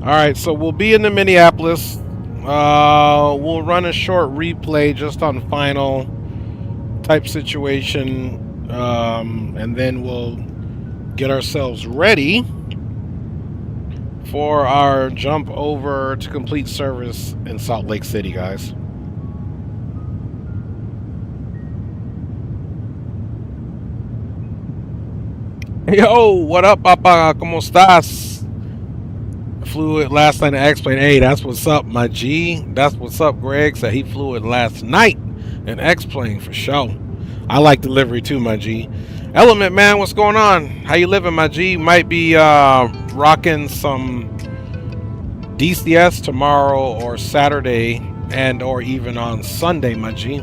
Speaker 2: All right, so we'll be in the Minneapolis. We'll run a short replay just on final type situation. And then we'll get ourselves ready for our jump over to complete service in Salt Lake City, guys. Yo, what up, Papa? ¿Cómo estás? Flew it last night in X-Plane. Hey, that's what's up, my G. That's what's up, Greg. Said he flew it last night in X-Plane for sure. I like delivery too, my G. Element, man, what's going on? How you living, my G? Might be rocking some DCS tomorrow or Saturday and or even on Sunday, my G.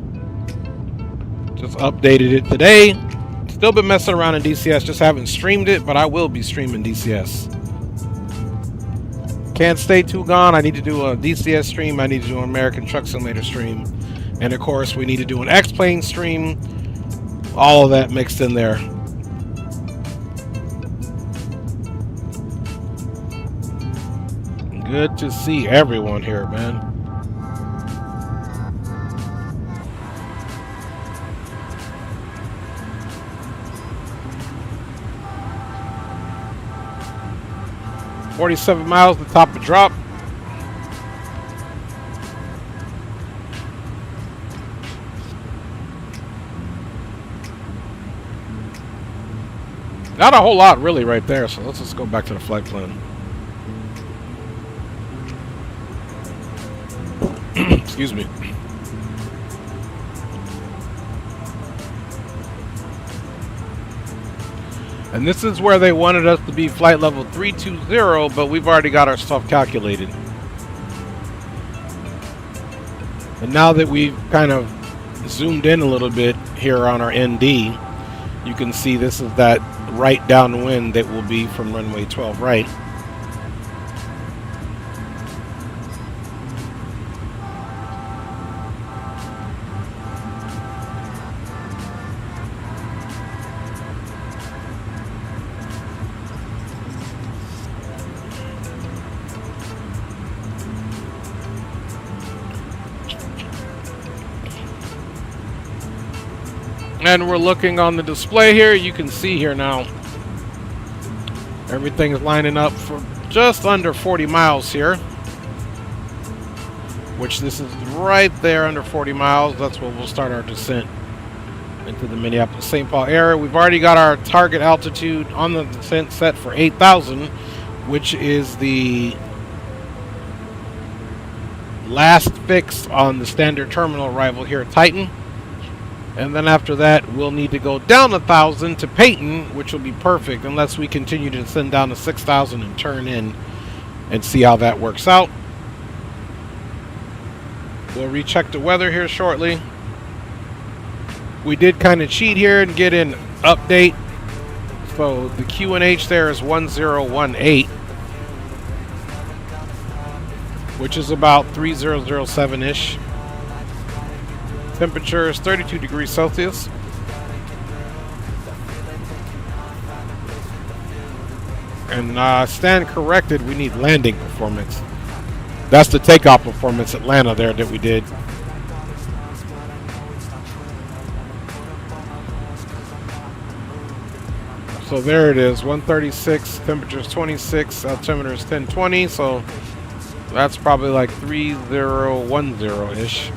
Speaker 2: Just updated it today. Still been messing around in DCS, just haven't streamed it, but I will be streaming DCS. Can't stay too gone. I need to do a DCS stream. I need to do an American Truck Simulator stream. And of course, we need to do an X-Plane stream. All of that mixed in there. Good to see everyone here, man. $47 miles, the top of drop. Not a whole lot really right there, so let's just go back to the flight plan. Excuse me. And this is where they wanted us to be flight level 320, but we've already got our stuff calculated. And now that we've kind of zoomed in a little bit here on our ND, you can see this is that right downwind that will be from runway 12 right. And we're looking on the display here. You can see here now everything is lining up for just under 40 miles here, which this is right there under 40 miles. That's where we'll start our descent into the Minneapolis St. Paul area. We've already got our target altitude on the descent set for 8,000, which is the last fix on the standard terminal arrival here at Titan. And then after that, we'll need to go down 1,000 to Peyton, which will be perfect unless we continue to send down to 6,000 and turn in and see how that works out. We'll recheck the weather here shortly. We did kind of cheat here and get an update. So the QNH there is 1018, which is about 3007-ish. Temperature is 32 degrees Celsius. And stand corrected, we need landing performance. That's the takeoff performance Atlanta there that we did. So there it is, 136, temperature is 26, altimeter is 1020, so that's probably like 3010-ish.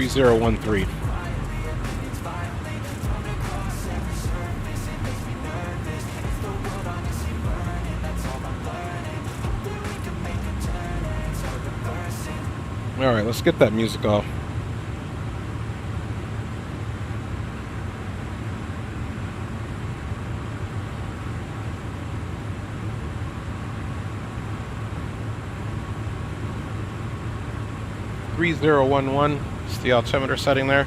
Speaker 2: .3013. All right, let's get that music off. .3011. It's the altimeter setting there.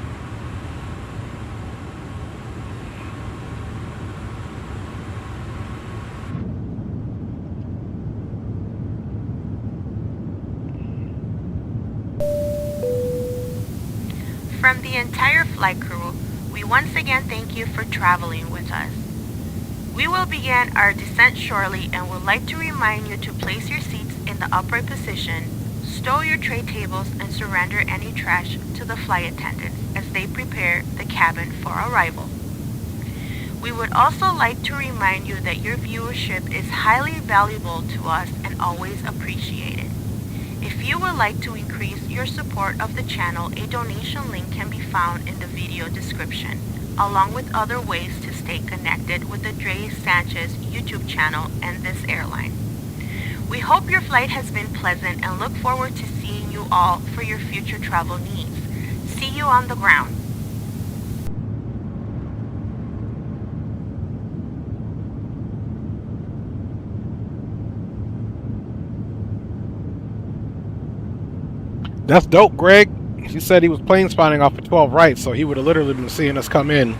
Speaker 5: From the entire flight crew, We once again thank you for traveling with us. We will begin our descent shortly and would like to remind you to place your seats in the upright position, stow your tray tables, and surrender any trash to the flight attendants as they prepare the cabin for arrival. We would also like to remind you that your viewership is highly valuable to us and always appreciated. If you would like to increase your support of the channel, a donation link can be found in the video description, along with other ways to stay connected with the Dre Sanchez YouTube channel and this airline. We hope your flight has been pleasant and look forward to seeing you all for your future travel needs. See you on the ground.
Speaker 2: That's dope, Greg. He said he was plane spotting off of 12 right, so he would have literally been seeing us come in.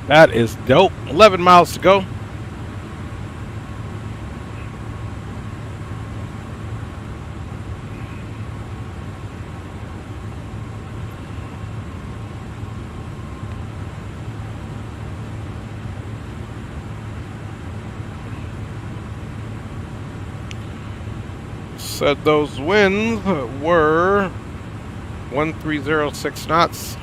Speaker 2: That is dope. 11 miles to go. Said those winds were 1306 knots.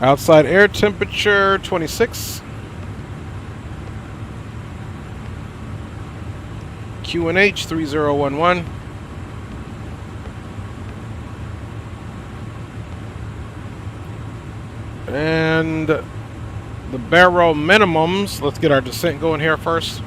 Speaker 2: Outside air temperature 26. QNH 3011. And the barrel minimums. Let's get our descent going here first.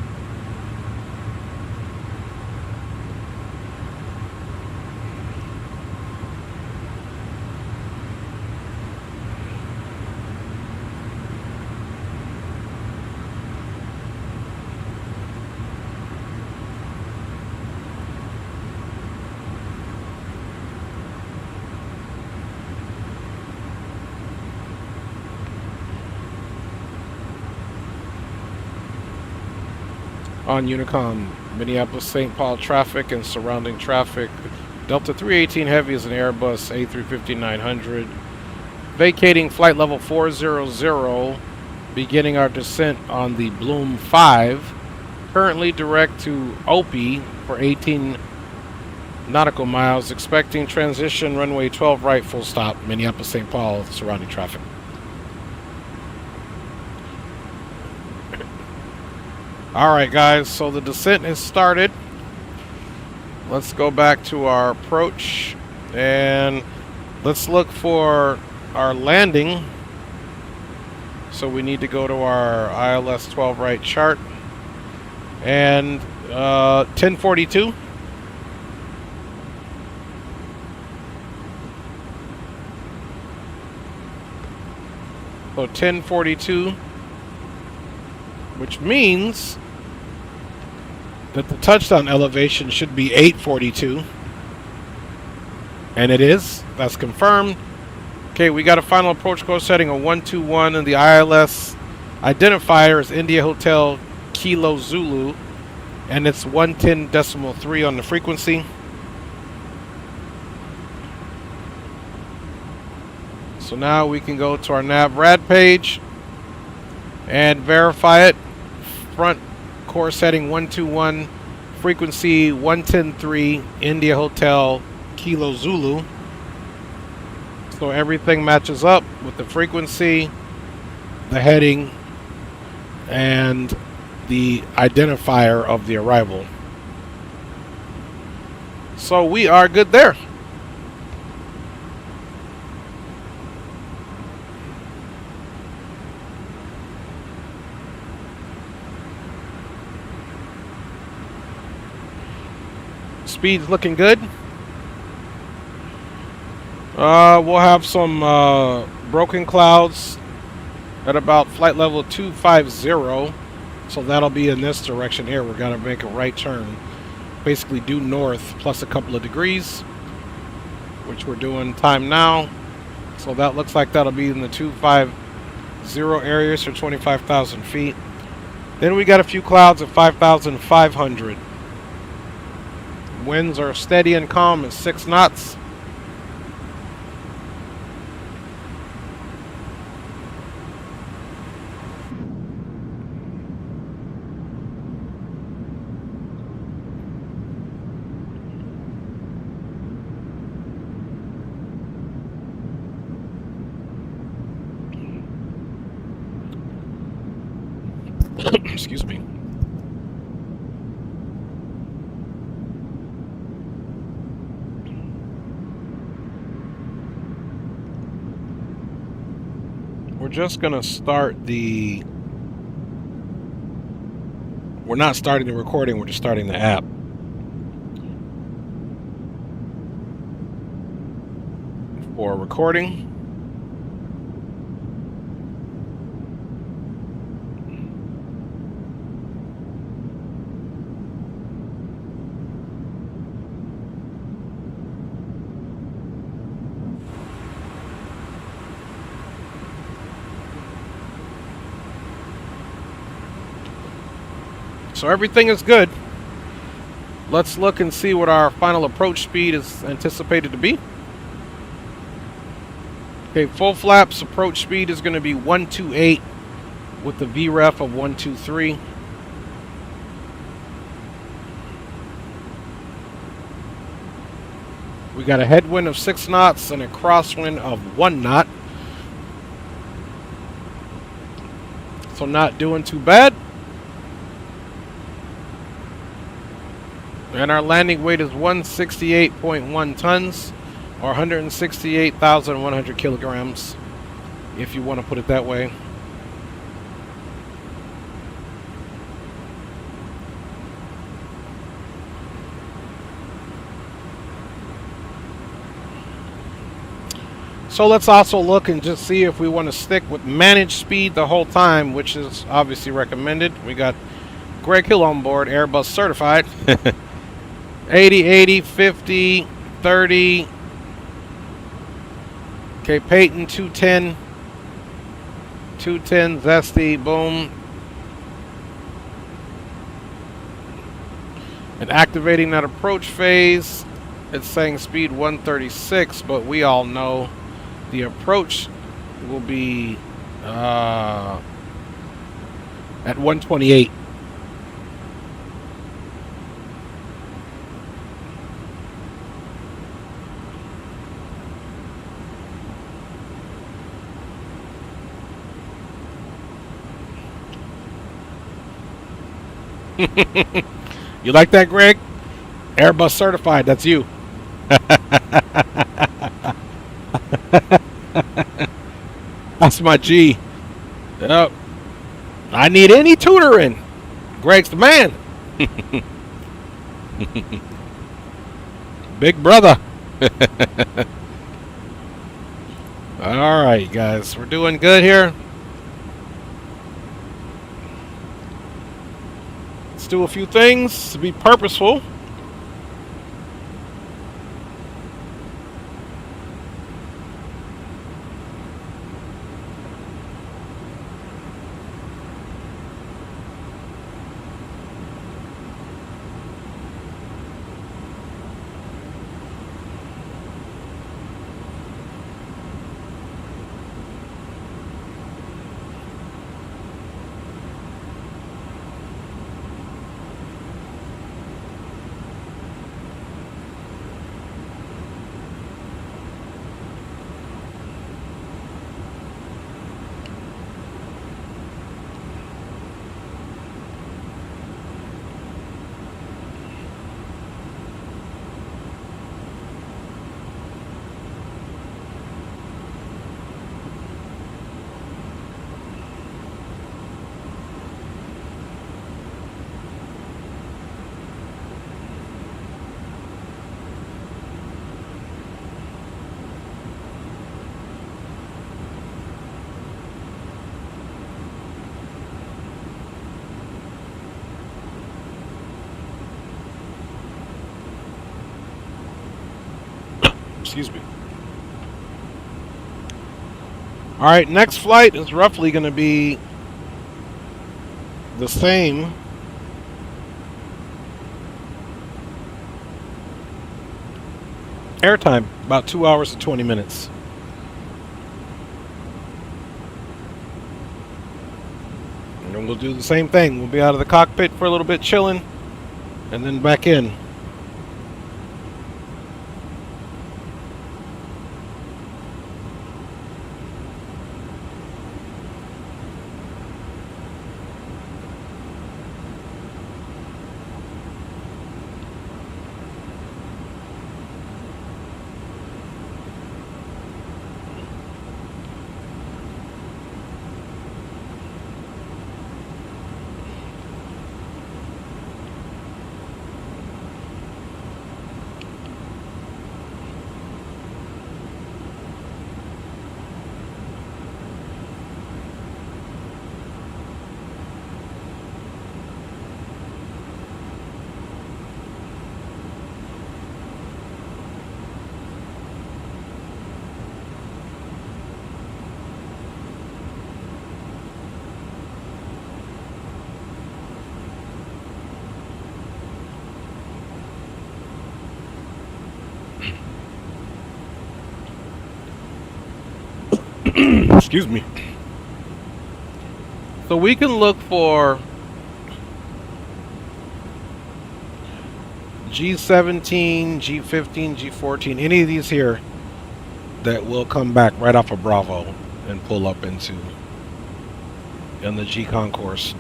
Speaker 2: On Unicom, Minneapolis, St. Paul traffic and surrounding traffic. Delta 318 Heavy is an Airbus A350-900. Vacating flight level 400, beginning our descent on the Bloom 5. Currently direct to Opie for 18 nautical miles. Expecting transition runway 12 right, full stop, Minneapolis, St. Paul, surrounding traffic. Alright guys, so the descent has started. Let's go back to our approach and let's look for our landing. So we need to go to our ILS 12 right chart and 1042. So 1042, which means that the touchdown elevation should be 842. And it is. That's confirmed. Okay, we got a final approach course setting of 121, and the ILS identifier is India Hotel Kilo Zulu, and it's 110.3 on the frequency. So now we can go to our NavRad page and verify it. Front course heading 121, frequency 110.3, India Hotel Kilo Zulu. So everything matches up with the frequency, the heading, and the identifier of the arrival. So we are good there. Speed's looking good. We'll have some broken clouds at about flight level 250. So that'll be in this direction here. We're going to make a right turn. Basically due north plus a couple of degrees, which we're doing time now. So that looks like that'll be in the 250 areas for 25,000 feet. Then we got a few clouds at 5,500. Winds are steady and calm at 6 knots. Excuse me. We're just gonna start the... We're not starting the recording, we're just starting the app. For recording. So everything is good. Let's look and see what our final approach speed is anticipated to be. Okay, full flaps approach speed is going to be 128 with the VREF of 123. We got a headwind of 6 knots and a crosswind of 1 knot. So not doing too bad. And our landing weight is 168.1 tons, or 168,100 kilograms, if you want to put it that way. So let's also look and just see if we want to stick with managed speed the whole time, which is obviously recommended. We got Greg Hill on board, Airbus certified. 80, 80, 50, 30. Okay, Peyton, 210. 210, Zesty, boom. And activating that approach phase, it's saying speed 136, but we all know the approach will be at 128. You like that, Greg? Airbus certified, that's you. That's my G. Yep. I need any tutoring. Greg's the man. Big brother. All right, guys, we're doing good here. Let's do a few things to be purposeful. Excuse me. All right, next flight is roughly going to be the same. Airtime, about 2 hours and 20 minutes. And we'll do the same thing. We'll be out of the cockpit for a little bit chilling, and then back in. Excuse me. So we can look for G17, G15, G14, any of these here that will come back right off of Bravo and pull up into in the G concourse.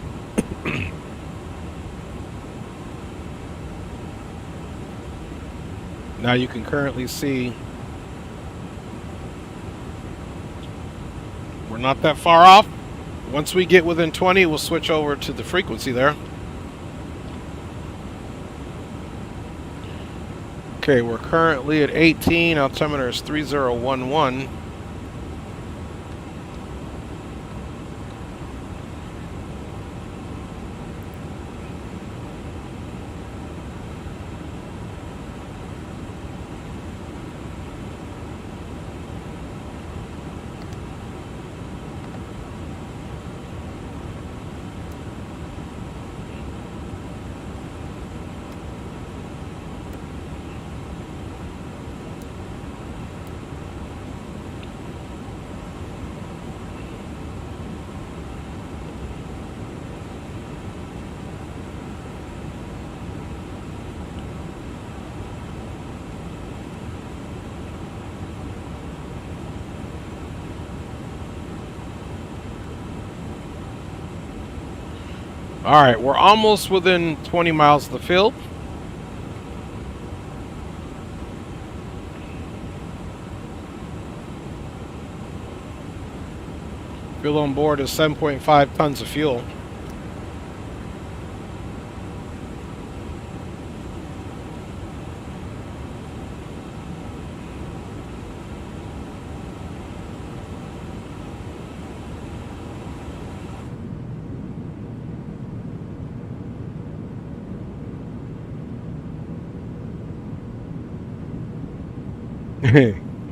Speaker 2: Now you can currently see we're not that far off. Once we get within 20, we'll switch over to the frequency there. Okay, we're currently at 18. Altimeter is 3011. All right, we're almost within 20 miles of the field. Fuel on board is 7.5 tons of fuel.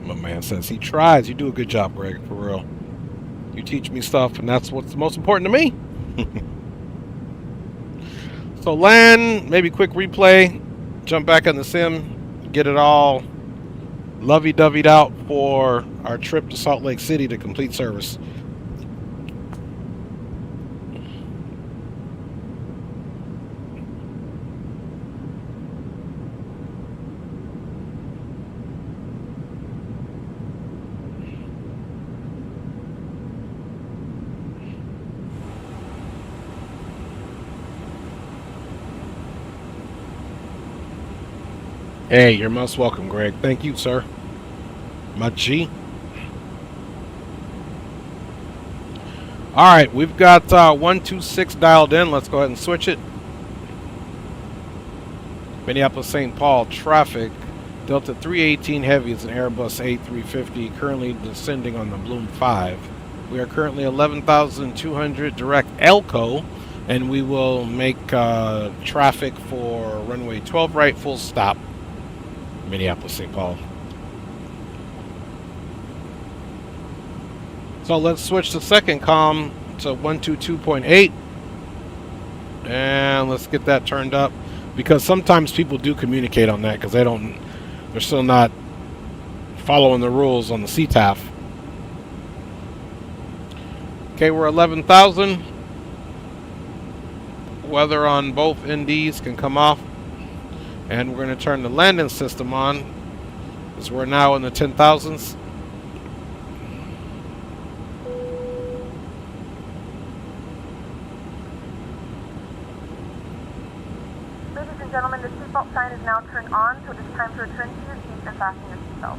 Speaker 2: My man says he tries. You do a good job, Greg, for real. You teach me stuff, and that's what's most important to me. So land, maybe quick replay, jump back in the sim, get it all lovey-doveyed out for our trip to Salt Lake City to complete service. Hey, you're most welcome, Greg. Thank you, sir. My G. All right, we've got 126 dialed in. Let's go ahead and switch it. Minneapolis, St. Paul traffic. Delta 318 Heavy is an Airbus A350 currently descending on the Bloom 5. We are currently 11,200 direct Elko, and we will make traffic for runway 12 right, full stop. Minneapolis, St. Paul. So let's switch the second comm to 122.8. And let's get that turned up. Because sometimes people do communicate on that because they're still not following the rules on the CTAF. Okay, we're 11,000. Weather on both NDs can come off. And we're going to turn the landing system on, because we're now in the 10,000s.
Speaker 5: Ladies and gentlemen, the seatbelt sign is now turned on, so it is time to return to your seats and fasten your seatbelt.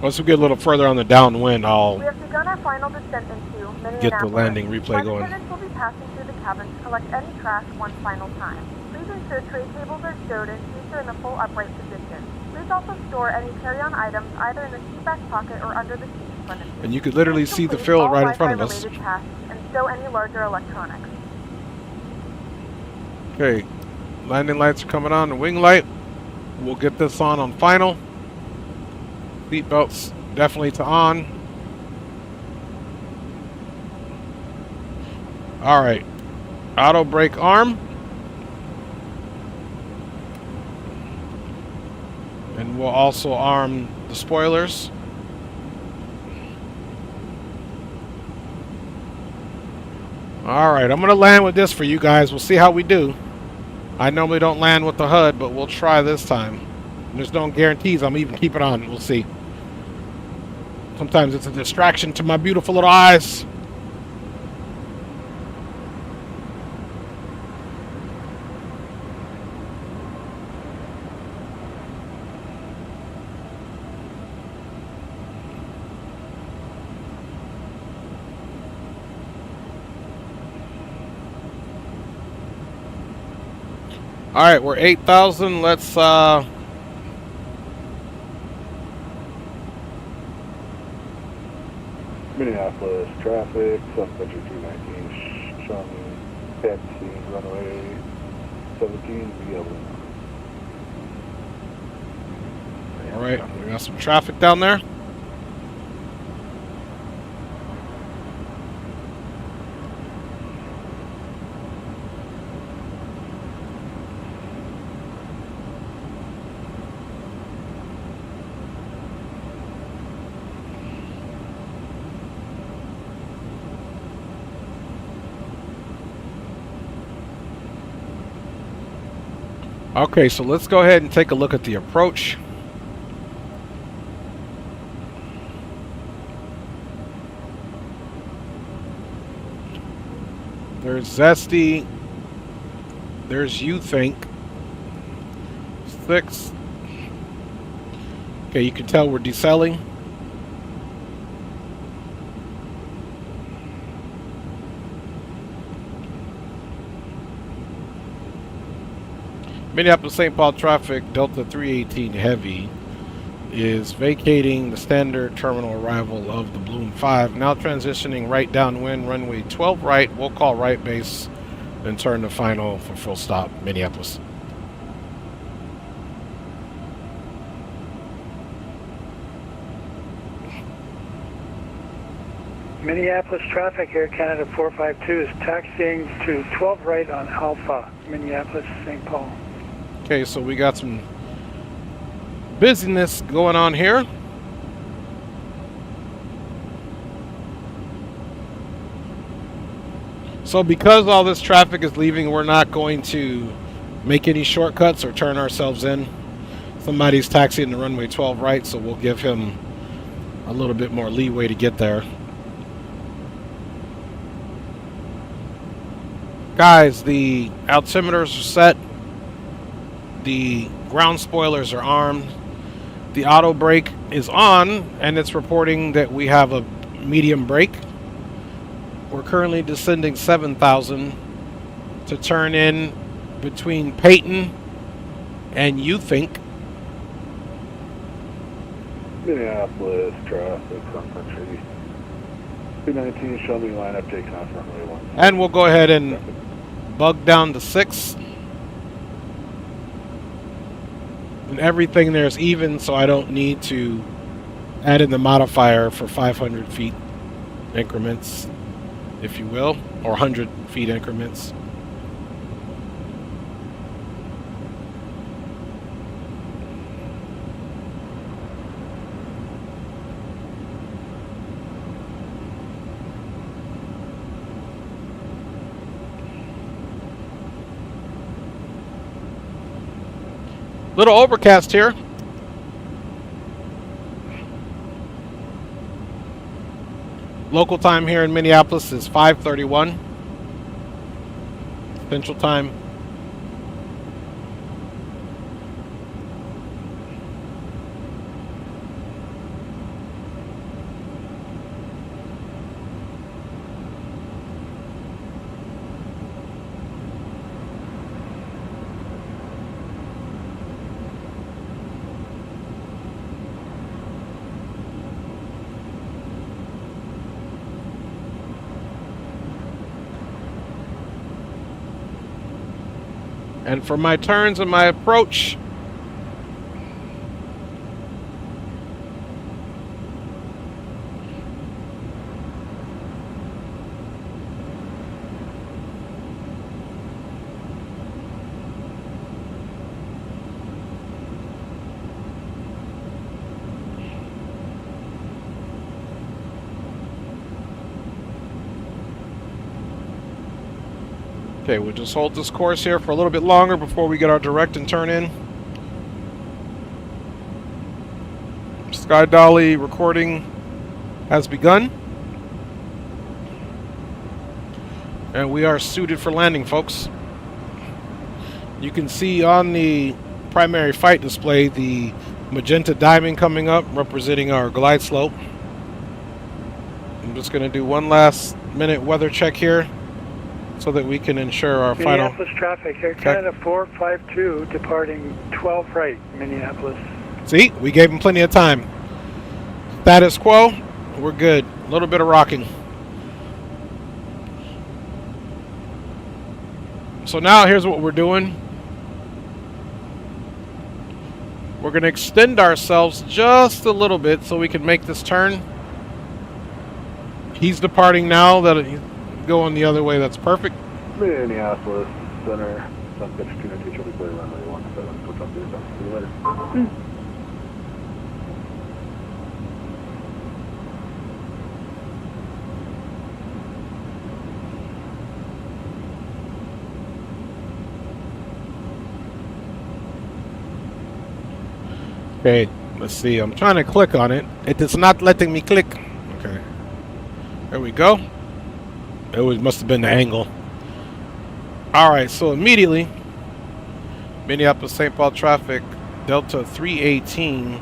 Speaker 2: Once we get a little further on the downwind, I'll
Speaker 5: We have begun our final descent into Minneapolis.
Speaker 2: get the landing replay going.
Speaker 5: Attendants will be passing through the cabin to collect any trash one final time. Please ensure tray tables are stowed and seats are in a full upright position. Please also store any carry-on items either in the seat back pocket or under the seat in front of you.
Speaker 2: And you could literally see the field right in front of us.
Speaker 5: Related tasks and stow any larger electronics.
Speaker 2: Okay, landing lights are coming on, the wing light. We'll get this on final. Seat belts definitely to on. Alright, auto brake arm. And we'll also arm the spoilers. Alright, I'm going to land with this for you guys. We'll see how we do. I normally don't land with the HUD, but we'll try this time. There's no guarantees I'm even keep it on. We'll see. Sometimes it's a distraction to my beautiful little eyes. All right, we're 8,000. Let's
Speaker 3: Minneapolis traffic, Southwestern 219, showing taxi runway 17 via Luna.
Speaker 2: all right, we got some traffic down there. Okay, so let's go ahead and take a look at the approach. There's Zesty. There's You Think. 6. Okay, you can tell we're decelling. Minneapolis St. Paul traffic, Delta 318 Heavy, is vacating the standard terminal arrival of the Bloom 5. Now transitioning right downwind, runway 12 right. We'll call right base, then turn to final for full stop, Minneapolis.
Speaker 11: Minneapolis traffic, Air Canada 452 is taxiing to 12 right on Alpha, Minneapolis, St. Paul.
Speaker 2: Okay, so we got some busyness going on here. So because all this traffic is leaving, we're not going to make any shortcuts or turn ourselves in. Somebody's taxiing the runway 12 right, so we'll give him a little bit more leeway to get there. Guys, the altimeters are set. The ground spoilers are armed. The auto brake is on, and it's reporting that we have a medium brake. We're currently descending 7,000 to turn in between Peyton and You Think.
Speaker 3: Minneapolis traffic, Sun Country 219, show me line up, take off runway 1.
Speaker 2: And we'll go ahead and bug down to 6. And everything there is even, so I don't need to add in the modifier for 500 feet increments, if you will, or 100 feet increments. Little overcast here. Local time here in Minneapolis is 5:31. Central time. And for my turns and my approach, okay, we'll just hold this course here for a little bit longer before we get our direct and turn in. Sky Dolly recording has begun. And we are suited for landing, folks. You can see on the primary flight display the magenta diamond coming up, representing our glide slope. I'm just going to do one last minute weather check here, so that we can ensure our final...
Speaker 11: Minneapolis traffic, Air Canada 452, departing 12 right, Minneapolis.
Speaker 2: See, we gave him plenty of time. Status quo, we're good. A little bit of rocking. So now here's what we're doing. We're going to extend ourselves just a little bit so we can make this turn. He's departing now. That he's going the other way. That's perfect.
Speaker 3: Minneapolis Center, Suspect 292 Charlie Clear, runway 17. What's up, dude? See you later.
Speaker 2: Okay, let's see. I'm trying to click on it. It is not letting me click. Okay. There we go. It must have been the angle. Alright, so immediately, Minneapolis St. Paul traffic, Delta 318,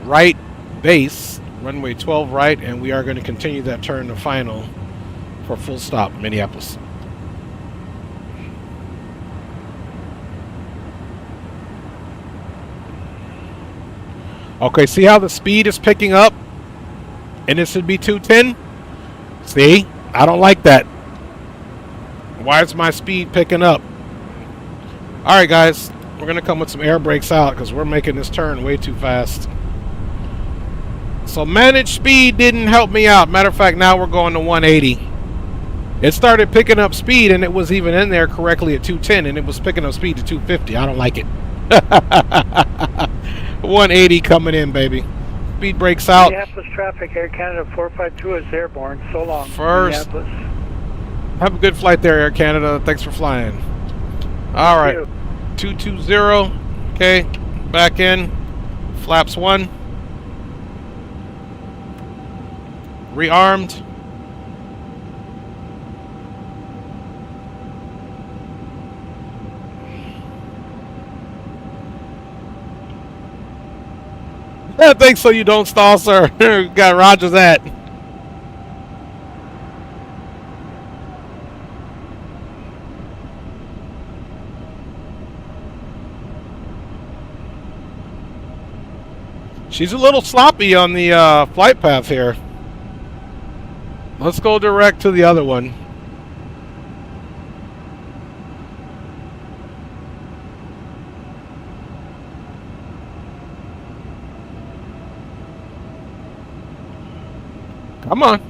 Speaker 2: right base, runway 12 right, and we are going to continue that turn to final for full stop, Minneapolis. Okay, see how the speed is picking up? And it should be 210? See? I don't like that. Why is my speed picking up? Alright, guys. We're going to come with some air brakes out because we're making this turn way too fast. So managed speed didn't help me out. Matter of fact, now we're going to 180. It started picking up speed and it was even in there correctly at 210 and it was picking up speed to 250. I don't like it. 180 coming in, baby. Speed breaks out.
Speaker 11: Minneapolis traffic, Air Canada 452 is airborne. So long.
Speaker 2: First. Have a good flight there, Air Canada. Thanks for flying. All right. 220. Okay. Back in. Flaps 1. Rearmed. Thanks, so you don't stall, sir. Got Roger that. She's a little sloppy on the flight path here. Let's go direct to the other one. Come on.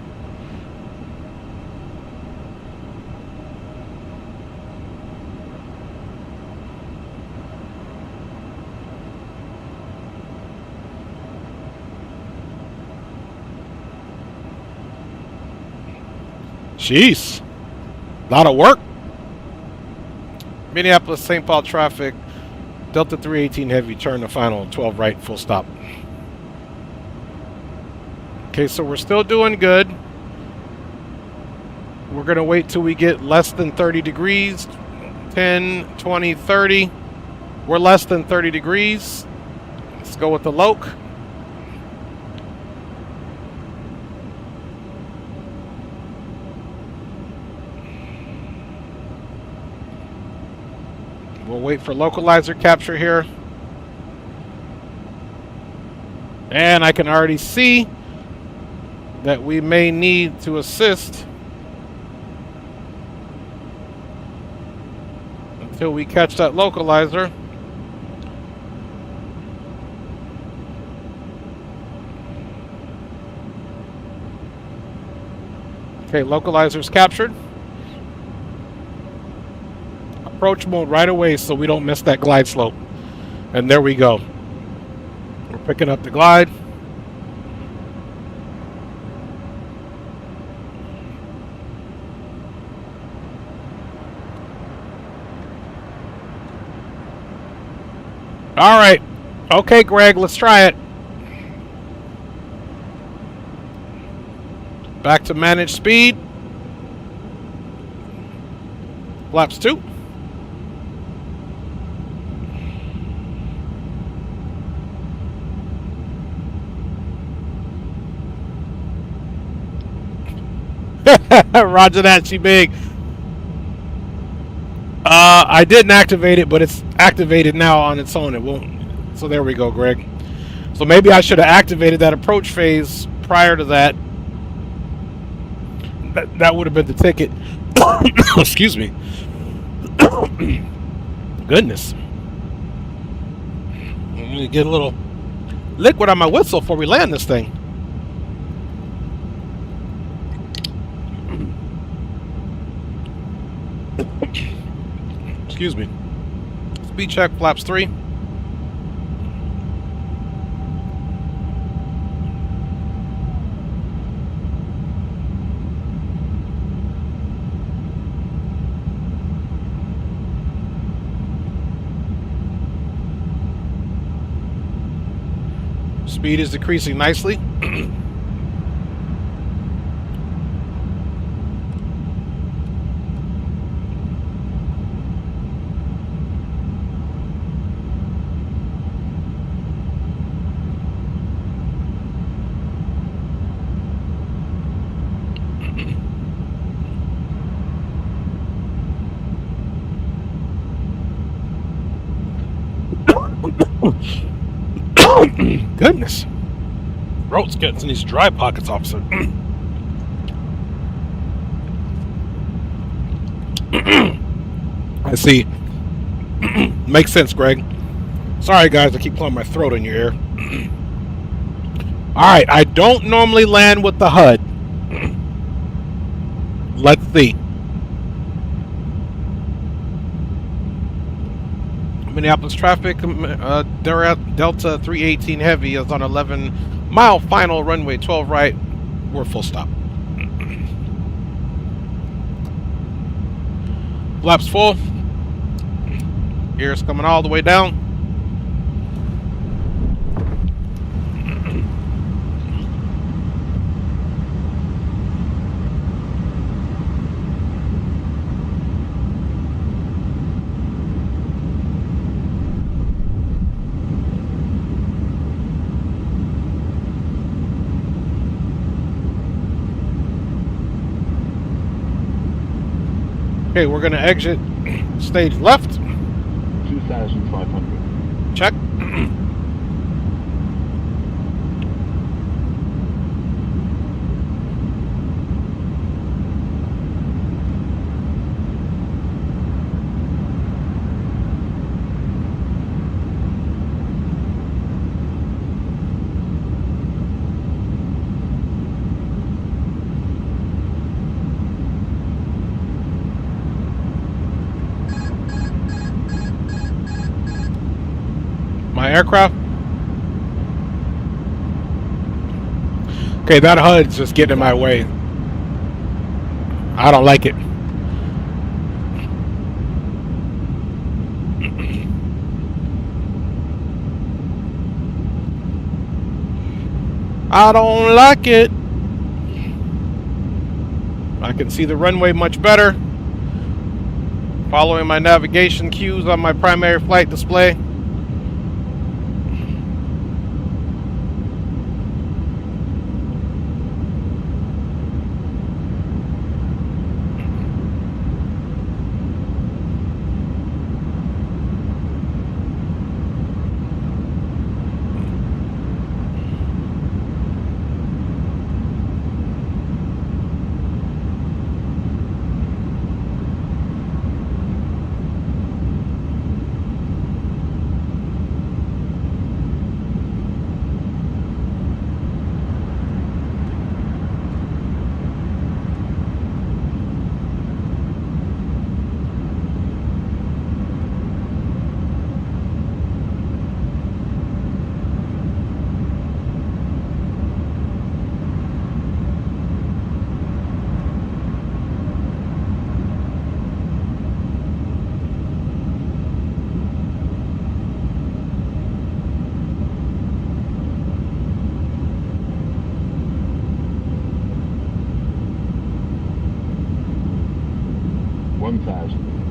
Speaker 2: Jeez. A lot of work. Minneapolis, St. Paul traffic. Delta 318 heavy, turn the final, 12 right, full stop. Okay, so we're still doing good. We're going to wait till we get less than 30 degrees. 10, 20, 30. We're less than 30 degrees. Let's go with the loc. We'll wait for localizer capture here. And I can already see that we may need to assist until we catch that localizer. Okay, localizer's captured. Approach mode right away so we don't miss that glide slope. And there we go. We're picking up the glide. All right. Okay, Greg, let's try it. Back to manage speed. Flaps 2. Roger that, she big. I didn't activate it, but it's activated now on its own. It won't. So there we go, Greg. So maybe I should have activated that approach phase prior to that. That would have been the ticket. Excuse me. Goodness. I'm gonna get a little liquid on my whistle before we land this thing. Excuse me. Speed check, flaps 3. Speed is decreasing nicely. Goodness. Throat's getting these dry pockets, officer. I see. Makes sense, Greg. Sorry, guys, I keep blowing my throat in your ear. Alright, I don't normally land with the HUD. Let's see. Minneapolis traffic, Delta 318 heavy is on 11-mile final runway 12 right. We're full stop. Flaps full. Gears coming all the way down. Okay, we're going to exit stage left.
Speaker 7: 2,500.
Speaker 2: Check. my aircraft. Okay, that HUD's just getting in my way. I don't like it. I don't like it. I can see the runway much better. Following my navigation cues on my primary flight display.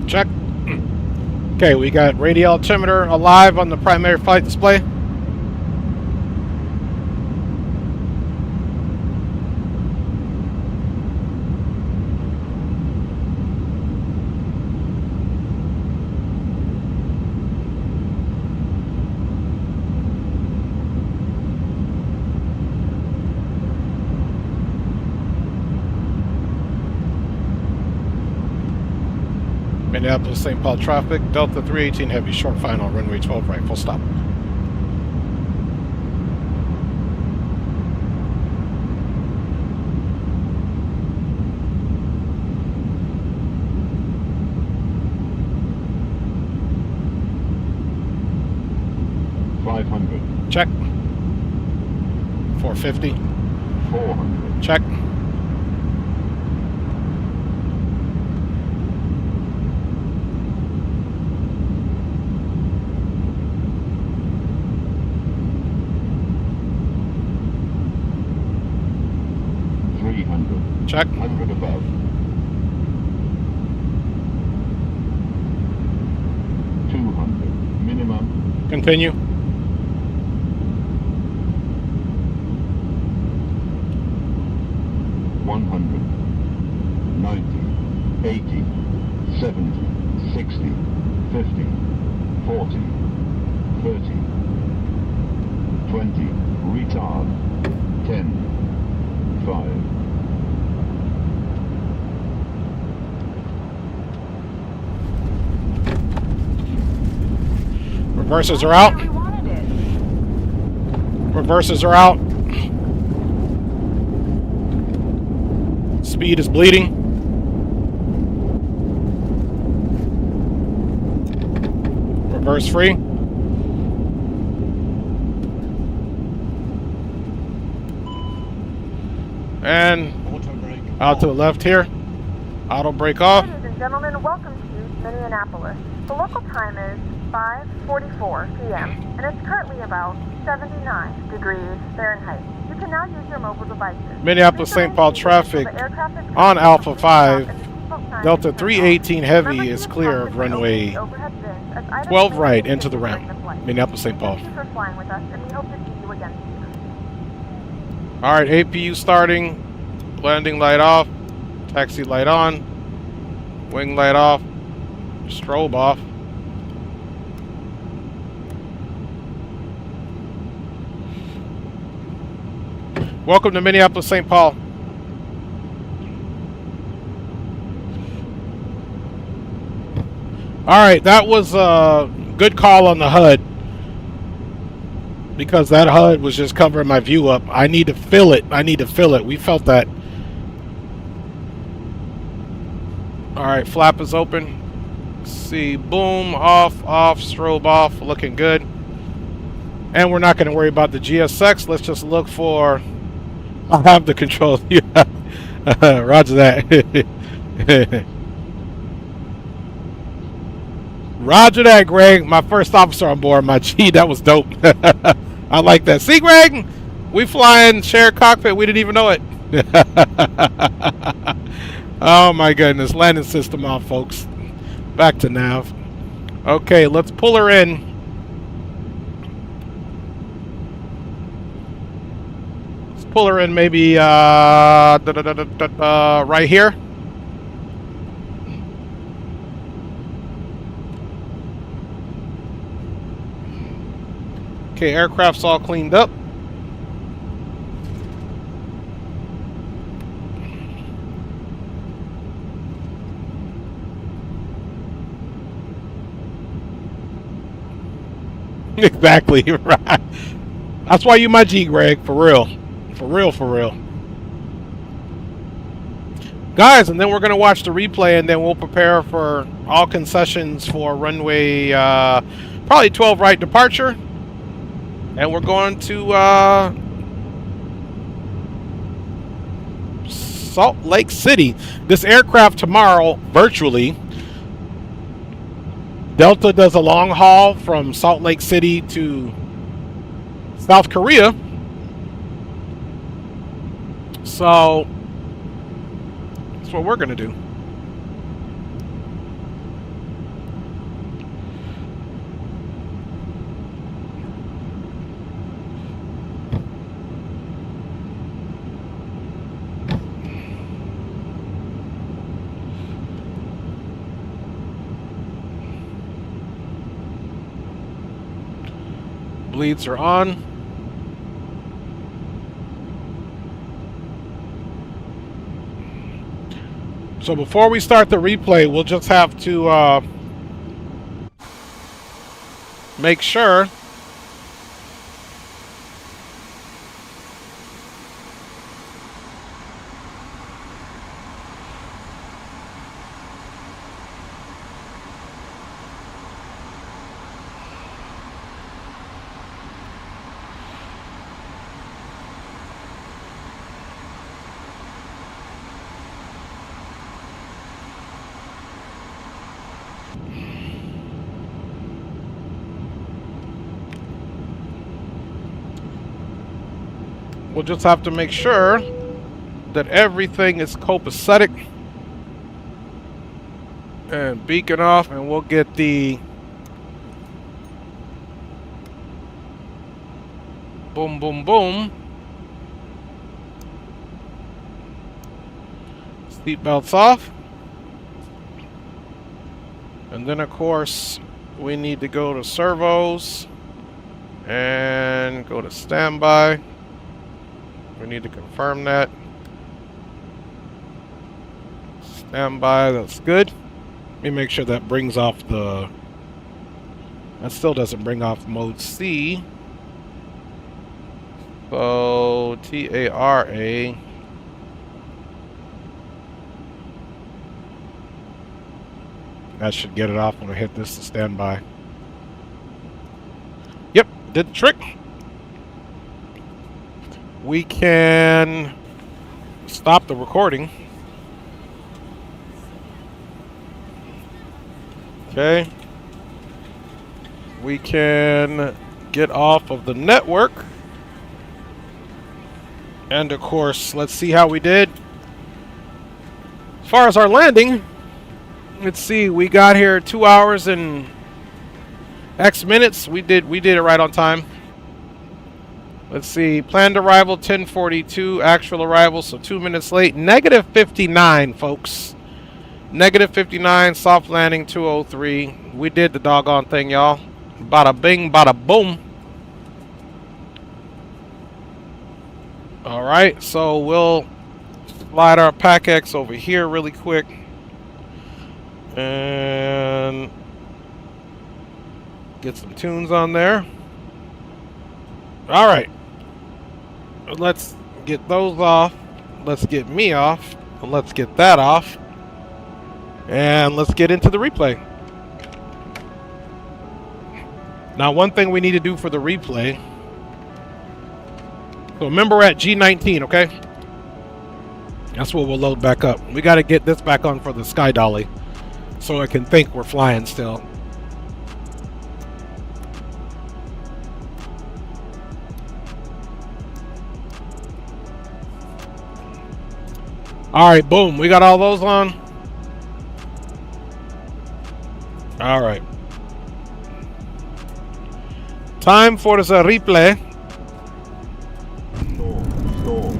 Speaker 2: Check. Okay, we got radial altimeter alive on the primary flight display. Minneapolis, St. Paul traffic, Delta 318 heavy, short final, runway 12 right, full stop. Check. 450.
Speaker 7: 400.
Speaker 2: Check. Check.
Speaker 7: 100 above. Minimum.
Speaker 2: Continue.
Speaker 7: $100, 90, 80, 70, 60, 50, 40, 30, 20, retard, 10, 5.
Speaker 2: Reverses are out. Reverses are out. Speed is bleeding. Reverse free. And out to the left here. Auto brake off.
Speaker 5: Ladies and gentlemen, welcome to Minneapolis. The local time is 5:44 p.m. and it's currently about 79 degrees Fahrenheit. You can now use your mobile devices.
Speaker 2: Minneapolis St. Paul traffic on Alpha 5. Delta 318 heavy is clear of runway 12 right into the ramp. Minneapolis St. Paul.
Speaker 5: Thank you for flying with us, and we hope to see you again soon.
Speaker 2: Alright, APU starting. Landing light off. Taxi light on. Wing light off. Strobe off. Welcome to Minneapolis St. Paul. Alright, that was a good call on the HUD. Because that HUD was just covering my view up. I need to fill it. I need to fill it. We felt that. Alright, flap is open. See, boom, off, strobe off. Looking good. And we're not going to worry about the GSX. Let's just look for... I'll have the controls. Yeah. Roger that. Roger that, Greg. My first officer on board. My G, that was dope. I like that. See, Greg? We flying shared cockpit. We didn't even know it. Oh, my goodness. Landing system off, folks. Back to nav. Okay, let's pull her in. Let's pull her in maybe right here. Okay, aircraft's all cleaned up. Exactly, right. That's why you my G, Greg, for real. For real, for real. Guys, and then we're going to watch the replay, and then we'll prepare for all concessions for runway probably 12 right departure. And we're going to Salt Lake City. This aircraft tomorrow, virtually, Delta does a long haul from Salt Lake City to South Korea. So that's what we're going to do. Bleeds are on. So before we start the replay, we'll just have to make sure that everything is copacetic and beacon off, and we'll get the boom, boom, boom. Seatbelts off. And then, of course, we need to go to servos and go to standby. We need to confirm that. Standby, that's good. Let me make sure that brings off the... That still doesn't bring off mode C. So, TARA. That should get it off when I hit this to standby. Yep, did the trick. We can stop the recording. Okay. We can get off of the network. And of course, let's see how we did. As far as our landing, let's see, we got here 2 hours and X minutes. We did it right on time. Let's see, planned arrival 10:42, actual arrival, so 2 minutes late. Negative 59, folks. Negative 59, soft landing 203. We did the doggone thing, y'all. Bada bing, bada boom. All right, so we'll slide our PAC-X over here really quick. And get some tunes on there. All right. Let's get those off. Let's get me off. And let's get that off. And let's get into the replay. Now, one thing we need to do for the replay. So remember we're at G19, okay? That's what we'll load back up. We got to get this back on for the sky dolly so it can think we're flying still. All right, boom. We got all those on. All right. Time for the replay.
Speaker 7: Stall.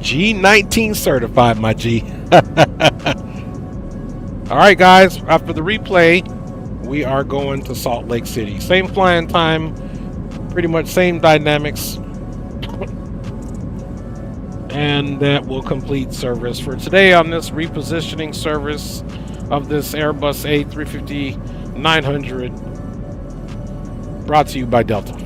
Speaker 2: G19 certified, my G. All right, guys. After the replay, we are going to Salt Lake City. Same flying time, pretty much same dynamics. And that will complete service for today on this repositioning service of this Airbus A350-900, brought to you by Delta.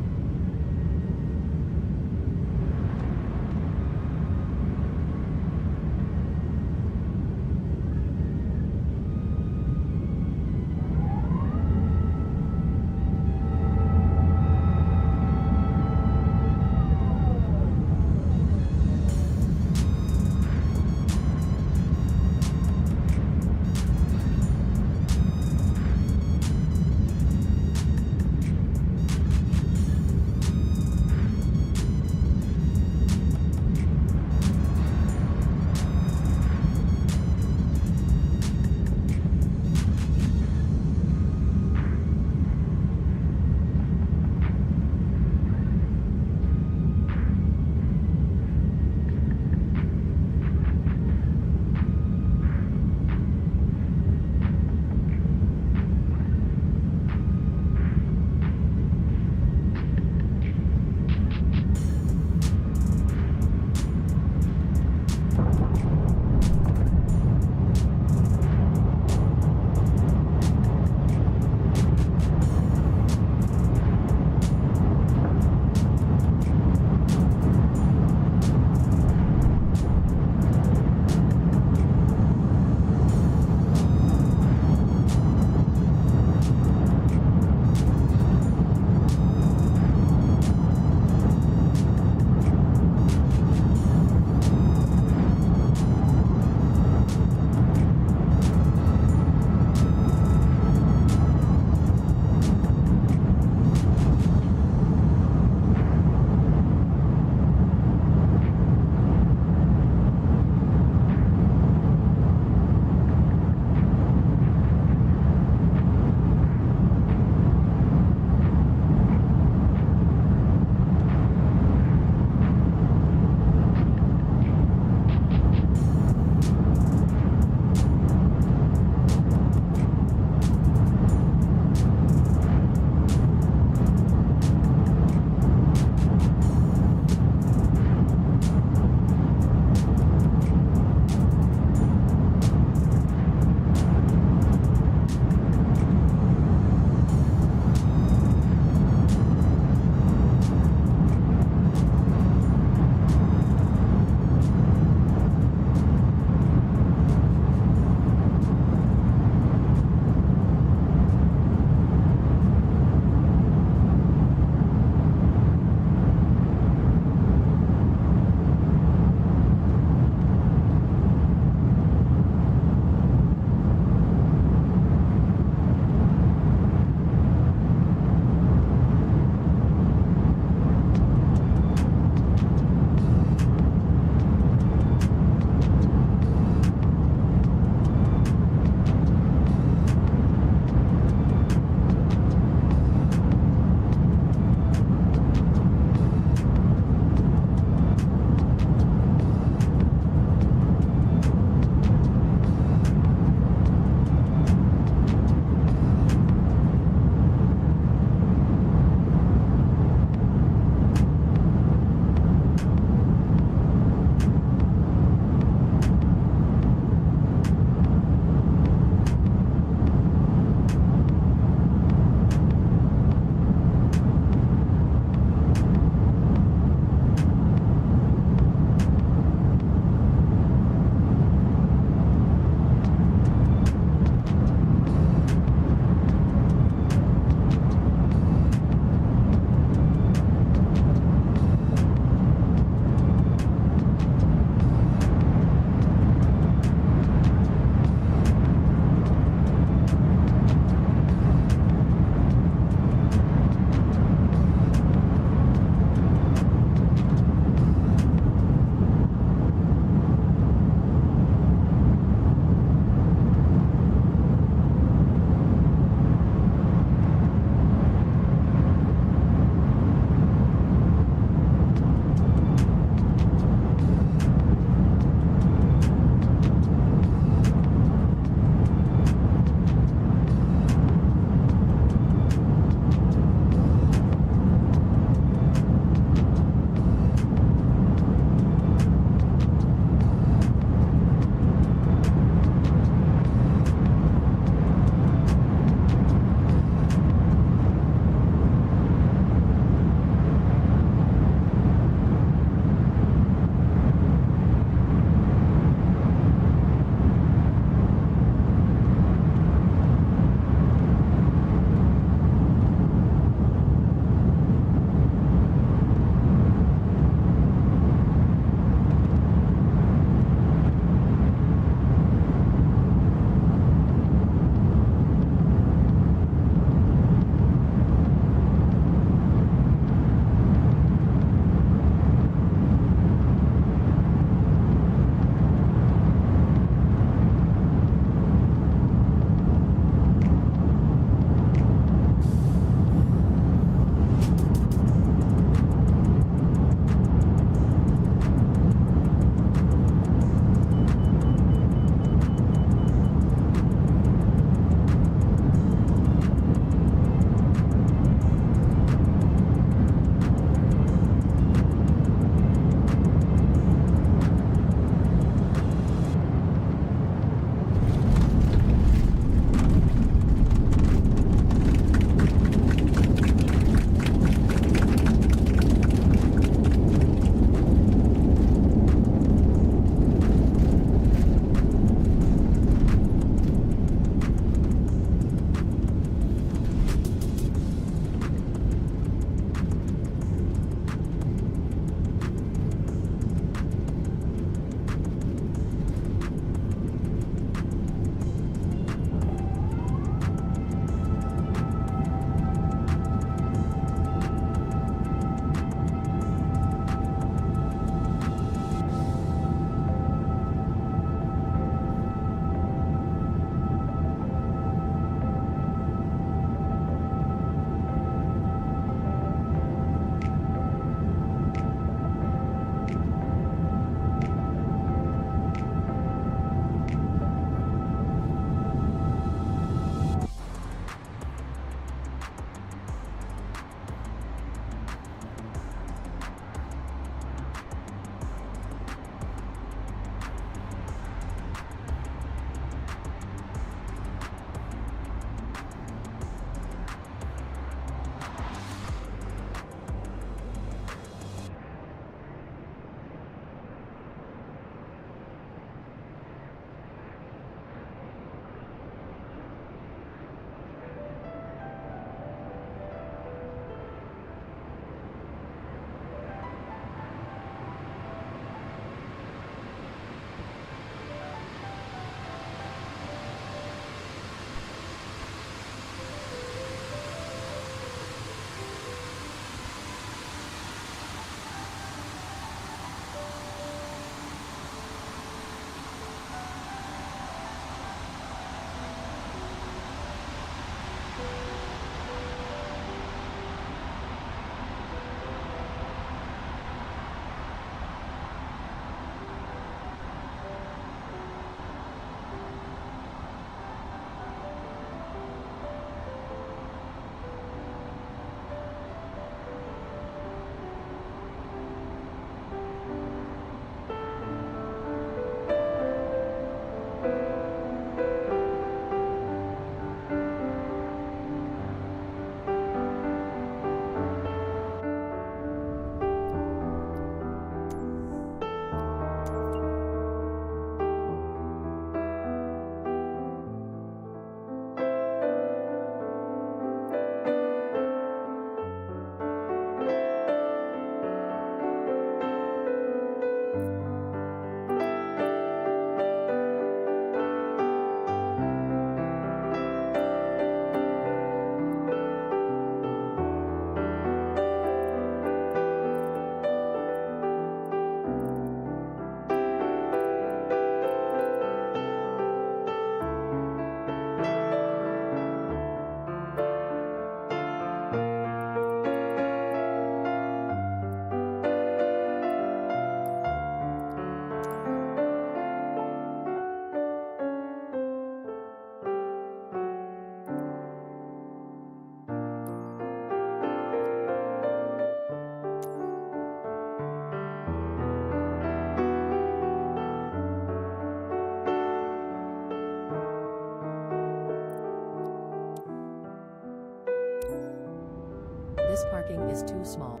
Speaker 12: This parking is too small.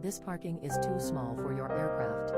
Speaker 12: This parking is too small for your aircraft.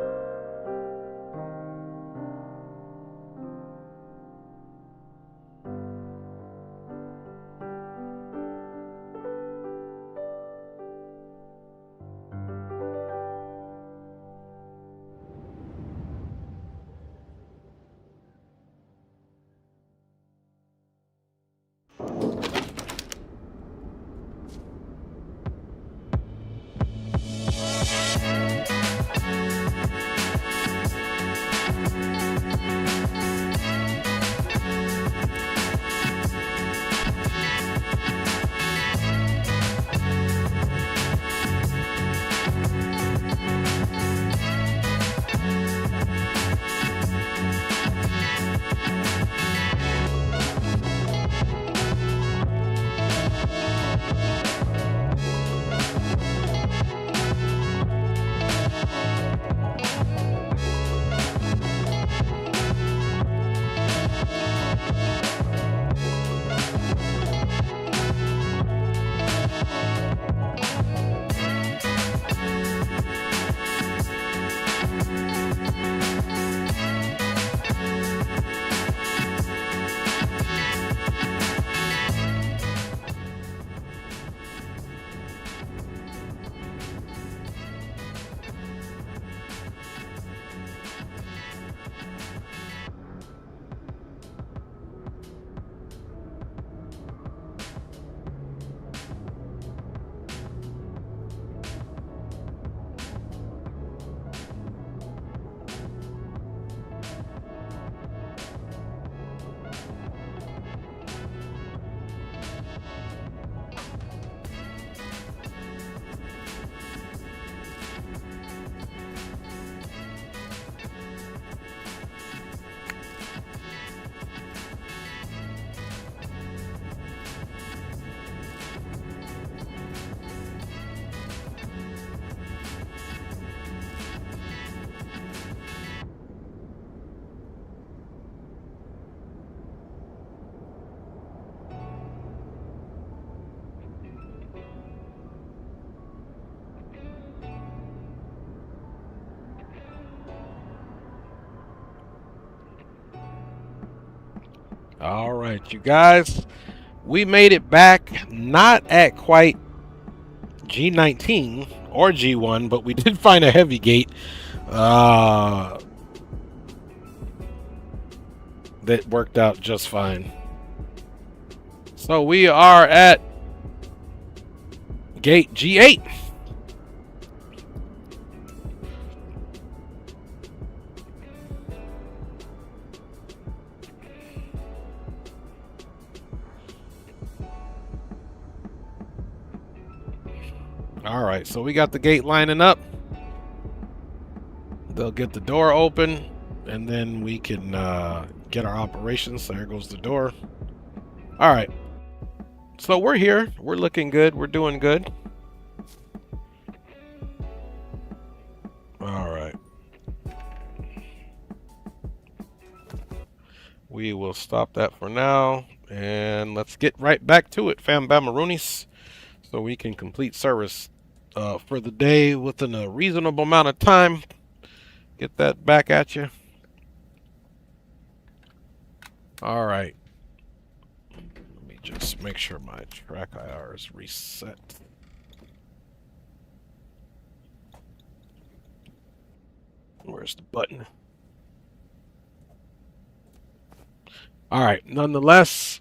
Speaker 2: All right, you guys, we made it back, not at quite G19 or G1, but we did find a heavy gate that worked out just fine. So we are at gate G8. All right, so we got the gate lining up. They'll get the door open, and then we can get our operations. There goes the door. All right, so we're here. We're looking good. We're doing good. All right. We will stop that for now, and let's get right back to it, fam bamaroonies, so we can complete service for the day within a reasonable amount of time. Get that back at you. All right. Let me just make sure my track IR is reset. Where's the button? All right. Nonetheless,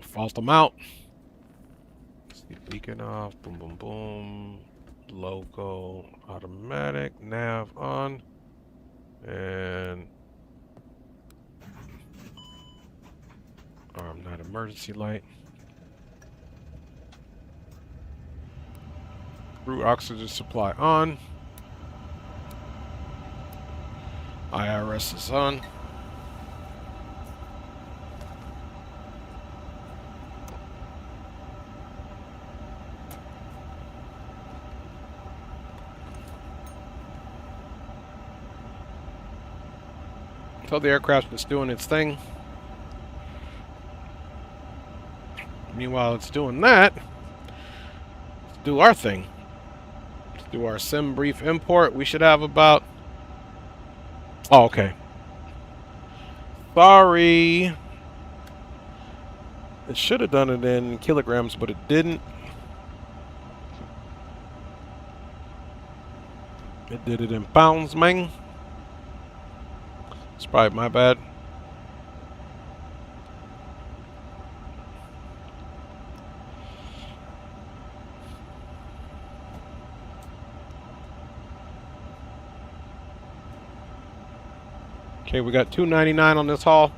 Speaker 2: fault them out. See, beacon off. Boom, boom, boom. Loco, automatic, nav on, and arm not emergency light. Crew oxygen supply on. IRS is on. Until the aircraft is doing its thing. Meanwhile, it's doing that. Let's do our thing. Let's do our sim brief import. We should have about... Oh, okay. Sorry. It should have done it in kilograms, but it didn't. It did it in pounds, man. It's probably my bad. Okay, we got $2.99 on this haul.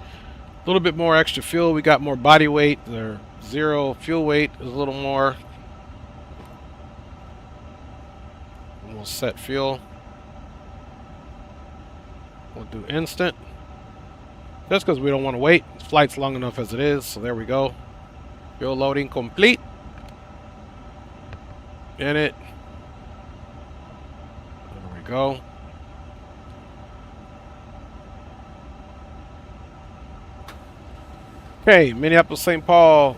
Speaker 2: A little bit more extra fuel. We got more body weight. Their zero fuel weight is a little more. And we'll set fuel. We'll do instant. Just because we don't want to wait. The flight's long enough as it is. So there we go. Fuel loading complete. In it. There we go. Okay, Minneapolis, St. Paul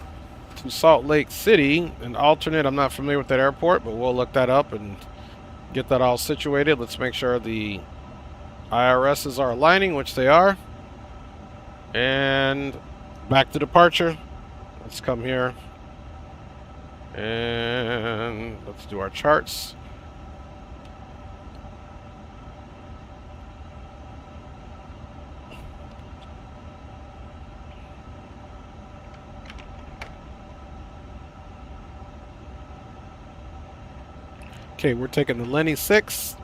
Speaker 2: to Salt Lake City. An alternate. I'm not familiar with that airport, but we'll look that up and get that all situated. Let's make sure the IRSs are aligning, which they are. And back to departure. Let's come here. And let's do our charts. Okay, we're taking the Lenny 6.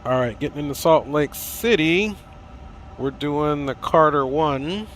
Speaker 2: All right, getting into Salt Lake City. We're doing the Carter 1.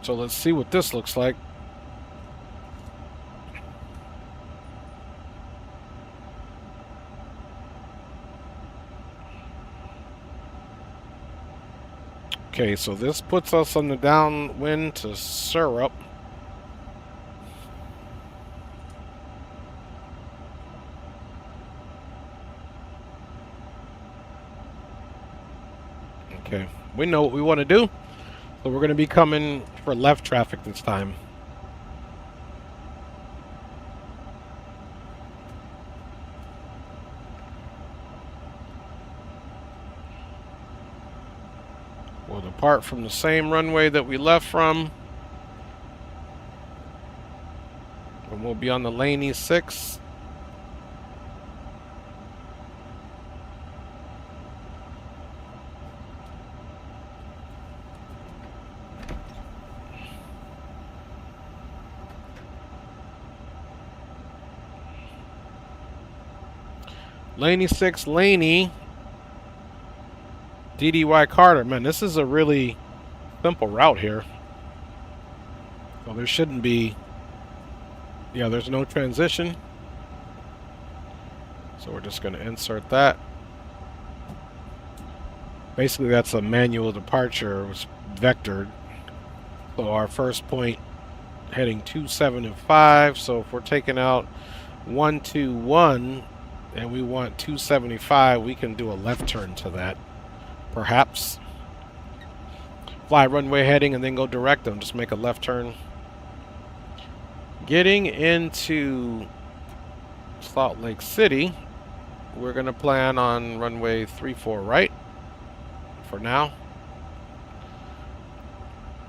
Speaker 2: So let's see what this looks like. Okay, so this puts us on the downwind to Syrup. Okay, we know what we want to do. So we're going to be coming for left traffic this time. We'll depart from the same runway that we left from. And we'll be on the Laney 6. Laney 6, Laney. DDY Carter, man, this is a really simple route here. So there shouldn't be, yeah, there's no transition. So we're just going to insert that. Basically, that's a manual departure. It was vectored. So our first point heading 275. So if we're taking out 121 and we want 275, we can do a left turn to that. Perhaps. Fly runway heading and then go direct them. Just make a left turn. Getting into Salt Lake City, we're going to plan on runway 34 right for now.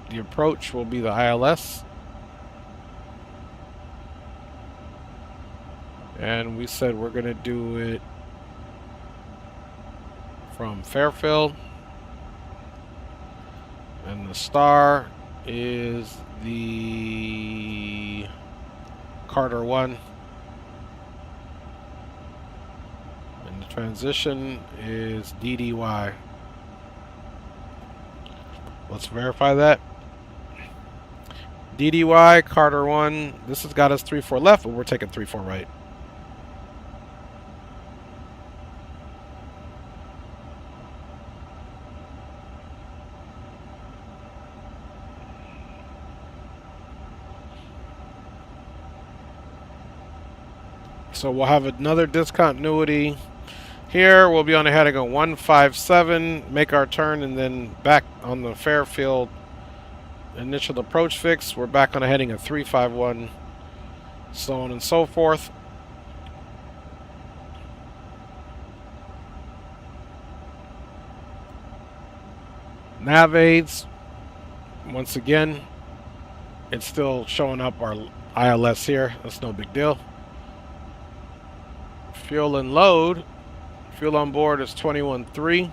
Speaker 2: The approach will be the ILS. And we said we're going to do it from Fairfield. And the star is the Carter 1. And the transition is DDY. Let's verify that. DDY, Carter 1. This has got us 34 left, but we're taking 34 right. So we'll have another discontinuity here. We'll be on the heading of 157, make our turn, and then back on the Fairfield initial approach fix. We're back on a heading of 351, so on and so forth. Nav aids, once again, it's still showing up our ILS here. That's no big deal. Fuel and load. Fuel on board is 21.3.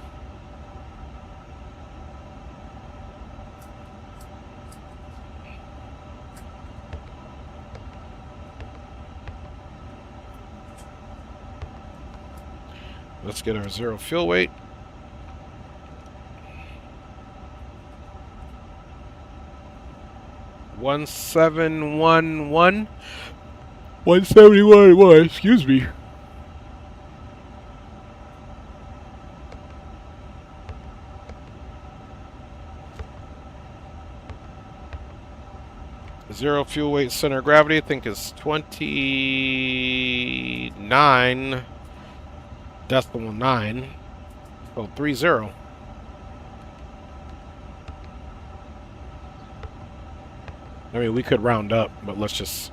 Speaker 2: Let's get our zero fuel weight. One 171.1, excuse me. Zero fuel weight center of gravity, I think, is 29.9. So 30. I mean, we could round up, but let's just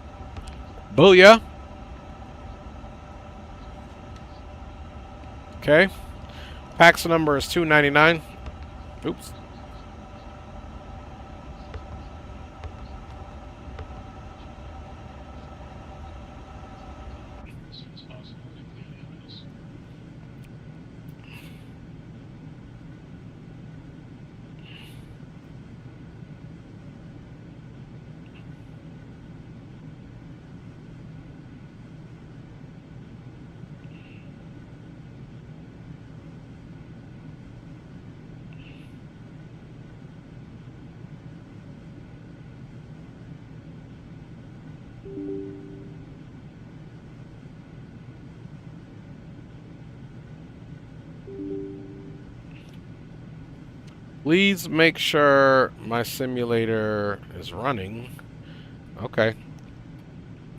Speaker 2: booyah. Okay. Pax number is 299. Oops. Please make sure my simulator is running. Okay.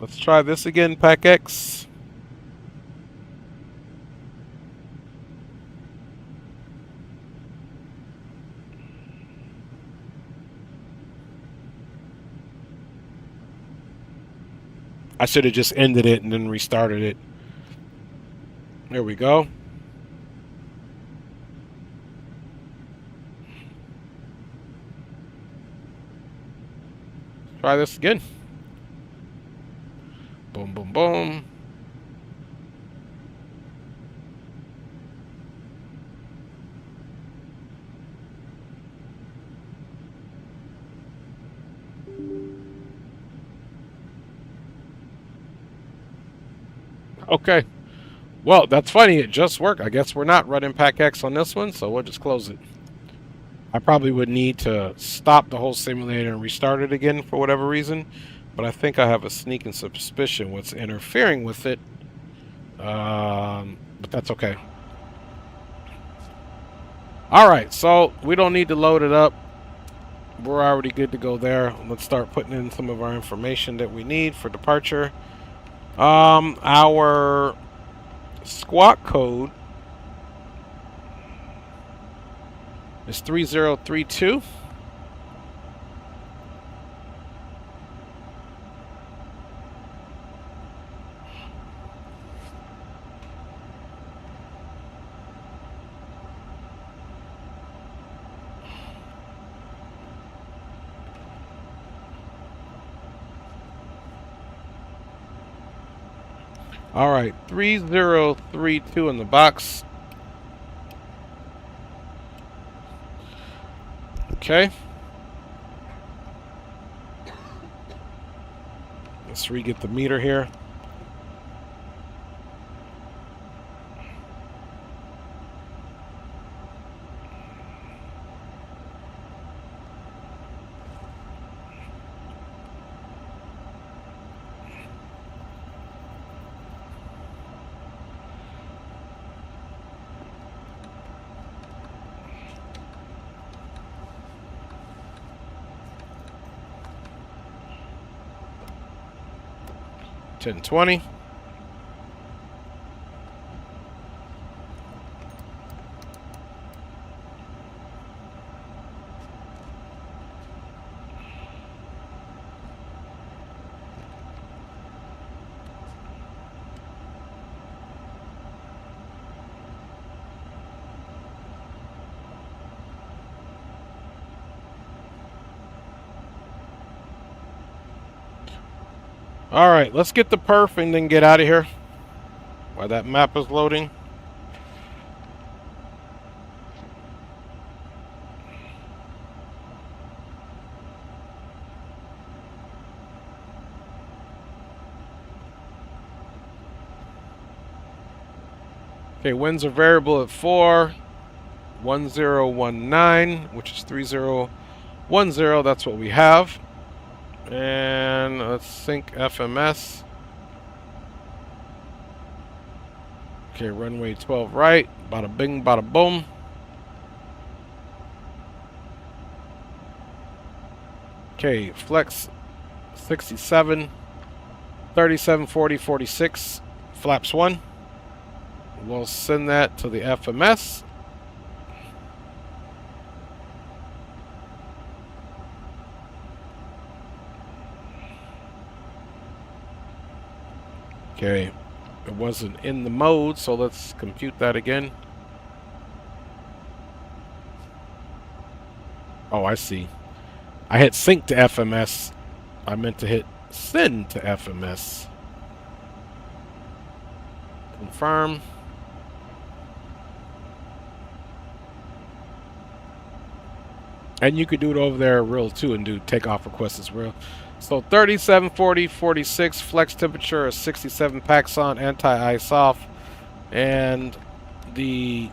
Speaker 2: Let's try this again, Pack X. I should have just ended it and then restarted it. There we go. Try this again. Boom, boom, boom. Okay. Well, that's funny. It just worked. I guess we're not running PAC-X on this one, so we'll just close it. I probably would need to stop the whole simulator and restart it again for whatever reason, but I think I have a sneaking suspicion what's interfering with it. But that's okay. Alright, so we don't need to load it up. We're already good to go there. Let's start putting in some of our information that we need for departure. Our squawk code is 3032. All right, 3032 in the box. Okay. Let's re-get the meter here. $10.20. All right, let's get the perf and then get out of here while that map is loading. Okay, winds are variable at 41019, which is 3010. That's what we have. And let's sync FMS. Okay, runway 12 right. Bada bing, bada boom. Okay, flex 67, 37, 40, 46, flaps 1. We'll send that to the FMS. Okay, it wasn't in the mode, so let's compute that again. Oh, I see. I hit sync to FMS. I meant to hit send to FMS. Confirm. And you could do it over there real too and do takeoff requests as real. So 37, 40, 46, flex temperature is 67, packs on, anti-ice off, and the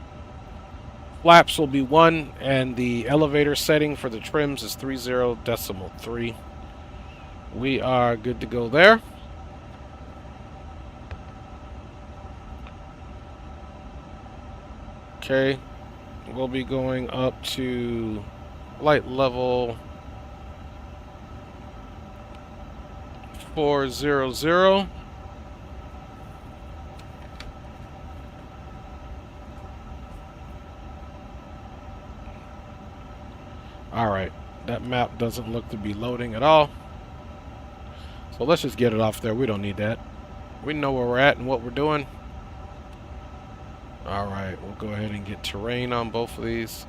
Speaker 2: flaps will be 1, and the elevator setting for the trims is 30.3. We are good to go there. Okay, we'll be going up to flight level 400. All right, that map doesn't look to be loading at all. So let's just get it off there. We don't need that. We know where we're at and what we're doing. All right, we'll go ahead and get terrain on both of these.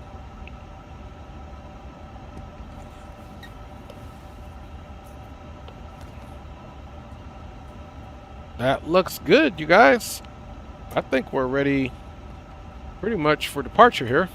Speaker 2: That looks good, you guys. I think we're ready pretty much for departure here.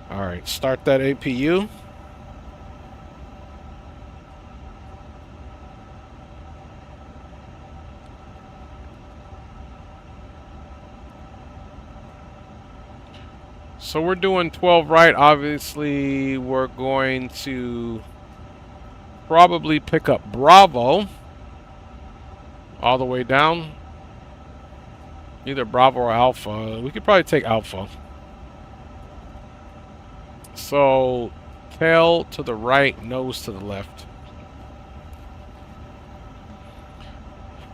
Speaker 2: All right, start that APU. So we're doing 12 right. Obviously, we're going to probably pick up Bravo all the way down. Either Bravo or Alpha. We could probably take Alpha. So tail to the right, nose to the left.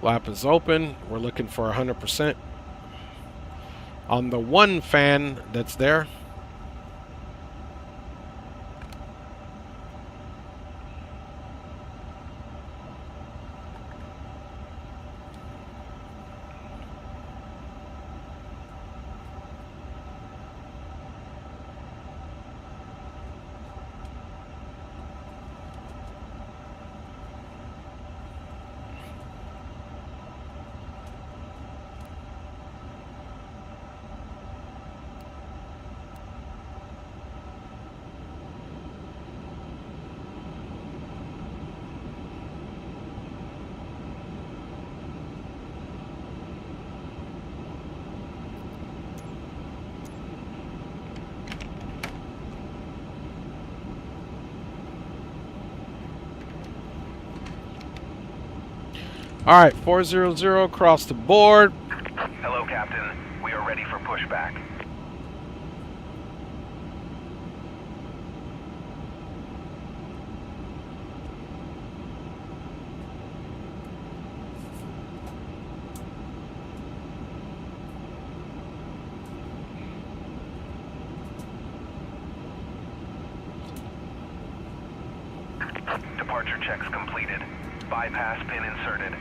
Speaker 2: Flap is open. We're looking for 100%. On the one fan that's there. All right, 400 across the board.
Speaker 9: Hello, Captain. We are ready for pushback. Departure checks completed. Bypass pin inserted.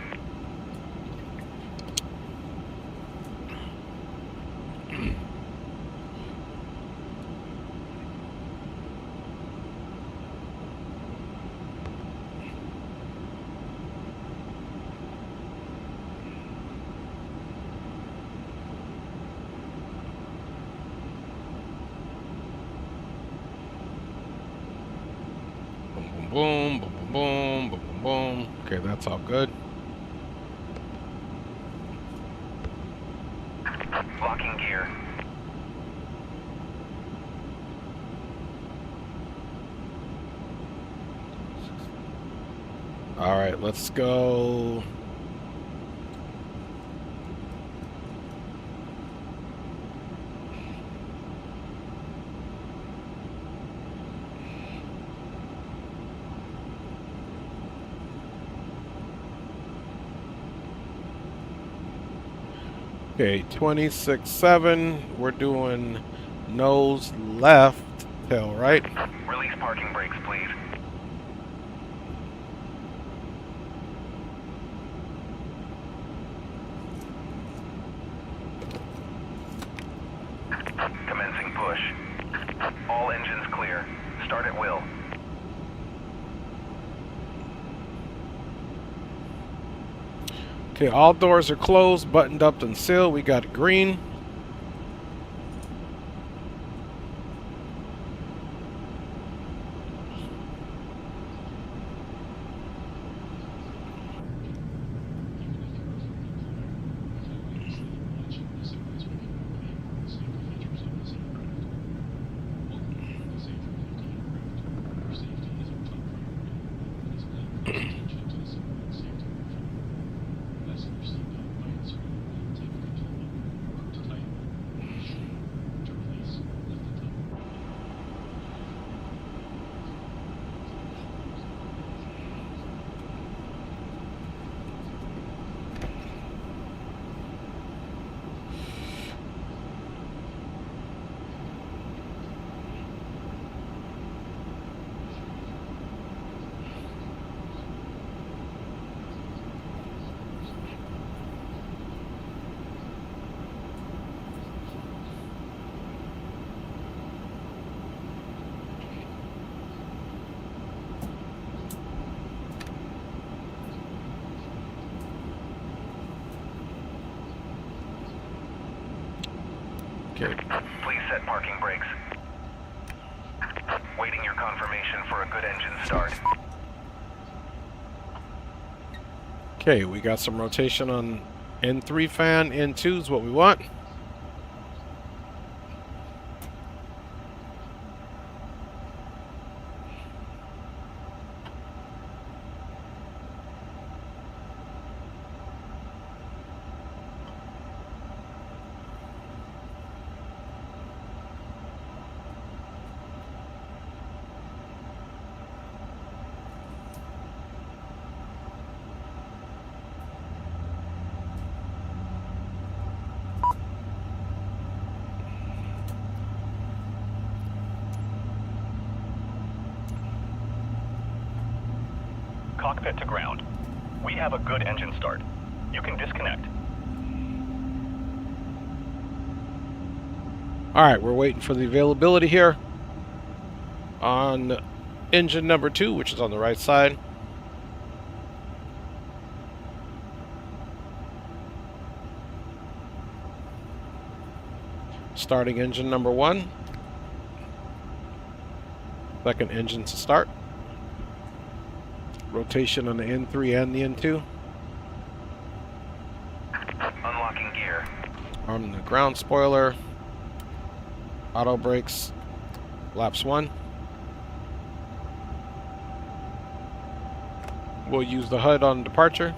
Speaker 2: Boom, boom, boom, boom, boom, boom, boom. Okay, that's all good.
Speaker 9: Locking gear.
Speaker 2: All right, let's go. Okay, 26.7. We're doing nose left, tail right.
Speaker 9: Release parking brakes, please. Commencing push. All engines clear. Start at will.
Speaker 2: Okay, all doors are closed, buttoned up and sealed. We got green.
Speaker 9: Please set parking brakes. Waiting your confirmation for a good engine start.
Speaker 2: Okay, we got some rotation on N3 fan. N2 is what we want.
Speaker 9: Cockpit to ground. We have a good engine start. You can disconnect.
Speaker 2: Alright, we're waiting for the availability here on engine number 2, which is on the right side. Starting engine number 1. Second engine to start. Rotation on the N3 and the N2.
Speaker 9: Unlocking gear.
Speaker 2: On the ground spoiler. Auto brakes. Laps 1. We'll use the HUD on departure.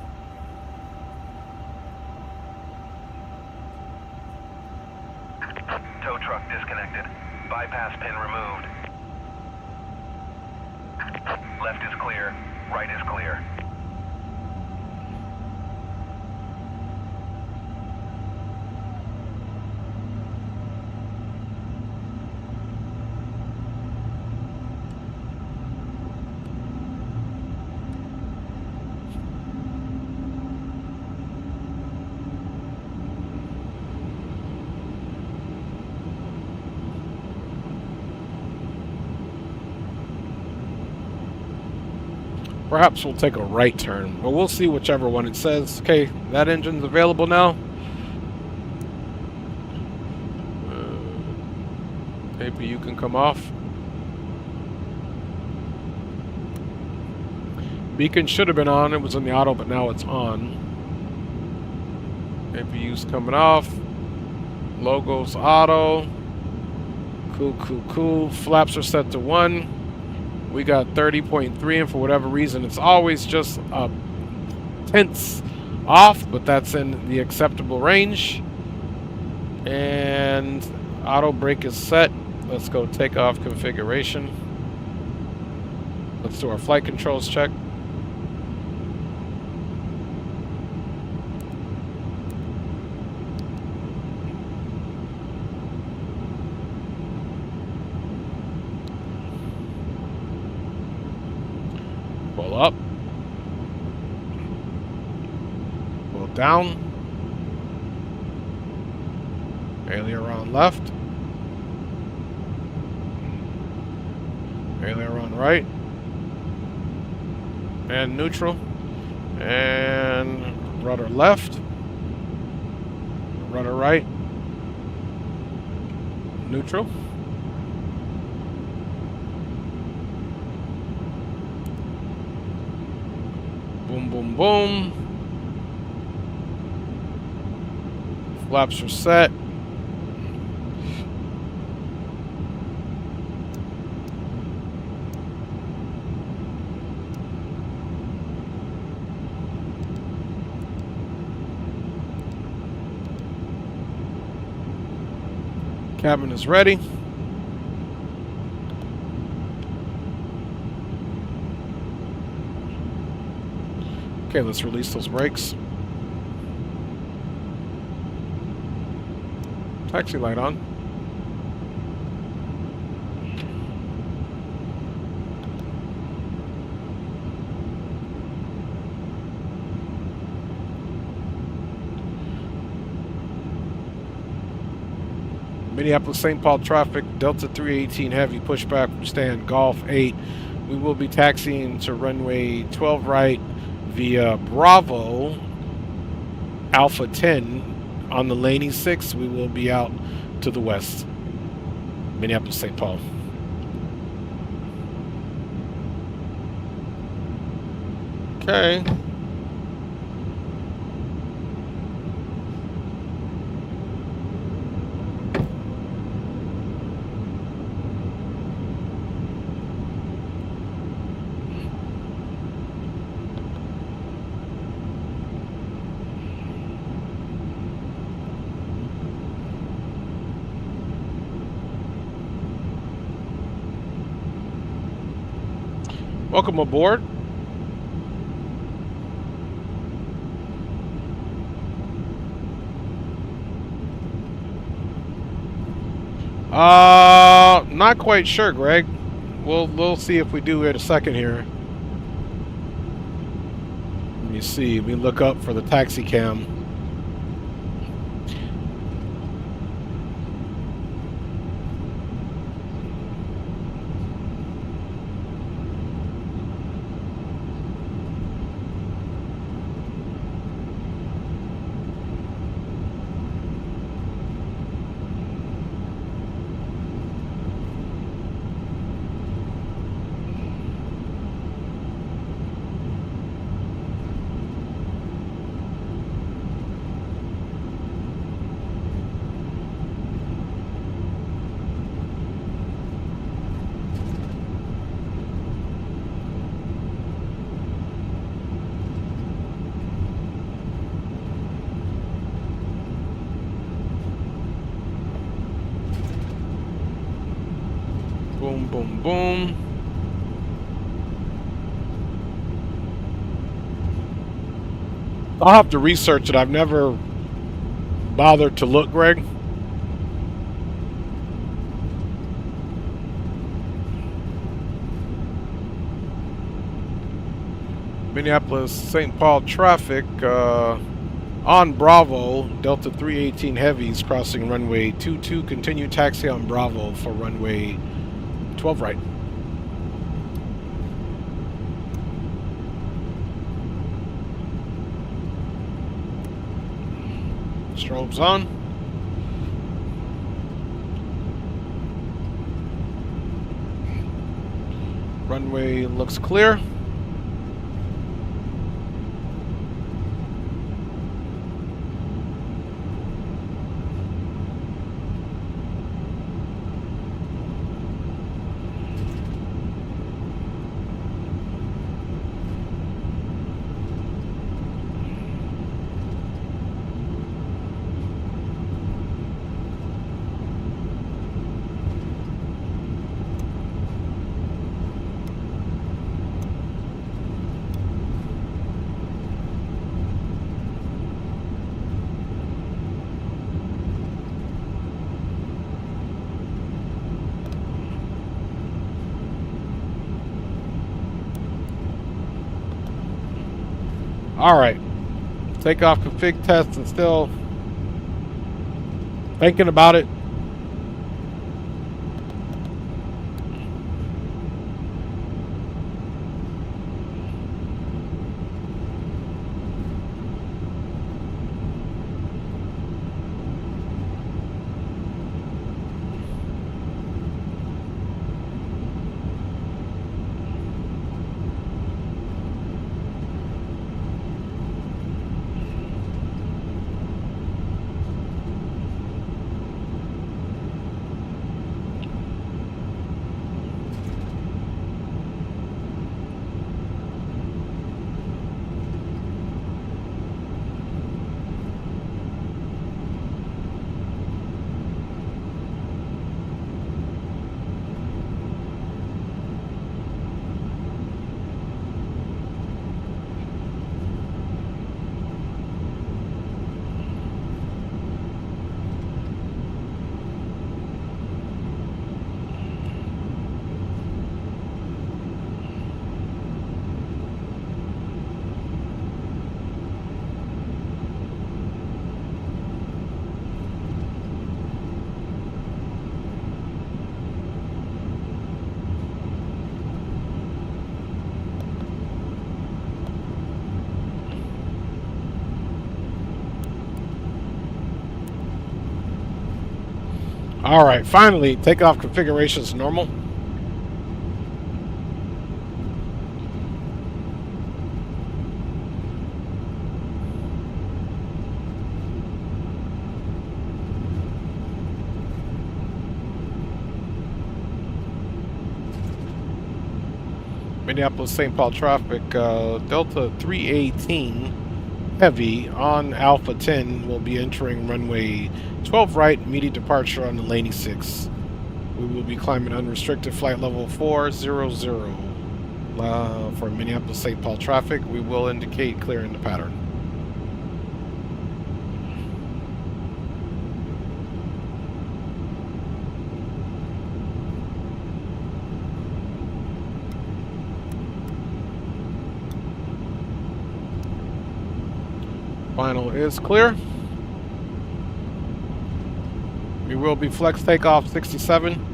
Speaker 9: Tow truck disconnected. Bypass pin removed. Left is clear. Right is clear.
Speaker 2: Perhaps we'll take a right turn, but we'll see whichever one it says. Okay, that engine's available now. Maybe you can come off. Beacon should have been on. It was in the auto, but now it's on. APU's coming off. Logos auto. Cool, cool, cool. Flaps are set to 1. We got 30.3, and for whatever reason, it's always just tenths off, but that's in the acceptable range. And auto brake is set. Let's go takeoff configuration. Let's do our flight controls check. Pull up. Pull down. Aileron left. Aileron right. And neutral. And rudder left. Rudder right. Neutral. Boom, boom, boom. Flaps are set. Cabin is ready. Okay, let's release those brakes. Taxi light on. Minneapolis St. Paul traffic, Delta 318 heavy pushback from stand Golf 8. We will be taxiing to runway 12 right via Bravo Alpha 10 on the Laney 6. We will be out to the west. Minneapolis St. Paul. Okay. Welcome aboard. Not quite sure, Greg. We'll see if we do in a second here. Let me see. We look up for the taxi cam. Boom, boom, boom. I'll have to research it. I've never bothered to look, Greg. Minneapolis, St. Paul traffic on Bravo, Delta 318 Heavies crossing runway 22. Continue taxi on Bravo for runway 12 right. Strobes on. Runway looks clear. All right, takeoff config test and still thinking about it. All right, finally, takeoff configuration is normal. . Minneapolis St. Paul traffic, Delta 318 Heavy on Alpha 10 will be entering runway 12 right, immediate departure on the Laney 6. We will be climbing unrestricted flight level 400 for Minneapolis St. Paul traffic. We will indicate clearing the pattern. Final is clear. We will be flex takeoff 67.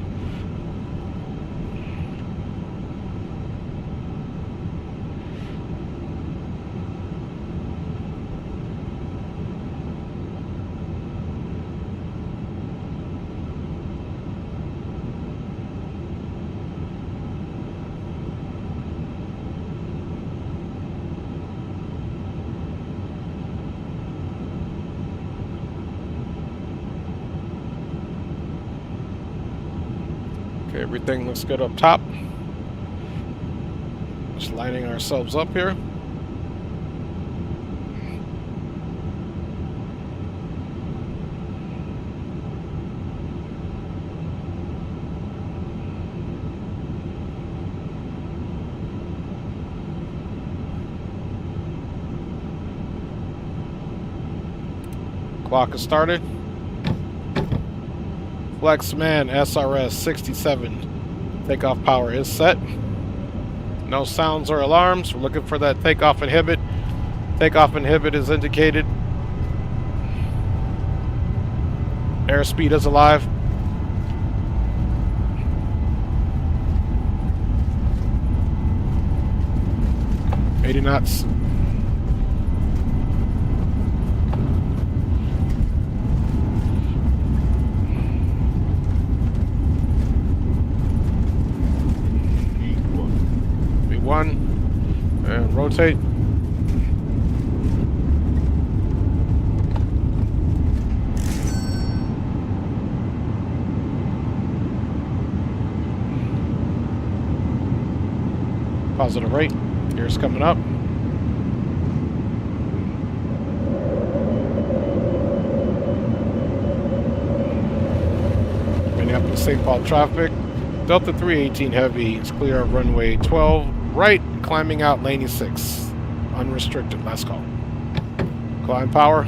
Speaker 2: Okay, everything looks good up top. Just lining ourselves up here. Clock is started. Flexman SRS 67. Takeoff power is set. No sounds or alarms. We're looking for that takeoff inhibit. Takeoff inhibit is indicated. Airspeed is alive. $80 knots. And rotate. Positive rate. Gears coming up. Minneapolis St. Paul traffic. Delta 318 Heavy is clear of runway 12. Right, climbing out Laney 6. Unrestricted, last call. Climb power.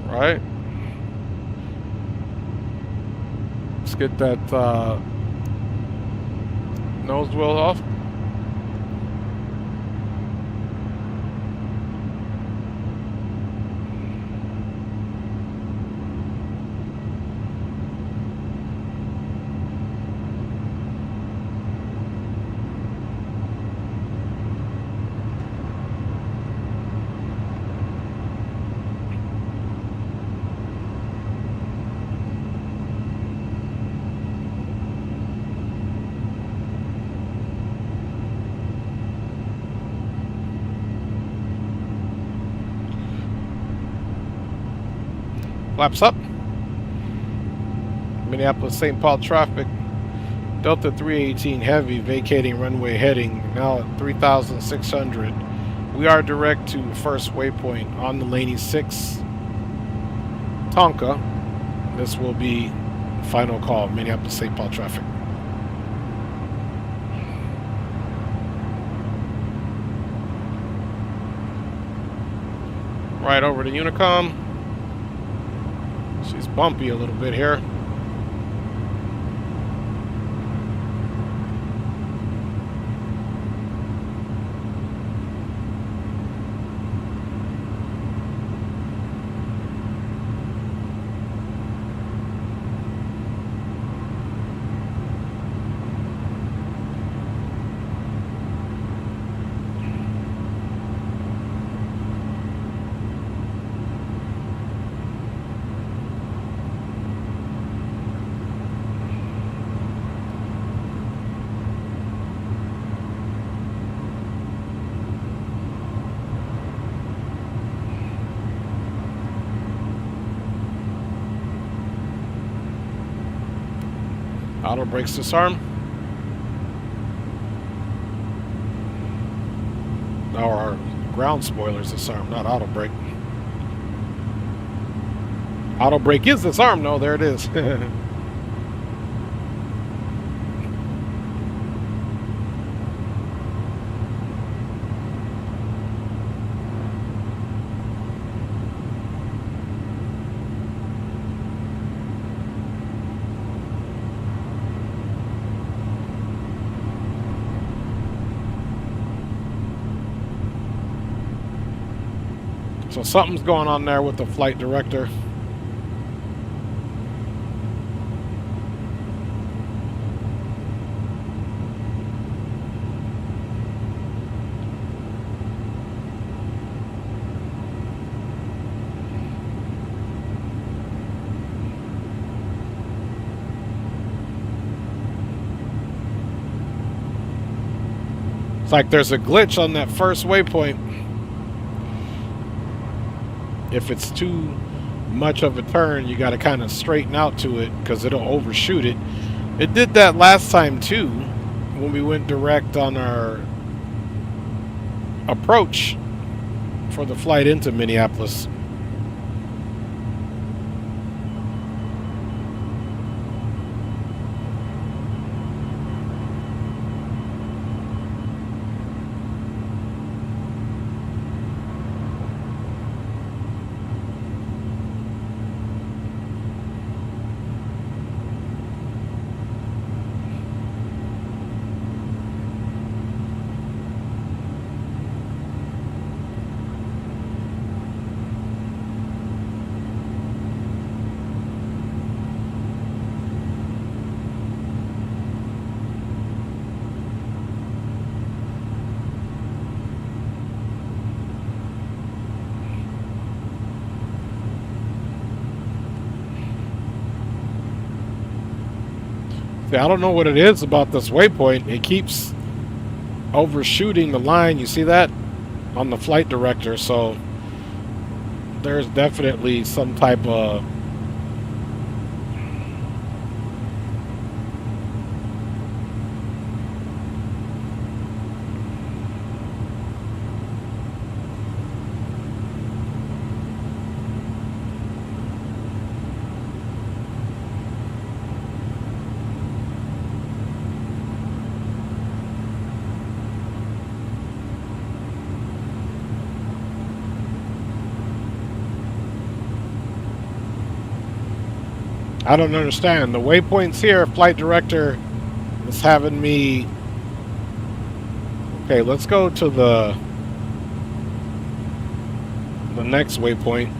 Speaker 2: Right. Let's get that nose wheel off. Flaps up. Minneapolis St. Paul traffic. Delta 318 Heavy vacating runway heading now at 3,600. We are direct to first waypoint on the Laney 6. Tonka. This will be final call, Minneapolis St. Paul traffic. Right over to Unicom. She's bumpy a little bit here. Auto brakes disarm. Our ground spoilers disarm, not auto brake. Auto brake is disarmed, though. There it is. So something's going on there with the flight director. It's like there's a glitch on that first waypoint. If it's too much of a turn, you got to kind of straighten out to it because it'll overshoot it. It did that last time too when we went direct on our approach for the flight into Minneapolis. I don't know what it is about this waypoint. It keeps overshooting the line. You see that on the flight director? So there's definitely some type of I don't understand. The waypoints here, flight director is having me... Okay, let's go to the next waypoint.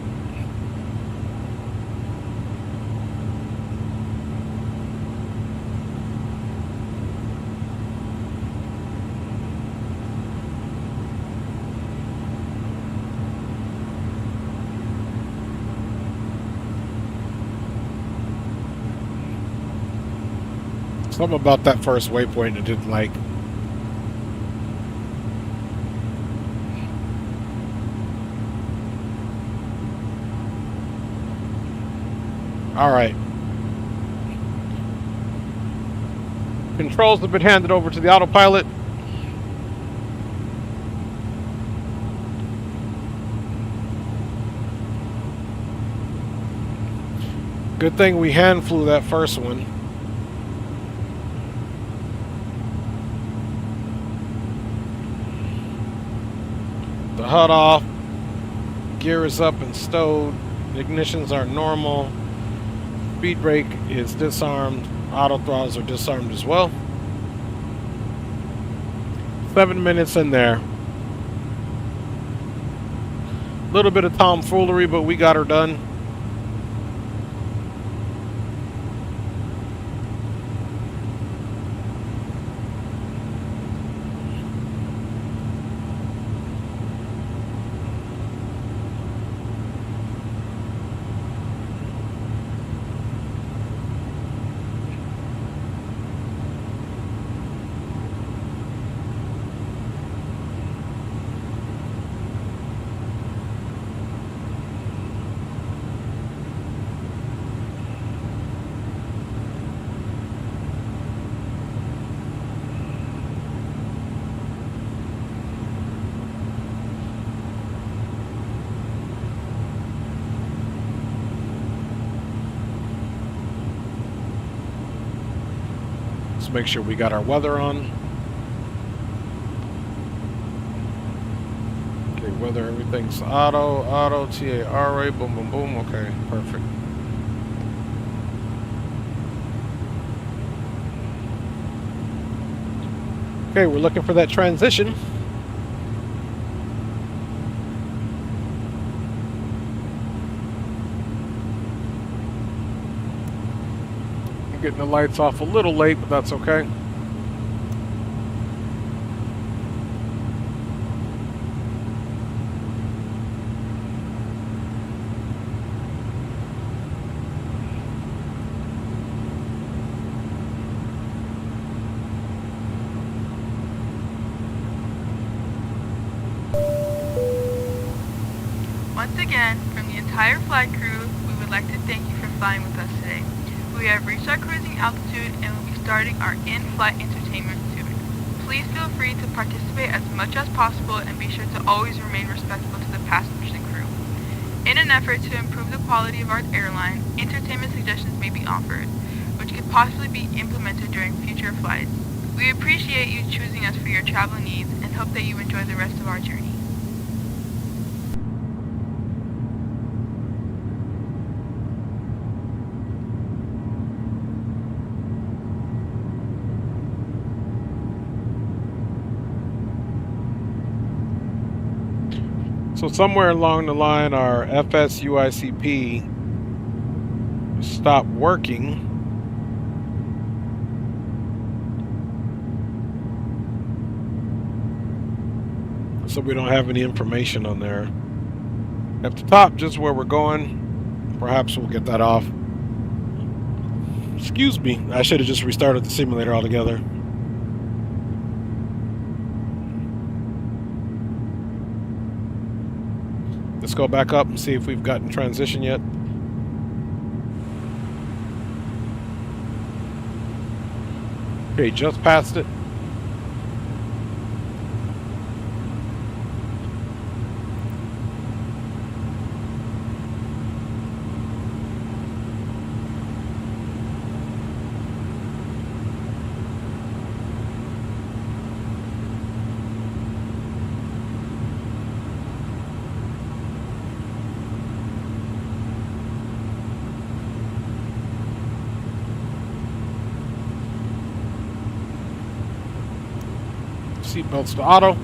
Speaker 2: Something about that first waypoint I didn't like. Alright. Controls have been handed over to the autopilot. Good thing we hand flew that first one. The HUD off, gear is up and stowed, ignitions are normal, speed brake is disarmed, auto throttles are disarmed as well. 7 minutes in there. A little bit of tomfoolery, but we got her done. make sure we got our weather on. Okay, weather, everything's auto, TARA, boom, boom, boom. Okay, perfect. Okay, we're looking for that transition. I'm getting the lights off a little late, but that's okay.
Speaker 5: Once again, from the entire flight crew, we would like to thank you for flying with us today. We have reached our cruising altitude and will be starting our in-flight entertainment soon. Please feel free to participate as much as possible and be sure to always remain respectful to the passengers and crew. In an effort to improve the quality of our airline, entertainment suggestions may be offered, which could possibly be implemented during future flights. We appreciate you choosing us for your travel needs and hope that you enjoy the rest of our journey.
Speaker 2: So somewhere along the line, our FSUICP stopped working. So we don't have any information on there. At the top, just where we're going, perhaps we'll get that off. Excuse me, I should have just restarted the simulator altogether. Let's go back up and see if we've gotten transition yet. Okay, just passed it. Seatbelts to auto.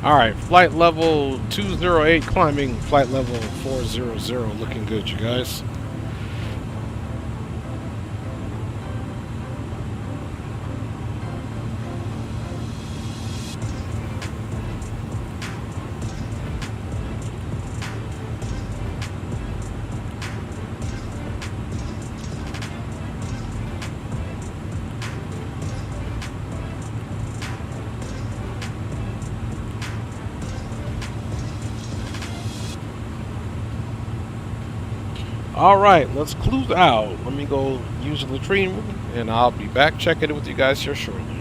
Speaker 2: Alright, flight level 208 climbing, flight level 400, looking good, you guys. All right, let's cruise out. Let me go use the latrine, and I'll be back checking in with you guys here shortly.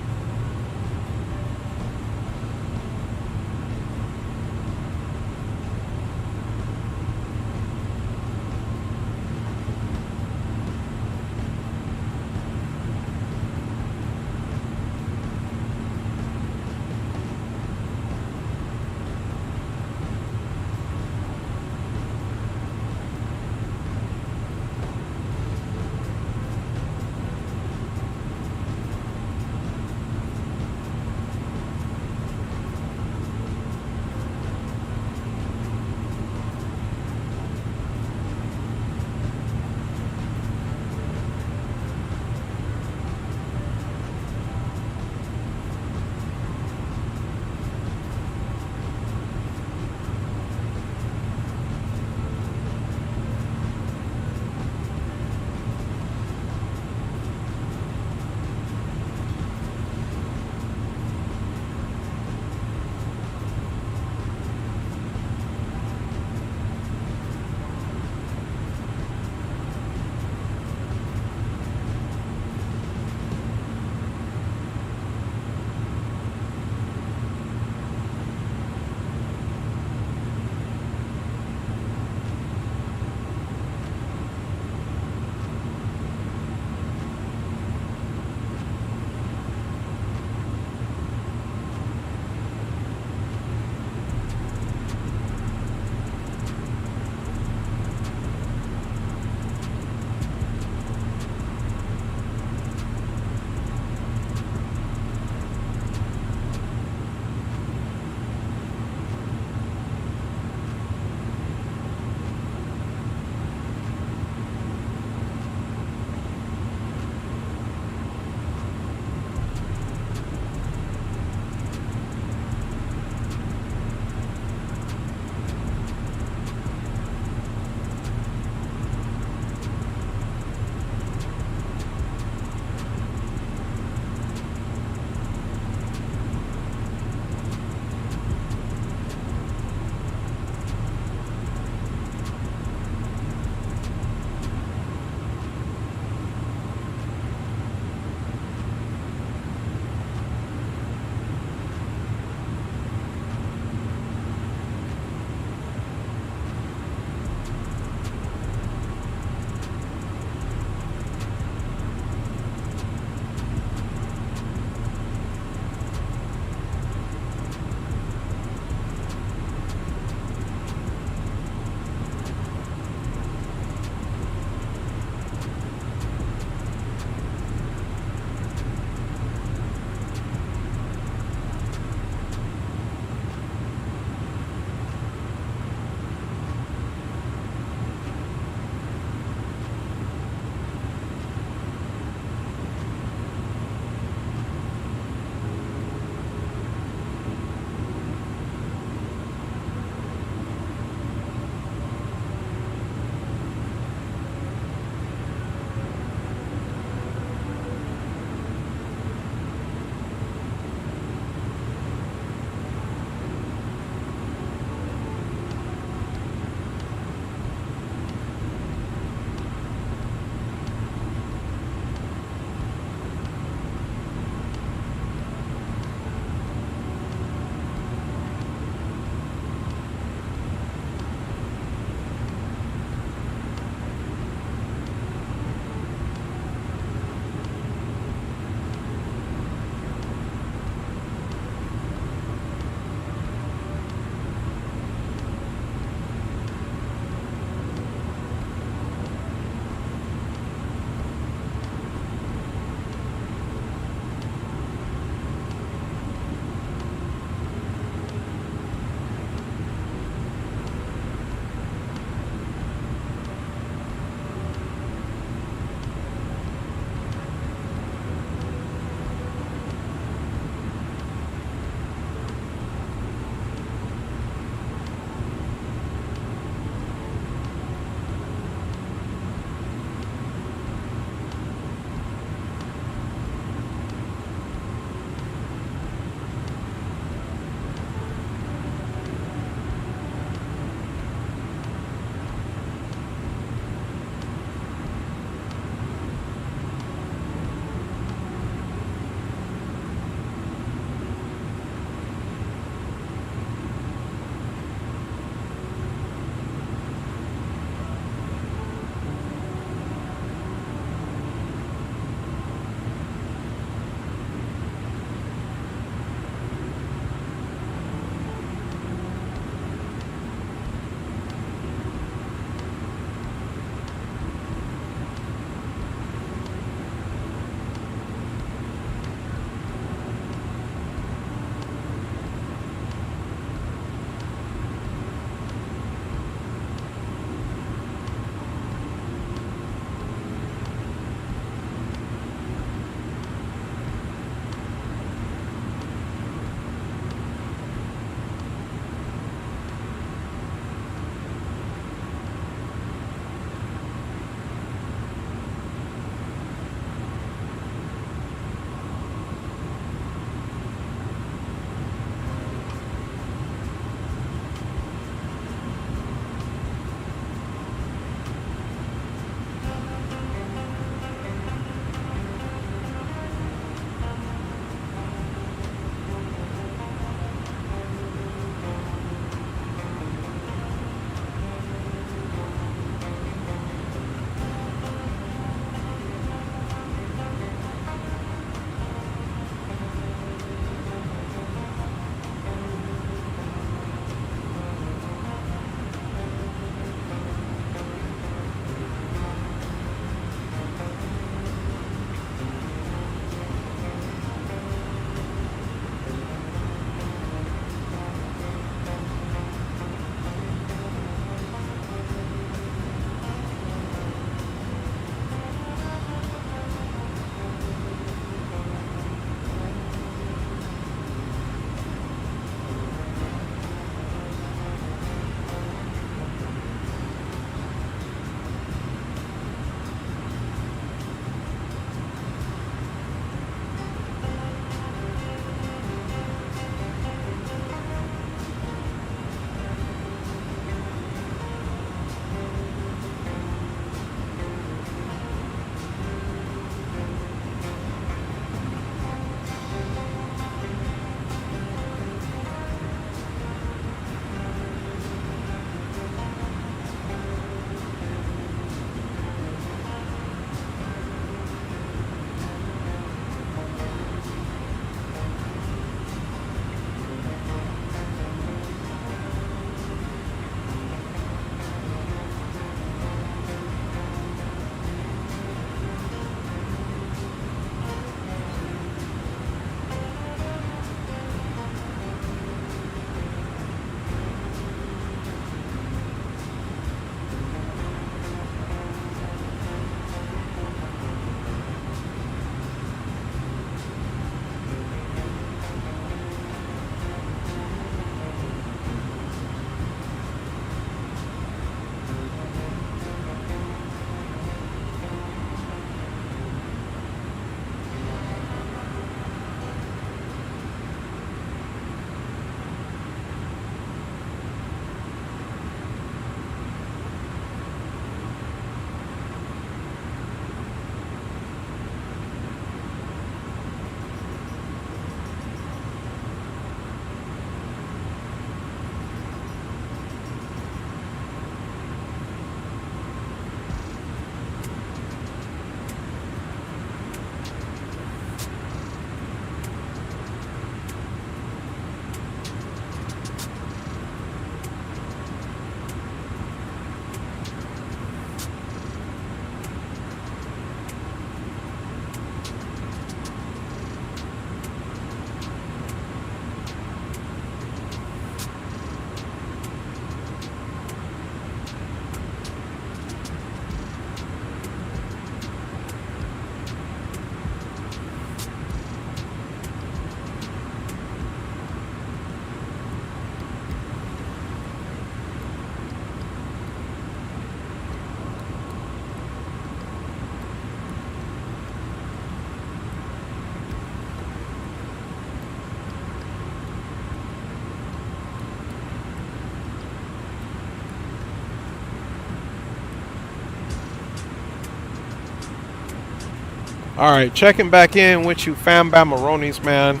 Speaker 2: All right, checking back in with you, fam bamaronis, man.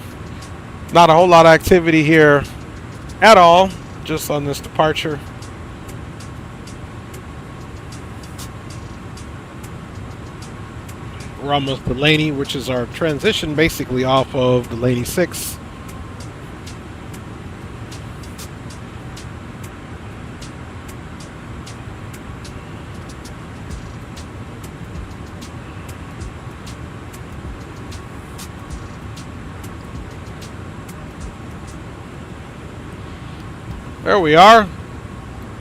Speaker 2: Not a whole lot of activity here at all, just on this departure. We're almost Delaney, which is our transition basically off of Delaney 6. There we are.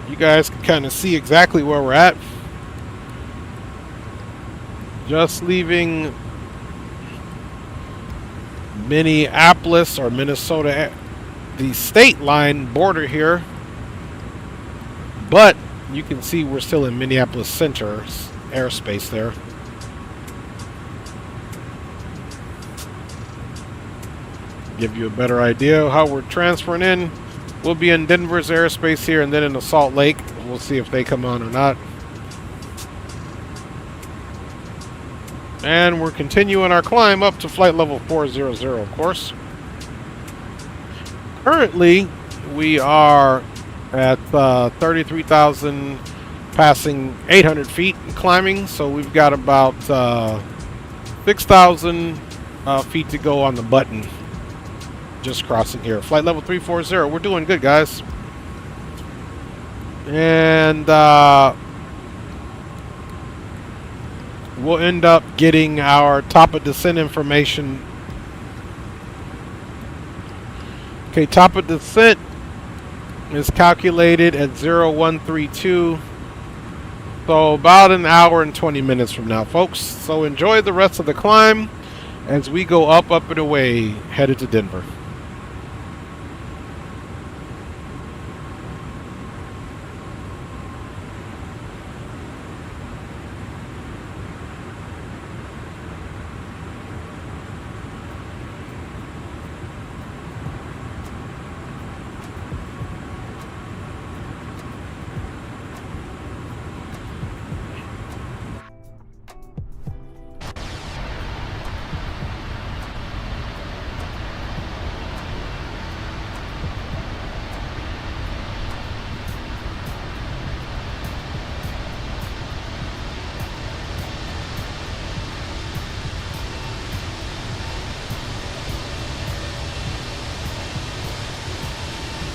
Speaker 2: You guys can kind of see exactly where we're at. Just leaving Minneapolis or Minnesota, the state line border here. But you can see we're still in Minneapolis Center airspace there. Give you a better idea of how we're transferring in. We'll be in Denver's airspace here and then in Salt Lake. We'll see if they come on or not. And we're continuing our climb up to flight level 400, of course. Currently, we are at 33,000, passing 800 feet and climbing. So we've got about 6,000 feet to go on the button. Just crossing here. Flight level 340. We're doing good, guys. And we'll end up getting our top of descent information. Okay, top of descent is calculated at 0132. So about an hour and 20 minutes from now, folks. So enjoy the rest of the climb as we go up and away, headed to Denver.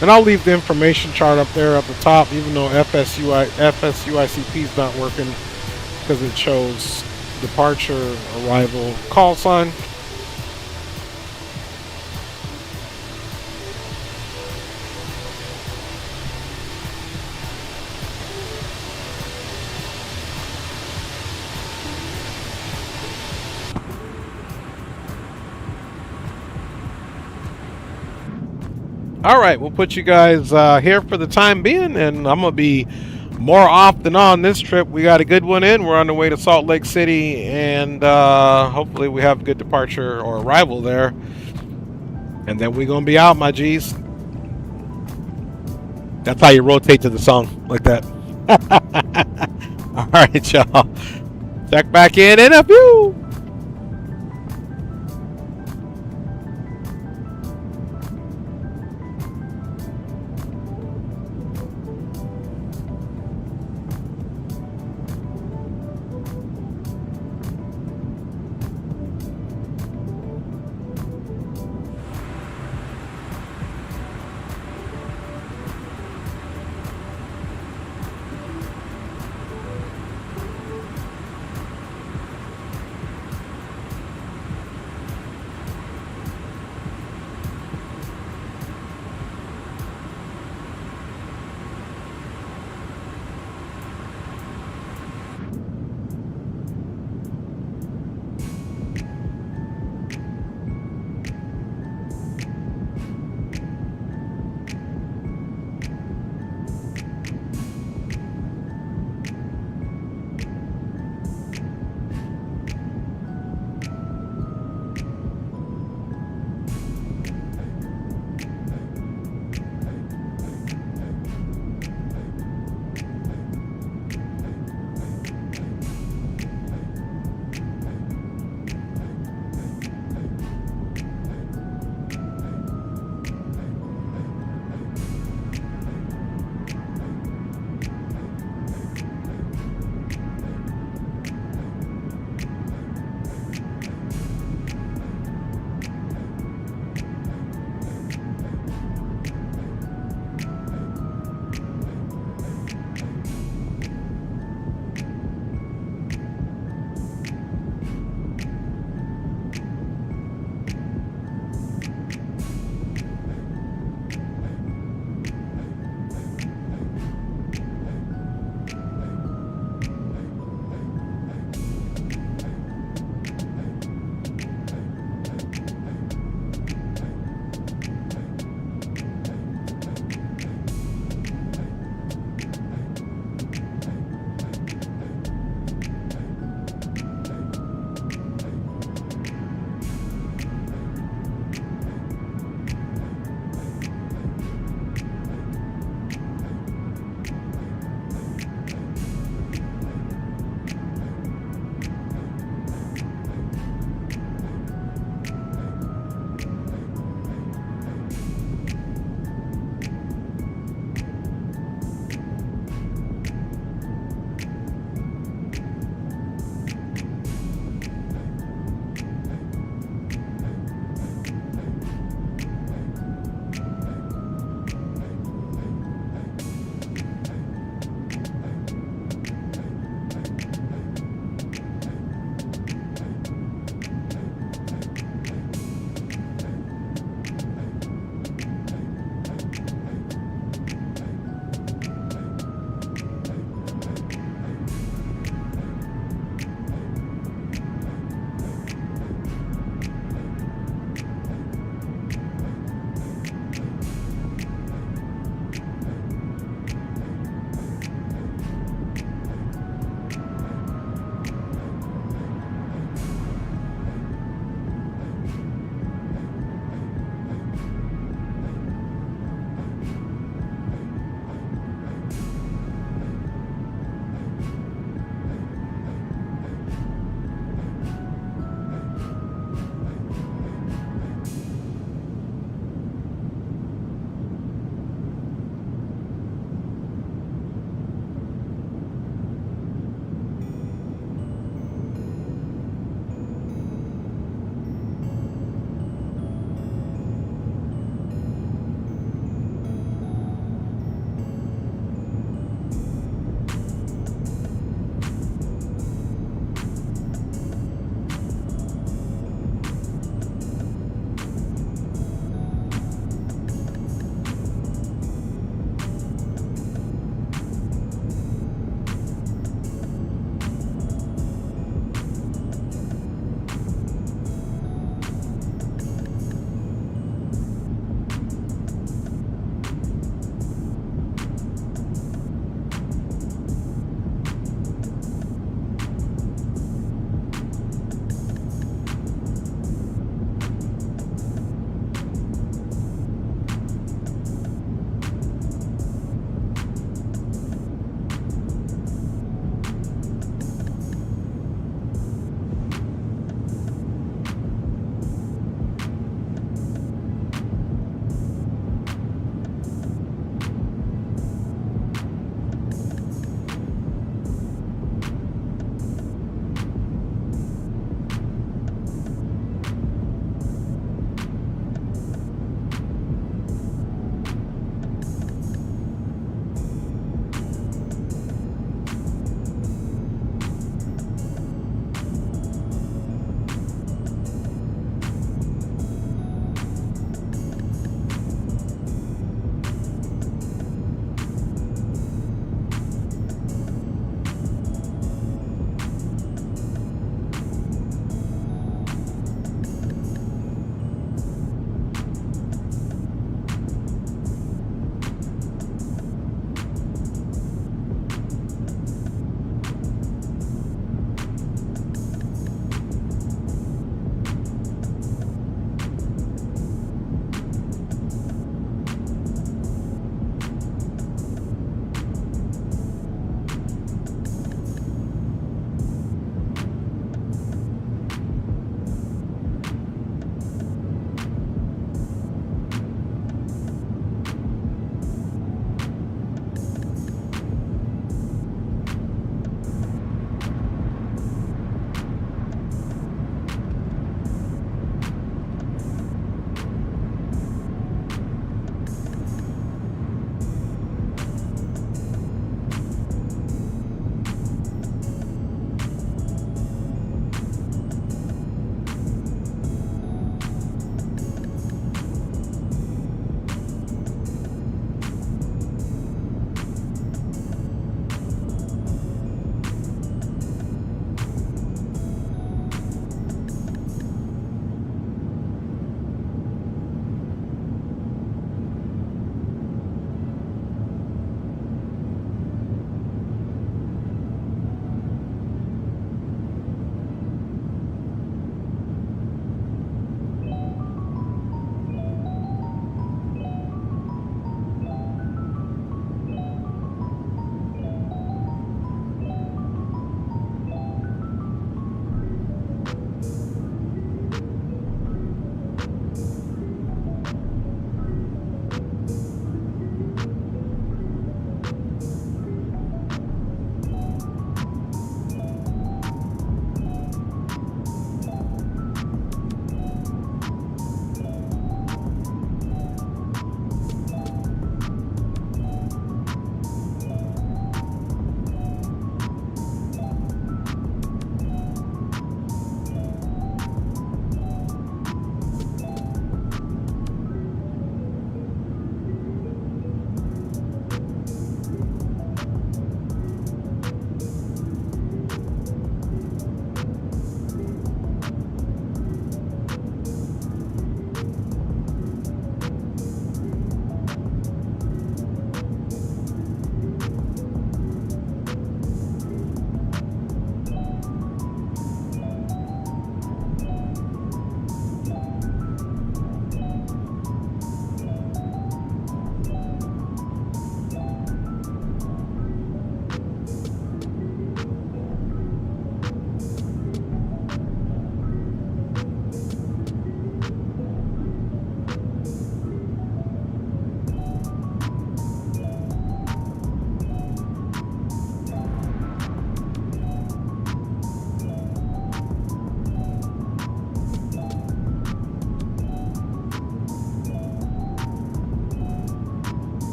Speaker 2: And I'll leave the information chart up there at the top, even though FSUICP is not working because it shows departure, arrival, call sign. All right, we'll put you guys here for the time being, and I'm going to be more off than on this trip. We got a good one in. We're on the way to Salt Lake City, and hopefully we have a good departure or arrival there. And then we're going to be out, my G's. That's how you rotate to the song, like that. All right, y'all. Check back in a few.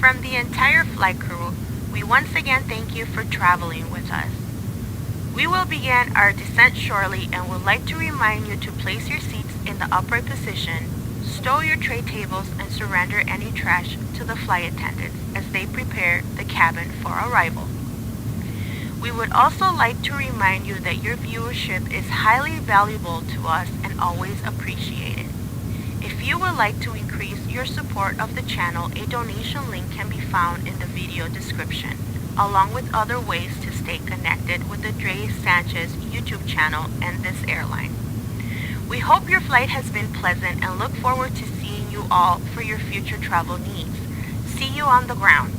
Speaker 5: From the entire flight crew, we once again thank you for traveling with us. We will begin our descent shortly and would like to remind you to place your seats in the upright position, stow your tray tables, and surrender any trash to the flight attendants as they prepare the cabin for arrival. We would also like to remind you that your viewership is highly valuable to us and always appreciated. If you would like to increase your support of the channel, a donation link can be found in the video description, along with other ways to stay connected with the Dre Sanchez YouTube channel and this airline. We hope your flight has been pleasant and look forward to seeing you all for your future travel needs. See you on the ground.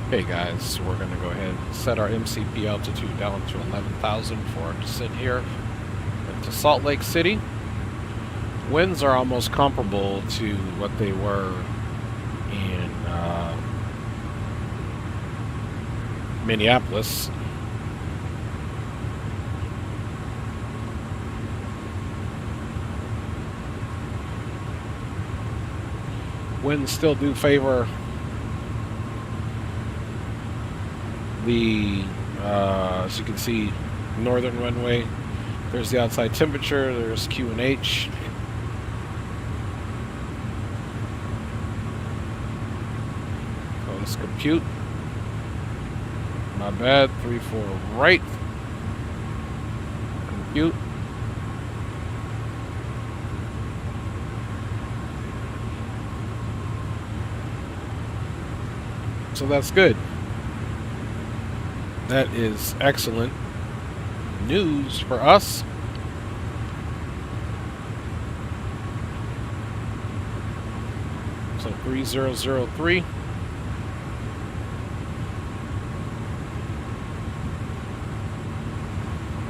Speaker 2: Okay guys, we're going to go ahead and set our MCP altitude down to 11,000 for our descent here into Salt Lake City. Winds are almost comparable to what they were in Minneapolis. Winds still do favor the, as you can see, northern runway. There's the outside temperature, there's Q and H. So let's compute. My bad, 34 right. Compute. So that's good. That is excellent news for us. So 3003.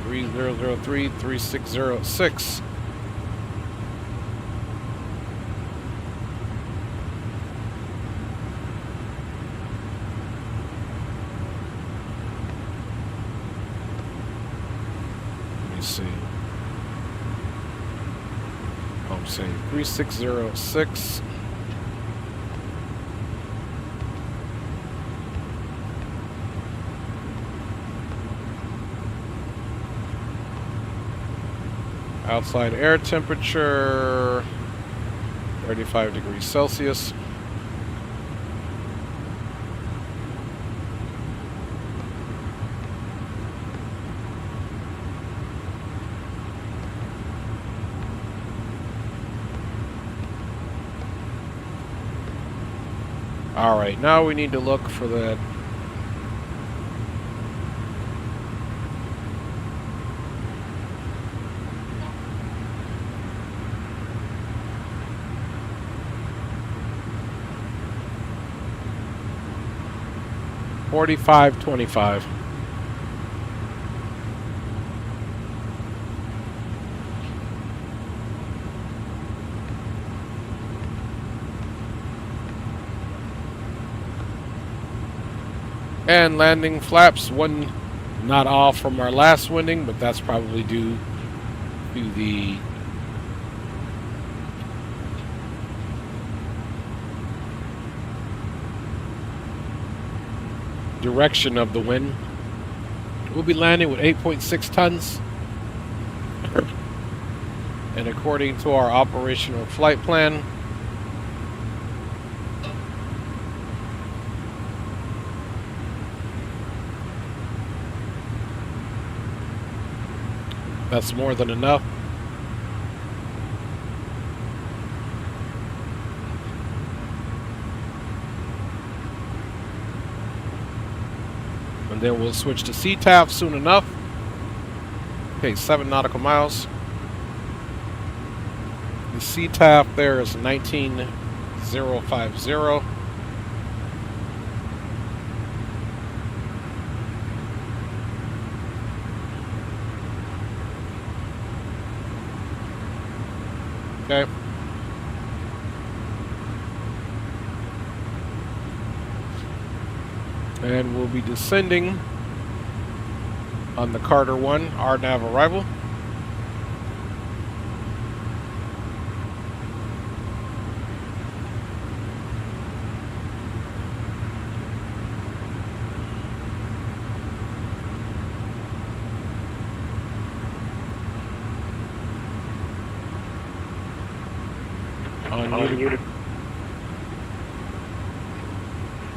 Speaker 2: (3003) 3606. See. I'm saying 3606. Outside air temperature 35 degrees Celsius. Alright, now we need to look for that $45.25. And landing flaps, one not off from our last winding, but that's probably due to the direction of the wind. We'll be landing with 8.6 tons. And according to our operational flight plan, that's more than enough. And then we'll switch to CTAF soon enough. Okay, 7 nautical miles. The CTAF there is 19050. Okay. And we'll be descending on the Carter 1, RNAV arrival.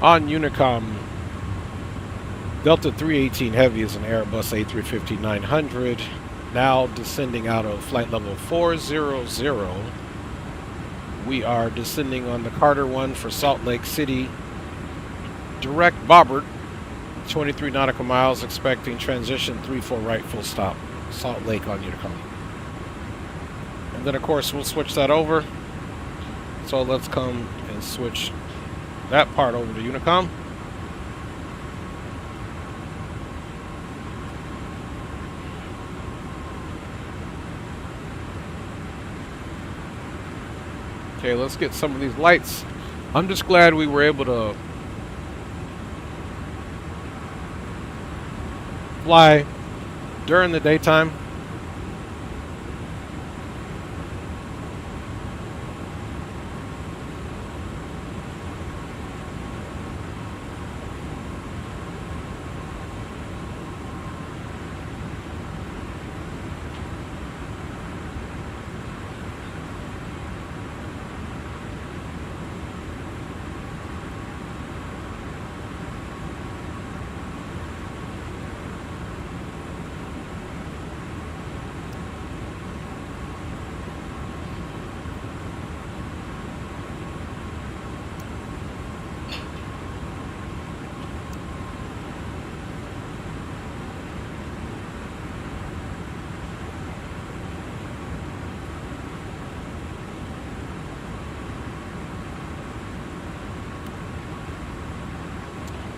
Speaker 2: On Unicom, Delta 318 Heavy is an Airbus A350-900, now descending out of flight level 400. We are descending on the Carter 1 for Salt Lake City, direct bobbert, 23 nautical miles, expecting transition 34 right, full stop, Salt Lake on Unicom. And then of course we'll switch that over. So let's come and switch that part over to Unicom. Okay, let's get some of these lights. I'm just glad we were able to fly during the daytime.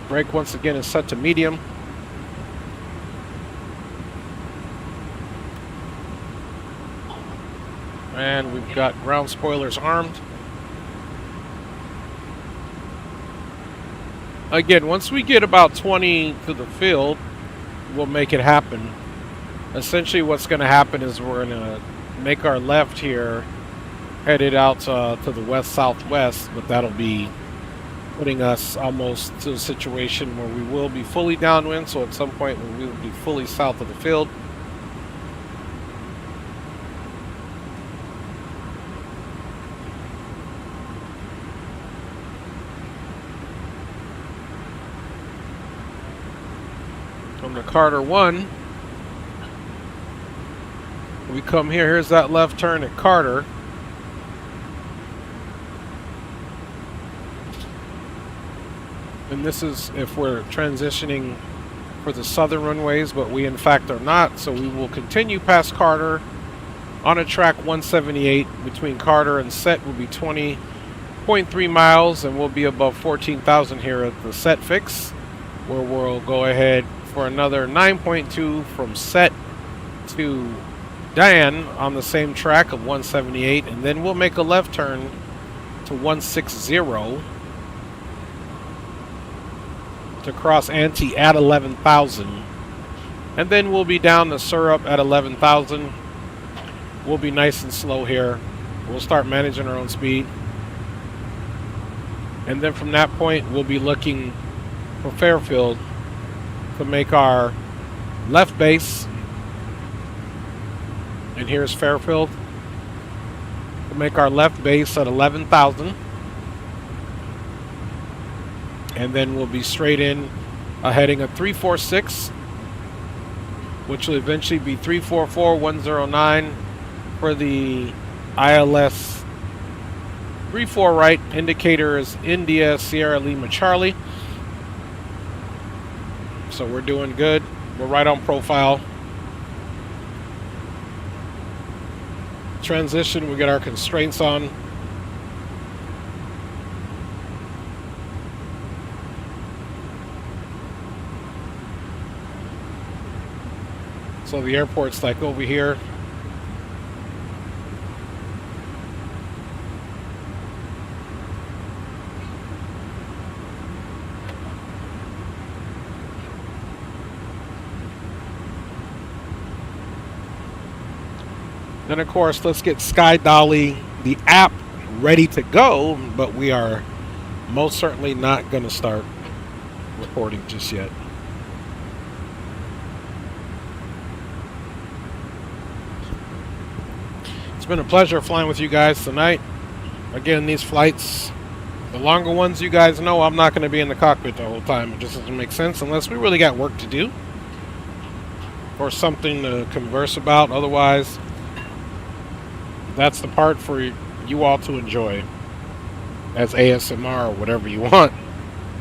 Speaker 2: Brake once again is set to medium. And we've got ground spoilers armed. Again, once we get about 20 to the field, we'll make it happen. Essentially what's going to happen is we're going to make our left here, headed out to the west-southwest, but that'll be putting us almost to a situation where we will be fully downwind, so at some point we will be fully south of the field. From the Carter 1, we come here, here's that left turn at Carter. And this is if we're transitioning for the southern runways, but we in fact are not. So we will continue past Carter on a track 178 between Carter and set will be 20.3 miles, and we'll be above 14,000 here at the set fix, where we'll go ahead for another 9.2 from set to Dan on the same track of 178, and then we'll make a left turn to 160 to cross Ante at 11,000, and then we'll be down the Syrup at 11,000. We'll be nice and slow here. We'll start managing our own speed, and then from that point we'll be looking for Fairfield to make our left base. And here's Fairfield to make our left base at 11,000. And then we'll be straight in heading a 346, which will eventually be 344-109 for the ILS 34 right. Indicator is India Sierra Lima Charlie. So we're doing good. We're right on profile. transition, we get our constraints on. So the airport's like over here. Then of course, let's get Sky Dolly, the app, ready to go, but we are most certainly not going to start recording just yet. It's been a pleasure flying with you guys tonight. Again, these flights, the longer ones, you guys know I'm not going to be in the cockpit the whole time. It just doesn't make sense unless we really got work to do or something to converse about. Otherwise, that's the part for you all to enjoy as ASMR or whatever you want.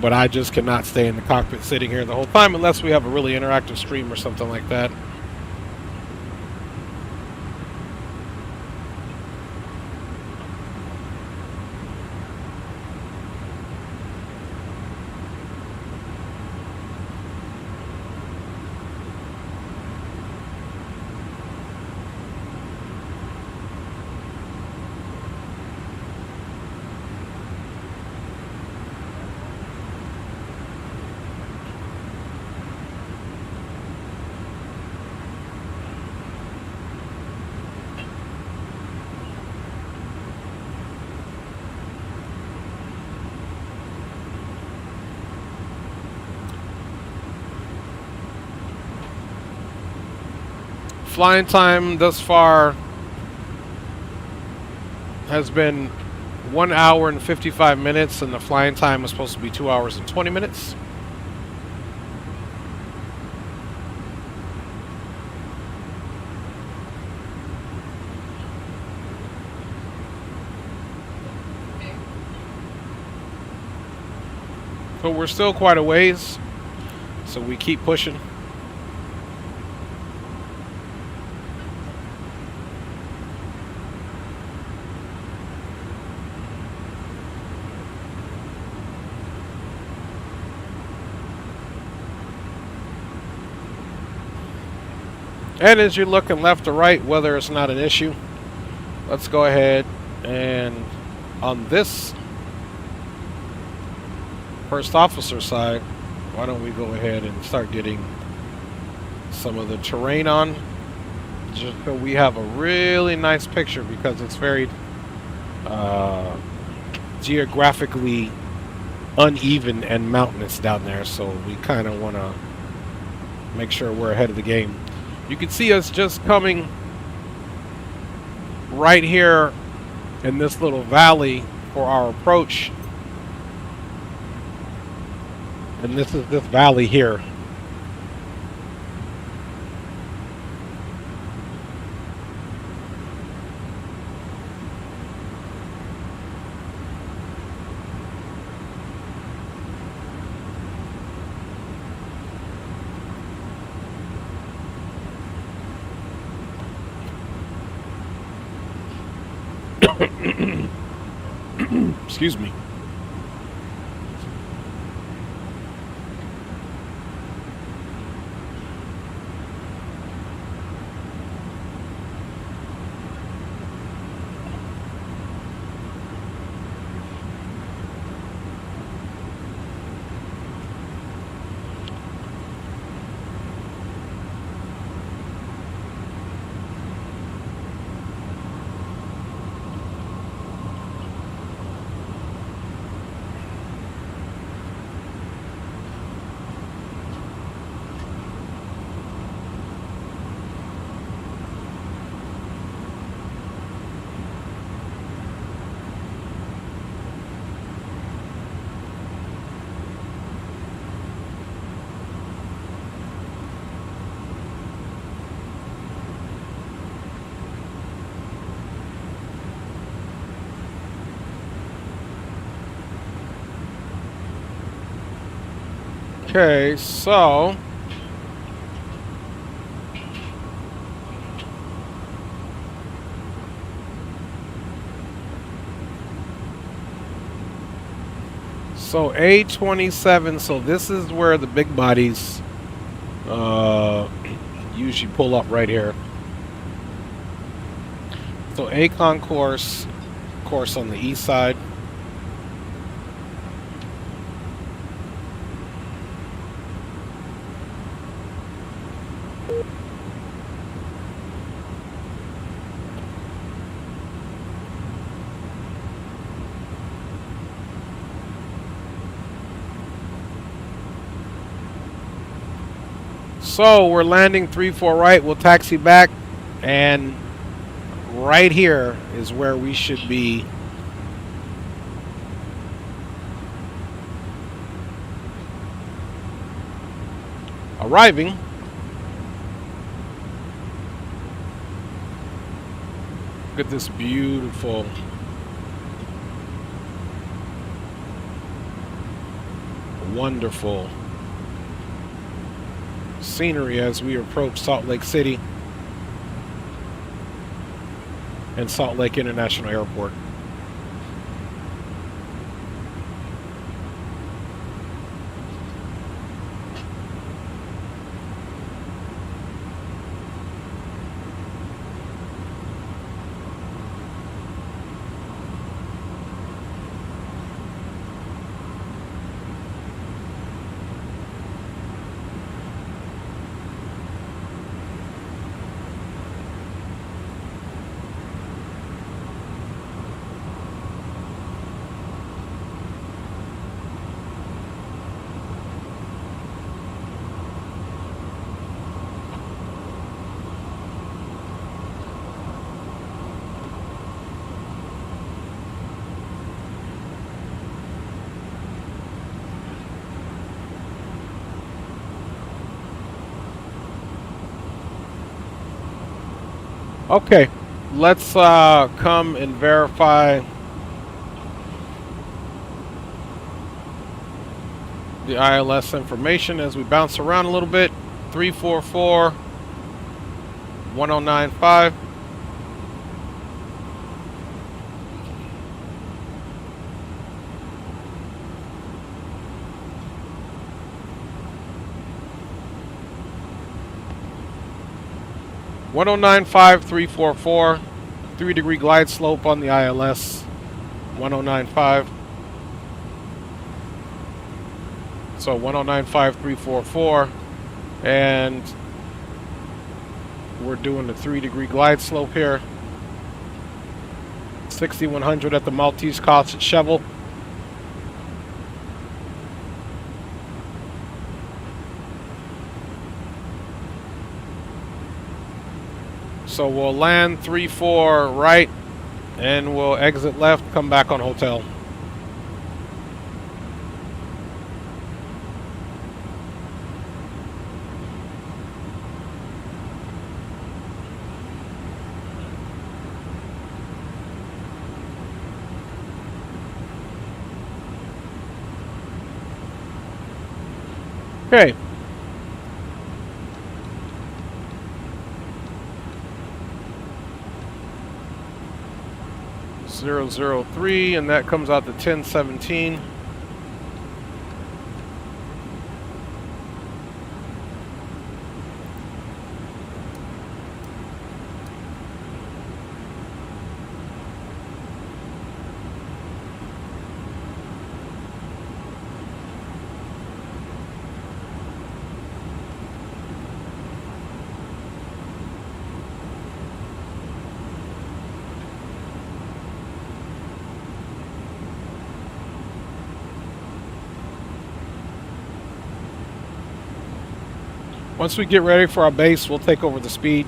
Speaker 2: But I just cannot stay in the cockpit sitting here the whole time unless we have a really interactive stream or something like that. Flying time thus far has been 1 hour and 55 minutes, and the flying time was supposed to be 2 hours and 20 minutes. But we're still quite a ways, so we keep pushing. And as you're looking left to right, weather is not an issue. Let's go ahead and on this first officer side, why don't we go ahead and start getting some of the terrain on, just so we have a really nice picture, because it's very geographically uneven and mountainous down there, so we kind of want to make sure we're ahead of the game. You can see us just coming right here in this little valley for our approach. And this is this valley here. Excuse me. Okay, so So A27, so this is where the big bodies usually pull up right here. So A concourse, course on the east side. So we're landing 3-4 right. We'll taxi back, and right here is where we should be arriving. Look at this beautiful wonderful scenery as we approach Salt Lake City and Salt Lake International Airport. Okay, let's come and verify the ILS information as we bounce around a little bit. 344 1095. One 1095-344, 3-degree glide slope on the ILS 1095. So 1095-344, and we're doing the 3-degree glide slope here. 6100 at the Maltese College at Chevel. So we'll land 3-4 right, and we'll exit left, come back on hotel. Okay. .003, and that comes out to 1017. Once we get ready for our base, we'll take over the speed.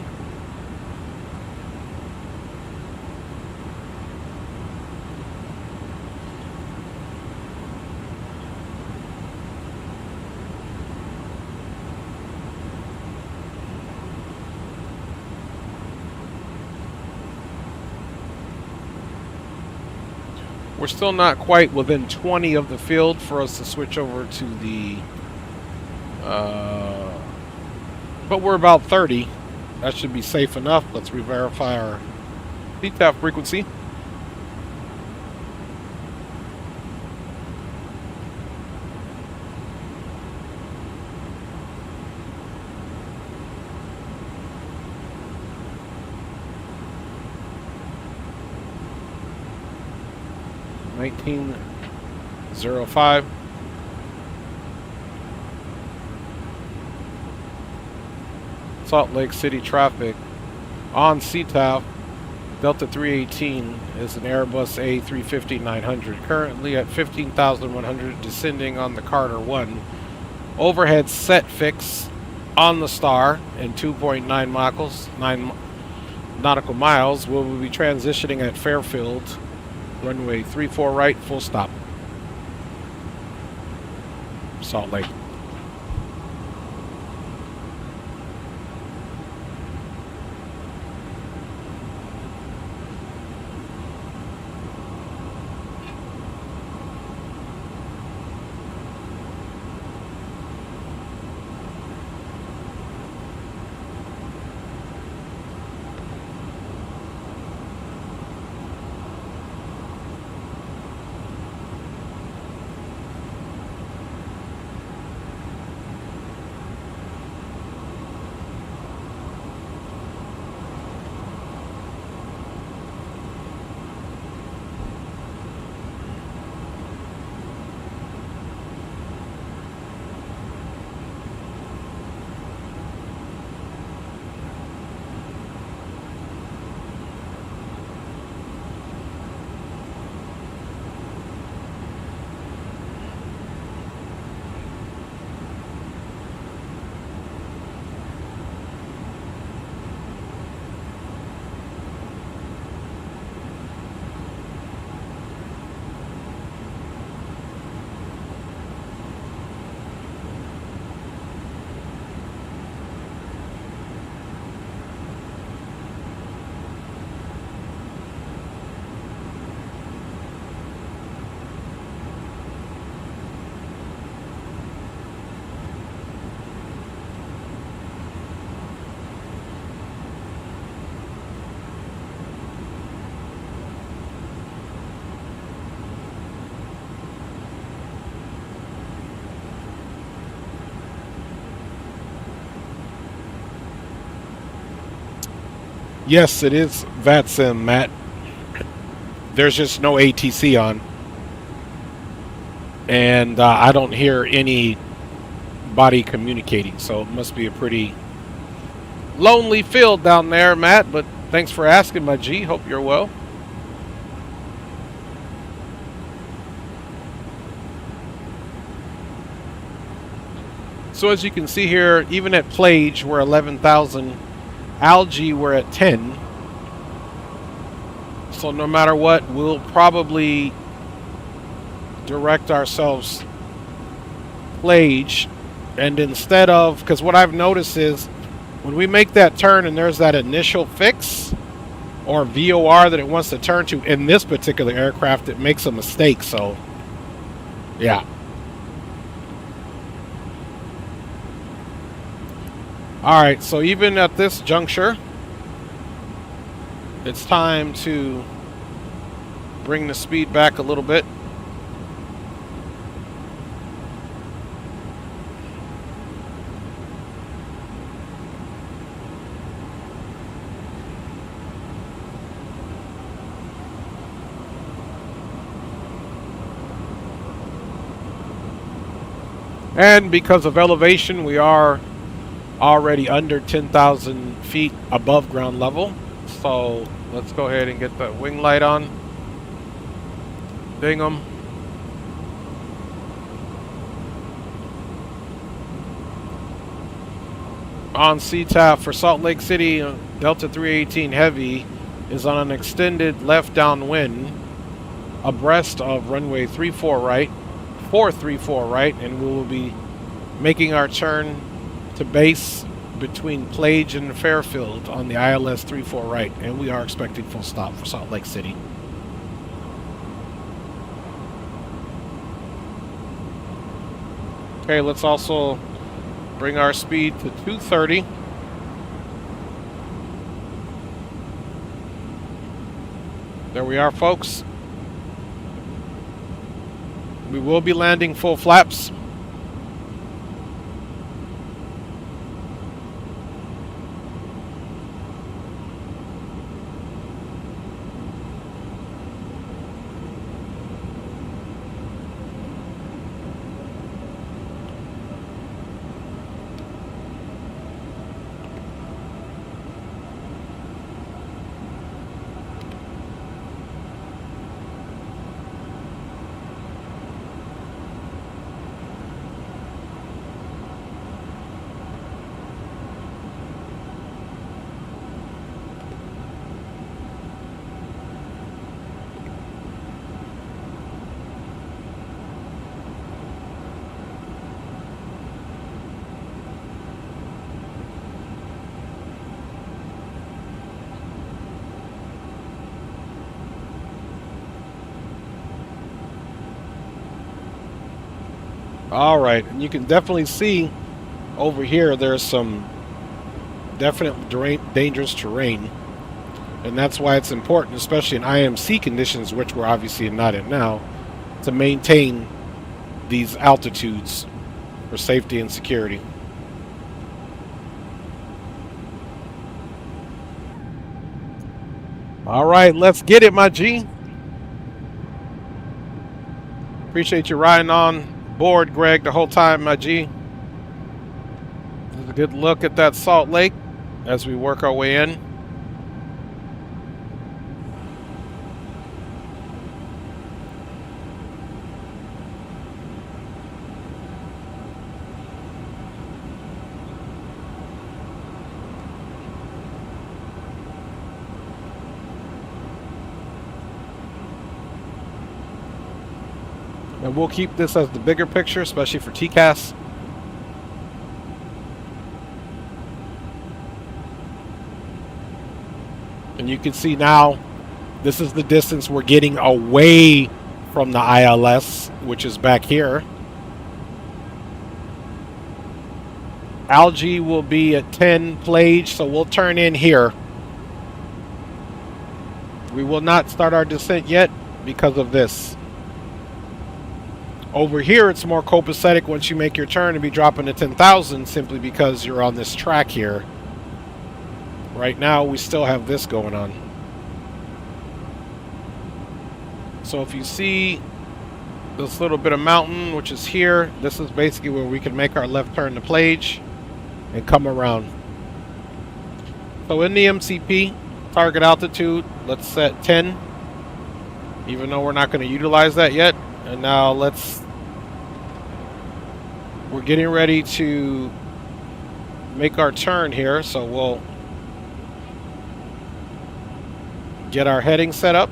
Speaker 2: We're still not quite within 20 of the field for us to switch over to the but we're about 30. That should be safe enough. Let's re-verify our CTAF frequency. 1905. Salt Lake City traffic on CTAF. Delta 318 is an Airbus A350-900, currently at 15,100, descending on the Carter 1. Overhead set fix on the Star in 2.9 miles, 9 nautical miles. We'll be transitioning at Fairfield, runway 34 right, full stop. Salt Lake. Yes, it is VATSIM, Matt. There's just no ATC on. And I don't hear anybody communicating, so it must be a pretty lonely field down there, Matt. But thanks for asking, my G. Hope you're well. So as you can see here, even at Plage, we're 11,000. Algae, we're at 10. So no matter what, we'll probably direct ourselves Plage. And instead of, because what I've noticed is when we make that turn and there's that initial fix or VOR that it wants to turn to in this particular aircraft, it makes a mistake. So yeah. Alright, so even at this juncture, it's time to bring the speed back a little bit. And because of elevation, we are already under 10,000 feet above ground level. So let's go ahead and get that wing light on. Ding 'em. On CTAF for Salt Lake City, Delta 318 Heavy is on an extended left downwind abreast of runway 34 right, 434 right, and we will be making our turn to base between Plage and Fairfield on the ILS 34 right, and we are expecting full stop for Salt Lake City. Okay, let's also bring our speed to 230. There we are, folks. We will be landing full flaps. All right, and you can definitely see over here there's some definite dangerous terrain, and that's why it's important, especially in IMC conditions, which we're obviously not in now, to maintain these altitudes for safety and security. All right, let's get it, my G. Appreciate you riding on board, Greg, the whole time, my G. This is a good look at that Salt Lake as we work our way in. And we'll keep this as the bigger picture, especially for TCAS. And you can see now, this is the distance we're getting away from the ILS, which is back here. Algae will be at 10 Plage, so we'll turn in here. We will not start our descent yet because of this. Over here, it's more copacetic once you make your turn to be dropping to 10,000 simply because you're on this track here. Right now, we still have this going on. So if you see this little bit of mountain, which is here, this is basically where we can make our left turn to Plage and come around. So in the MCP, target altitude, let's set 10, even though we're not going to utilize that yet. And now we're getting ready to make our turn here, so we'll get our heading set up.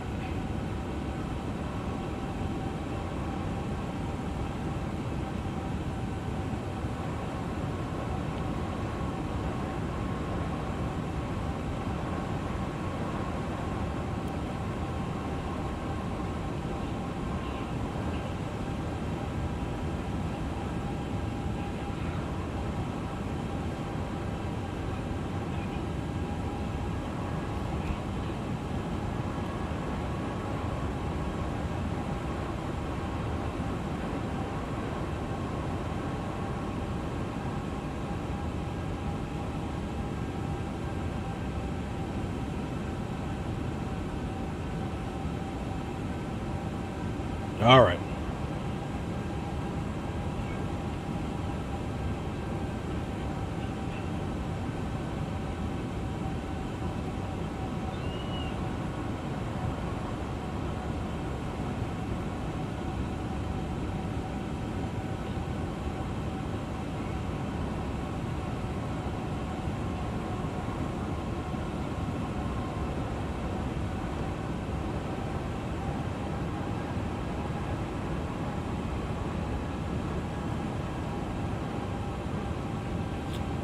Speaker 2: All right.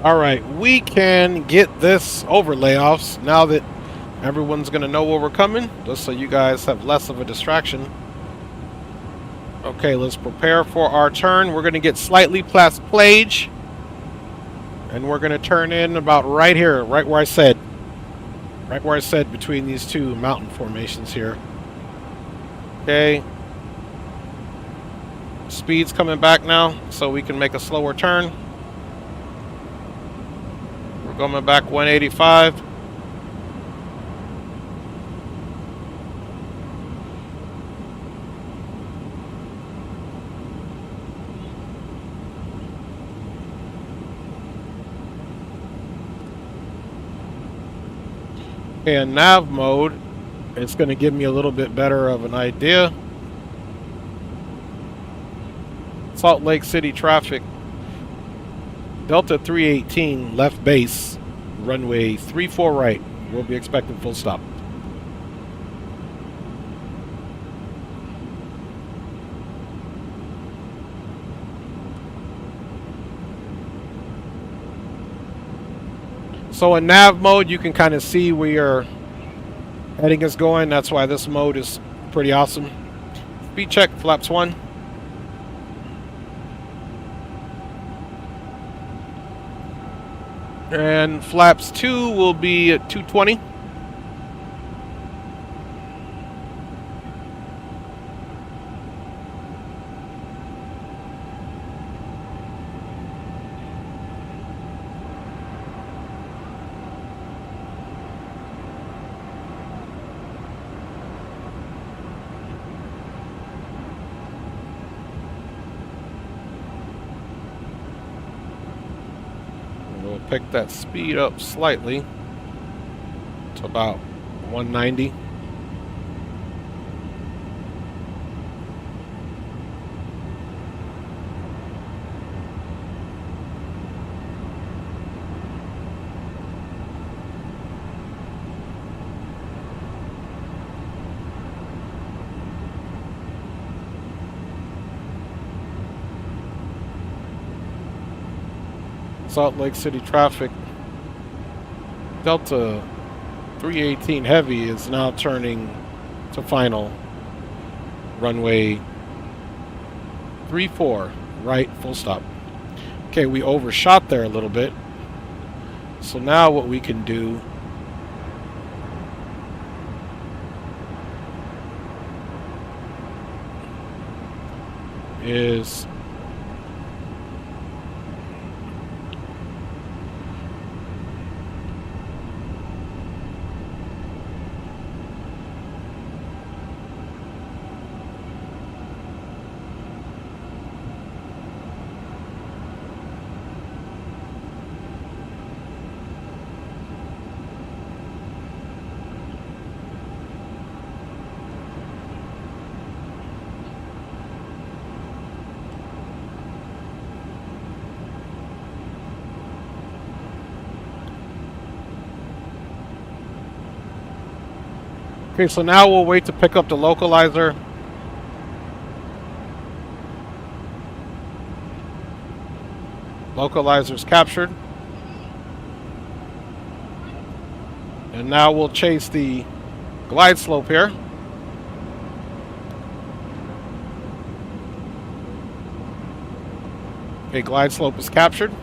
Speaker 2: All right, we can get this over layoffs now that everyone's going to know where we're coming, just so you guys have less of a distraction. Okay, let's prepare for our turn. We're going to get slightly past Plage, and we're going to turn in about right here, right where I said between these two mountain formations here. Okay. Speed's coming back now, so we can make a slower turn. Going back 185. And nav mode, it's going to give me a little bit better of an idea. Salt Lake City traffic. Delta 318 left base, runway 34 right. We'll be expecting full stop. So in nav mode, you can kind of see where your heading is going. That's why this mode is pretty awesome. Speed check, flaps 1. And flaps 2 will be at 220. We'll pick that speed up slightly to about 190. Salt Lake City traffic. Delta 318 Heavy is now turning to final. Runway 34, right, full stop. Okay, we overshot there a little bit. So now what we can do is okay, so now we'll wait to pick up the localizer. Localizer's captured. And now we'll chase the glide slope here. Okay, glide slope is captured.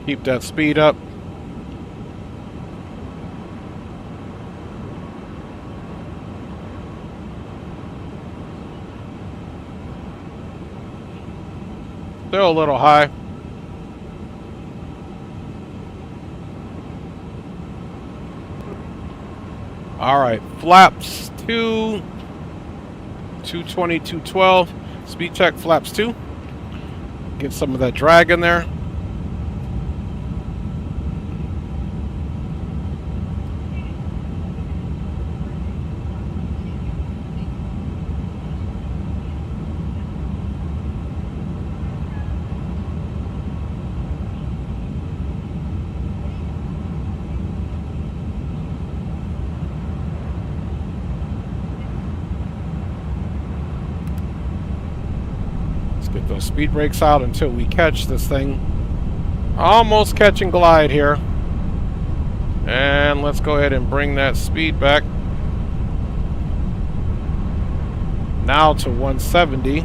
Speaker 2: Keep that speed up. Still a little high. All right, flaps 2, 220, 212. Speed check flaps 2. Get some of that drag in there. Get those speed brakes out until we catch this thing. Almost catch and glide here. And let's go ahead and bring that speed back. Now to 170.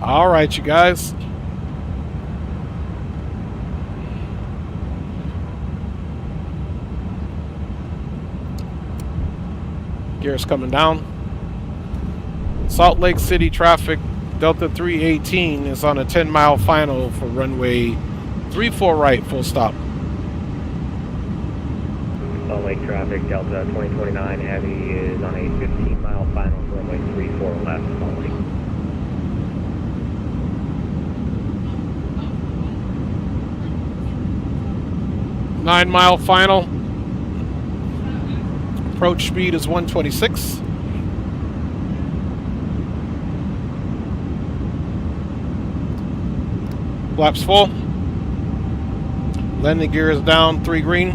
Speaker 2: All right, you guys. Gears coming down. Salt Lake City traffic Delta 318 is on a 10-mile final for runway 34 right, full stop.
Speaker 10: Salt Lake traffic, Delta 2029 Heavy is on a 15-mile final for runway 34 left, Salt Lake.
Speaker 2: Nine-mile final. Approach speed is 126. Flaps full. Landing gear is down, 3 green.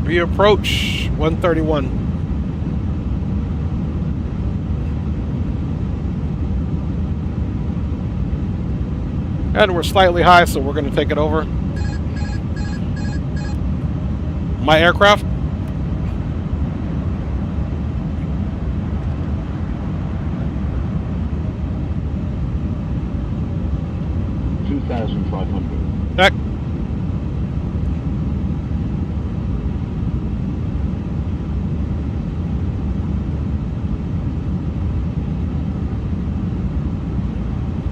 Speaker 2: Reapproach 131. And we're slightly high, so we're going to take it over. My aircraft.
Speaker 7: $2,500.
Speaker 2: Check.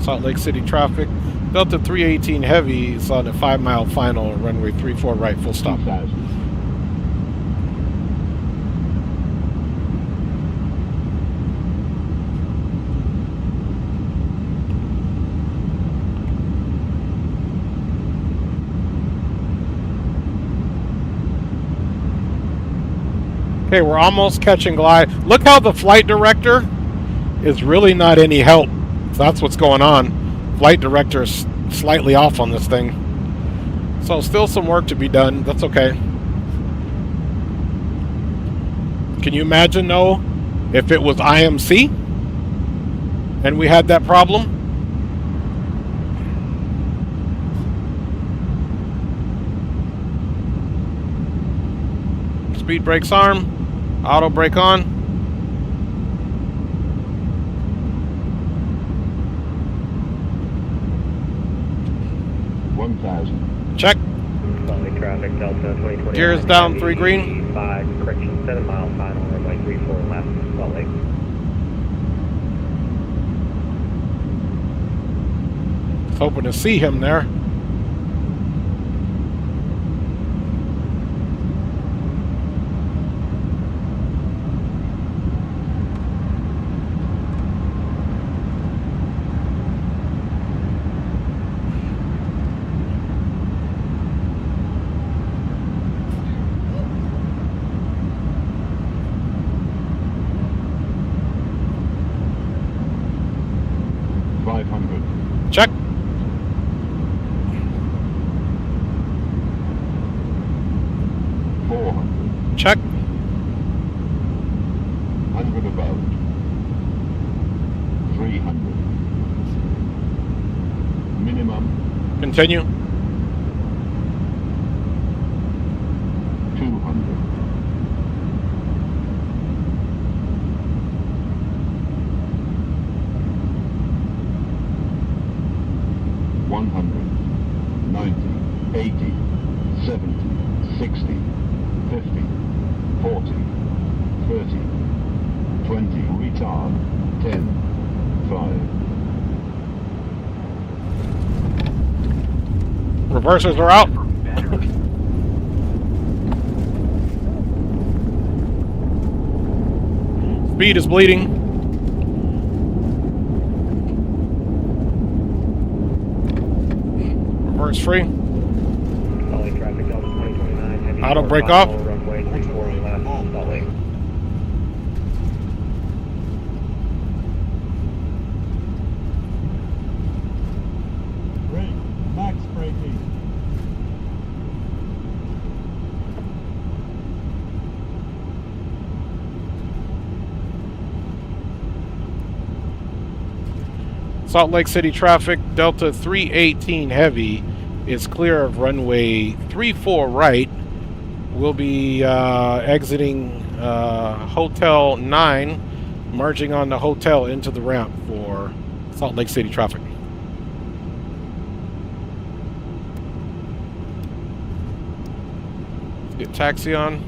Speaker 2: Salt Lake City traffic. Delta 318 Heavy is on a 5-mile final, runway 34 right, full stop.
Speaker 7: 2,000.
Speaker 2: Okay, we're almost catching glide. Look how the flight director is really not any help. So that's what's going on. Flight director is slightly off on this thing. So still some work to be done. That's okay. Can you imagine, though, if it was IMC and we had that problem? Speed brakes arm. Auto brake on. Check.
Speaker 10: Salt Lake traffic, Delta 2029.
Speaker 2: Gears down, 3 green.
Speaker 10: 5, correction, 7-mile final, runway 34 left, Salt Lake.
Speaker 2: Hoping to see him there. Check. Check.
Speaker 7: 100 above. 300. Minimum.
Speaker 2: Continue.
Speaker 7: 200. $100, $90, $80, $70, $60, $50, $40, $30, $20, retard, $10, $5.
Speaker 2: Reversers are out. Speed is bleeding. Reverse free. Auto brake off.
Speaker 10: Runway 34 left, Salt Lake.
Speaker 13: Brake, max braking.
Speaker 2: Salt Lake City traffic, Delta 318 Heavy is clear of runway 34 right. We'll be exiting Hotel 9, merging on the hotel into the ramp for Salt Lake City traffic. Get taxi on.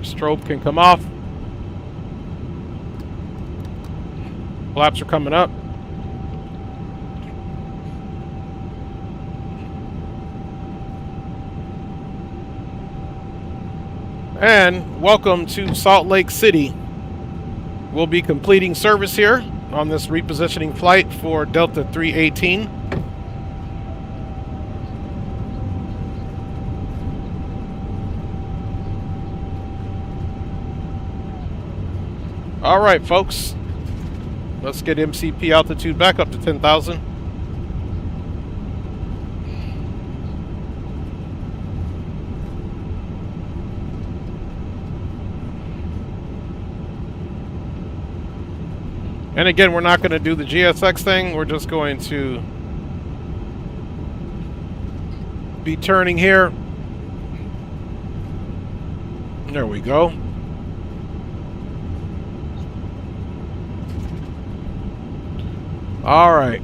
Speaker 2: Strobe can come off. Flaps are coming up. And welcome to Salt Lake City. We'll be completing service here on this repositioning flight for Delta 318. All right, folks. Let's get MCP altitude back up to 10,000. And again, we're not going to do the GSX thing. We're just going to be turning here. There we go. All right.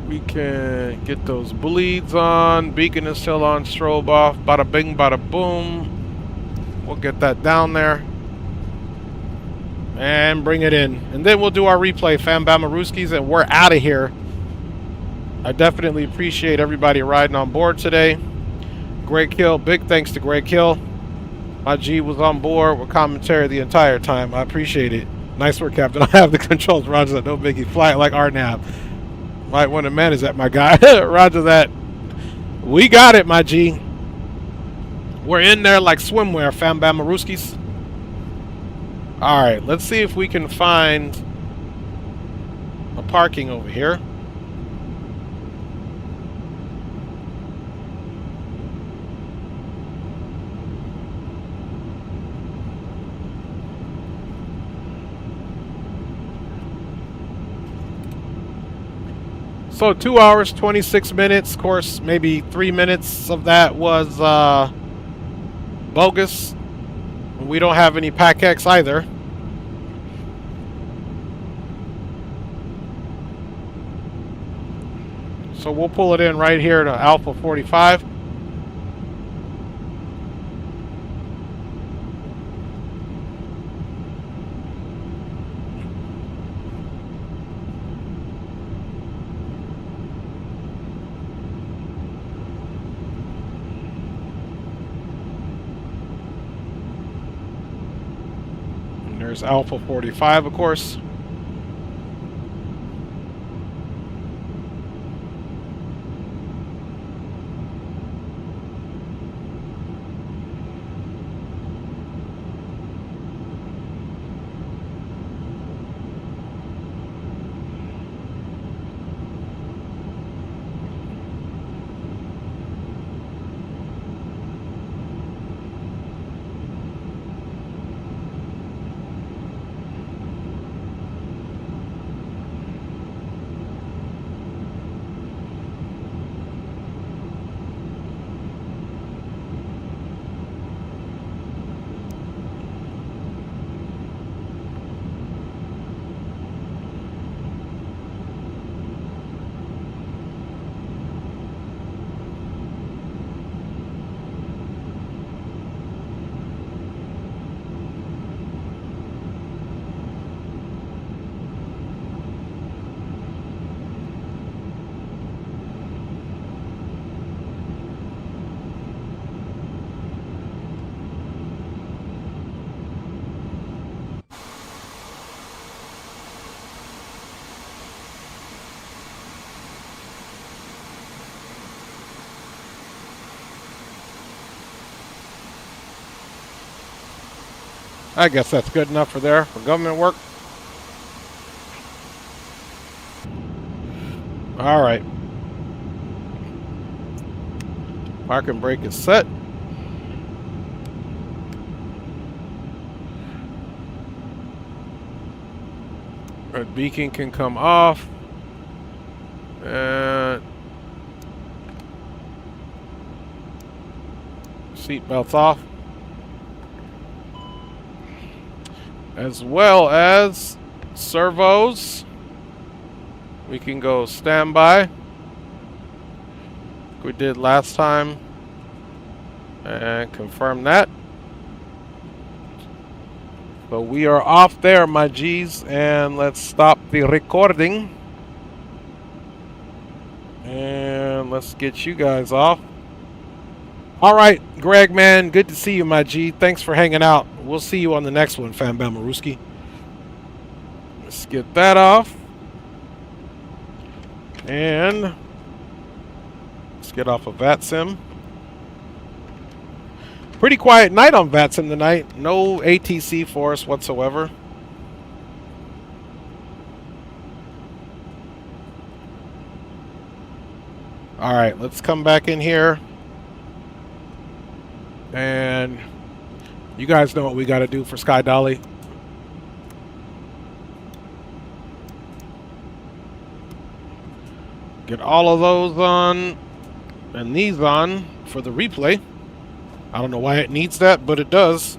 Speaker 2: We can get those bleeds on. Beacon is still on. Strobe off. Bada bing, bada boom. We'll get that down there. And bring it in. And then we'll do our replay, Fam Bama Rooskies, and we're out of here. I definitely appreciate everybody riding on board today. Great kill. Big thanks to Great Kill. My G was on board with commentary the entire time. I appreciate it. Nice work, Captain. I have the controls. Roger that. No biggie. Fly it like Arnab. Might want to manage that, my guy. Roger that. We got it, my G. We're in there like swimwear, Fam Bama Rooskies. Alright, let's see if we can find a parking over here. So 2 hours, 26 minutes. Of course, maybe 3 minutes of that was bogus. We don't have any PAC-X either. So we'll pull it in right here to Alpha 45. And there's Alpha 45, of course. I guess that's good enough for there for government work. All right. Parking brake is set. Red beacon can come off. And seat belts off. As well as servos. We can go standby. We did last time. And confirm that. So we are off there, my G's, and let's stop the recording. And let's get you guys off. All right, Greg, man, good to see you, my G. Thanks for hanging out. We'll see you on the next one, Fambam Maruski. Let's get that off. And let's get off of VATSIM. Pretty quiet night on VATSIM tonight. No ATC for us whatsoever. All right, let's come back in here. And you guys know what we got to do for Sky Dolly. Get all of those on and these on for the replay. I don't know why it needs that, but it does.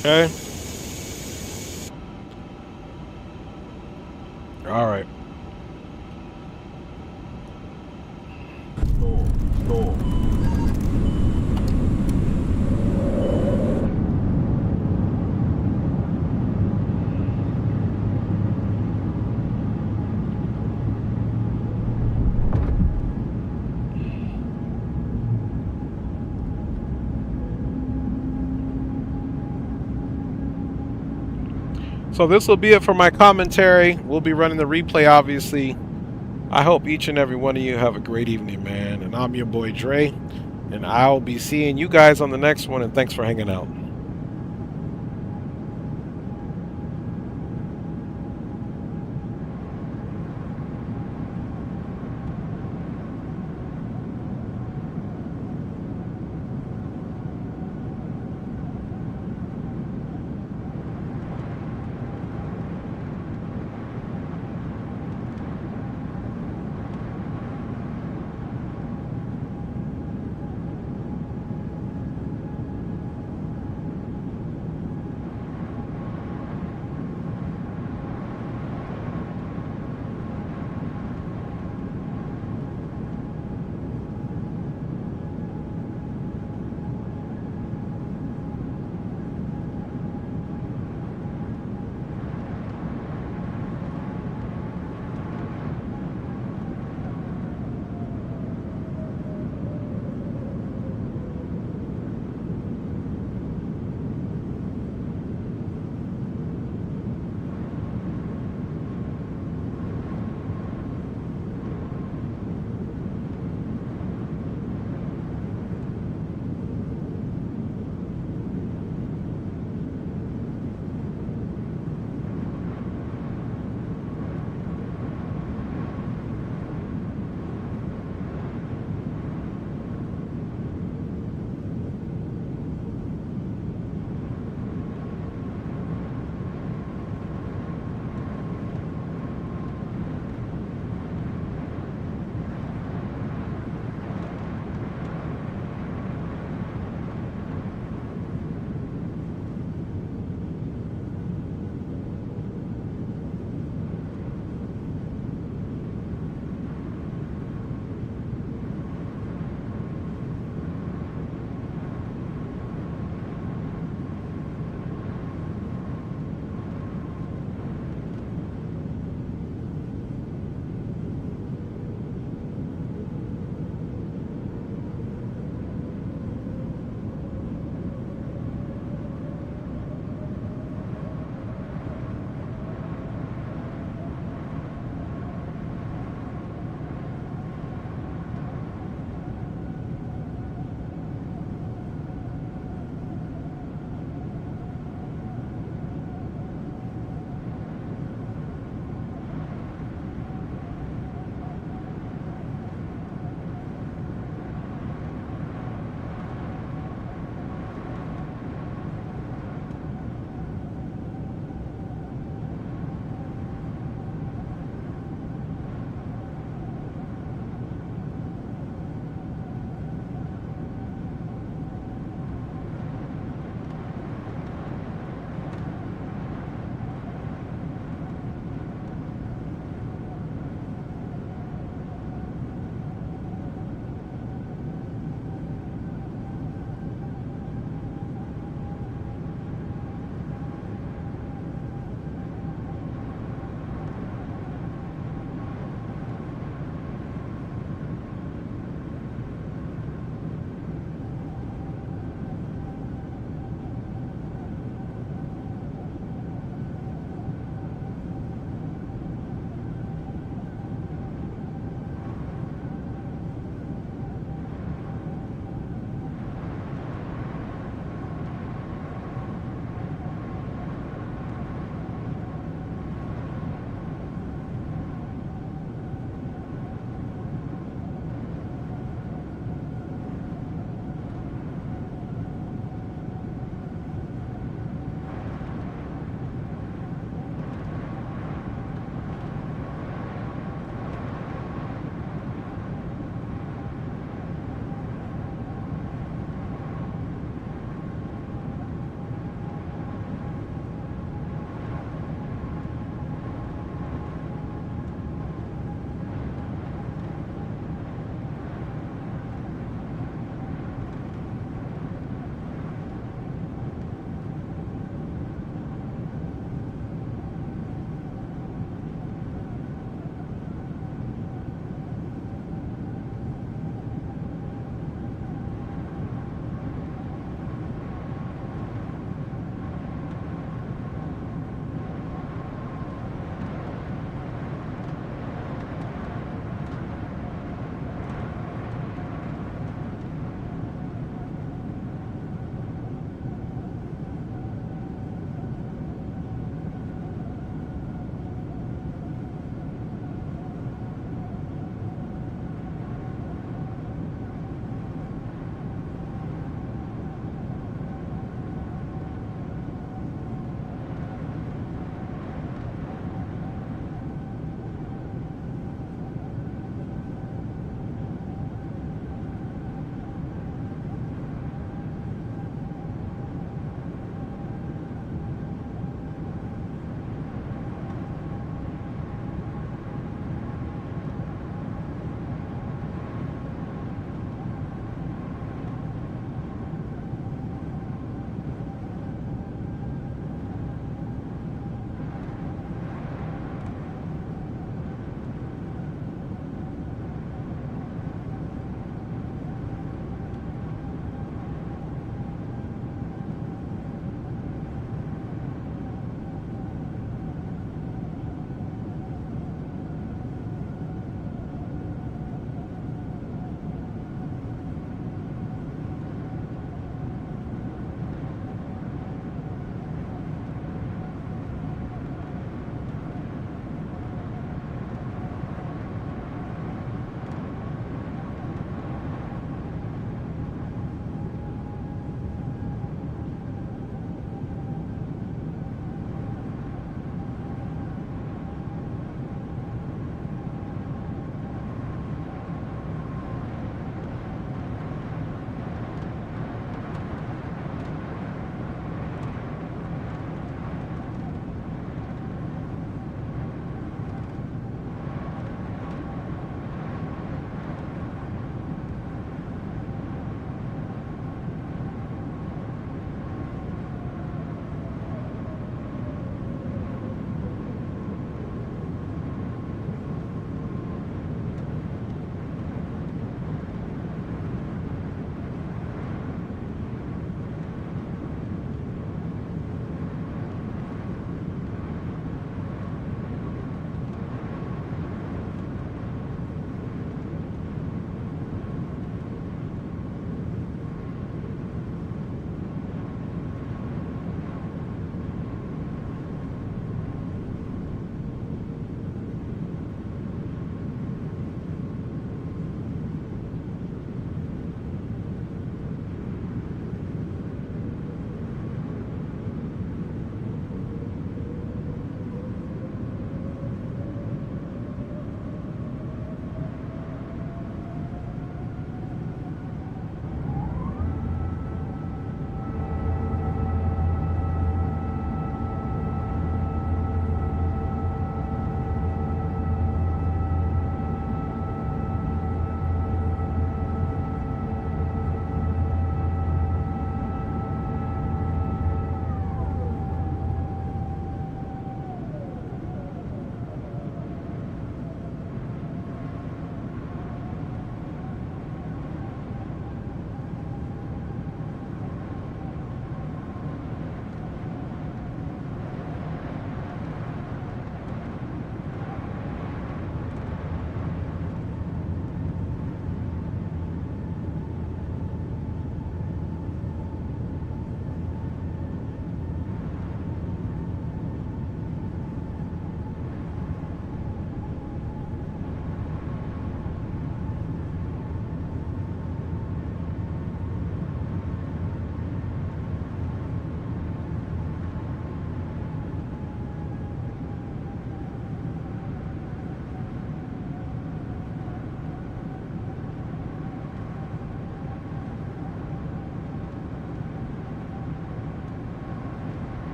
Speaker 2: Okay. All right.
Speaker 7: Store.
Speaker 2: So this will be it for my commentary. We'll be running the replay, obviously. I hope each and every one of you have a great evening, man. And I'm your boy Dre. And I'll be seeing you guys on the next one. And thanks for hanging out.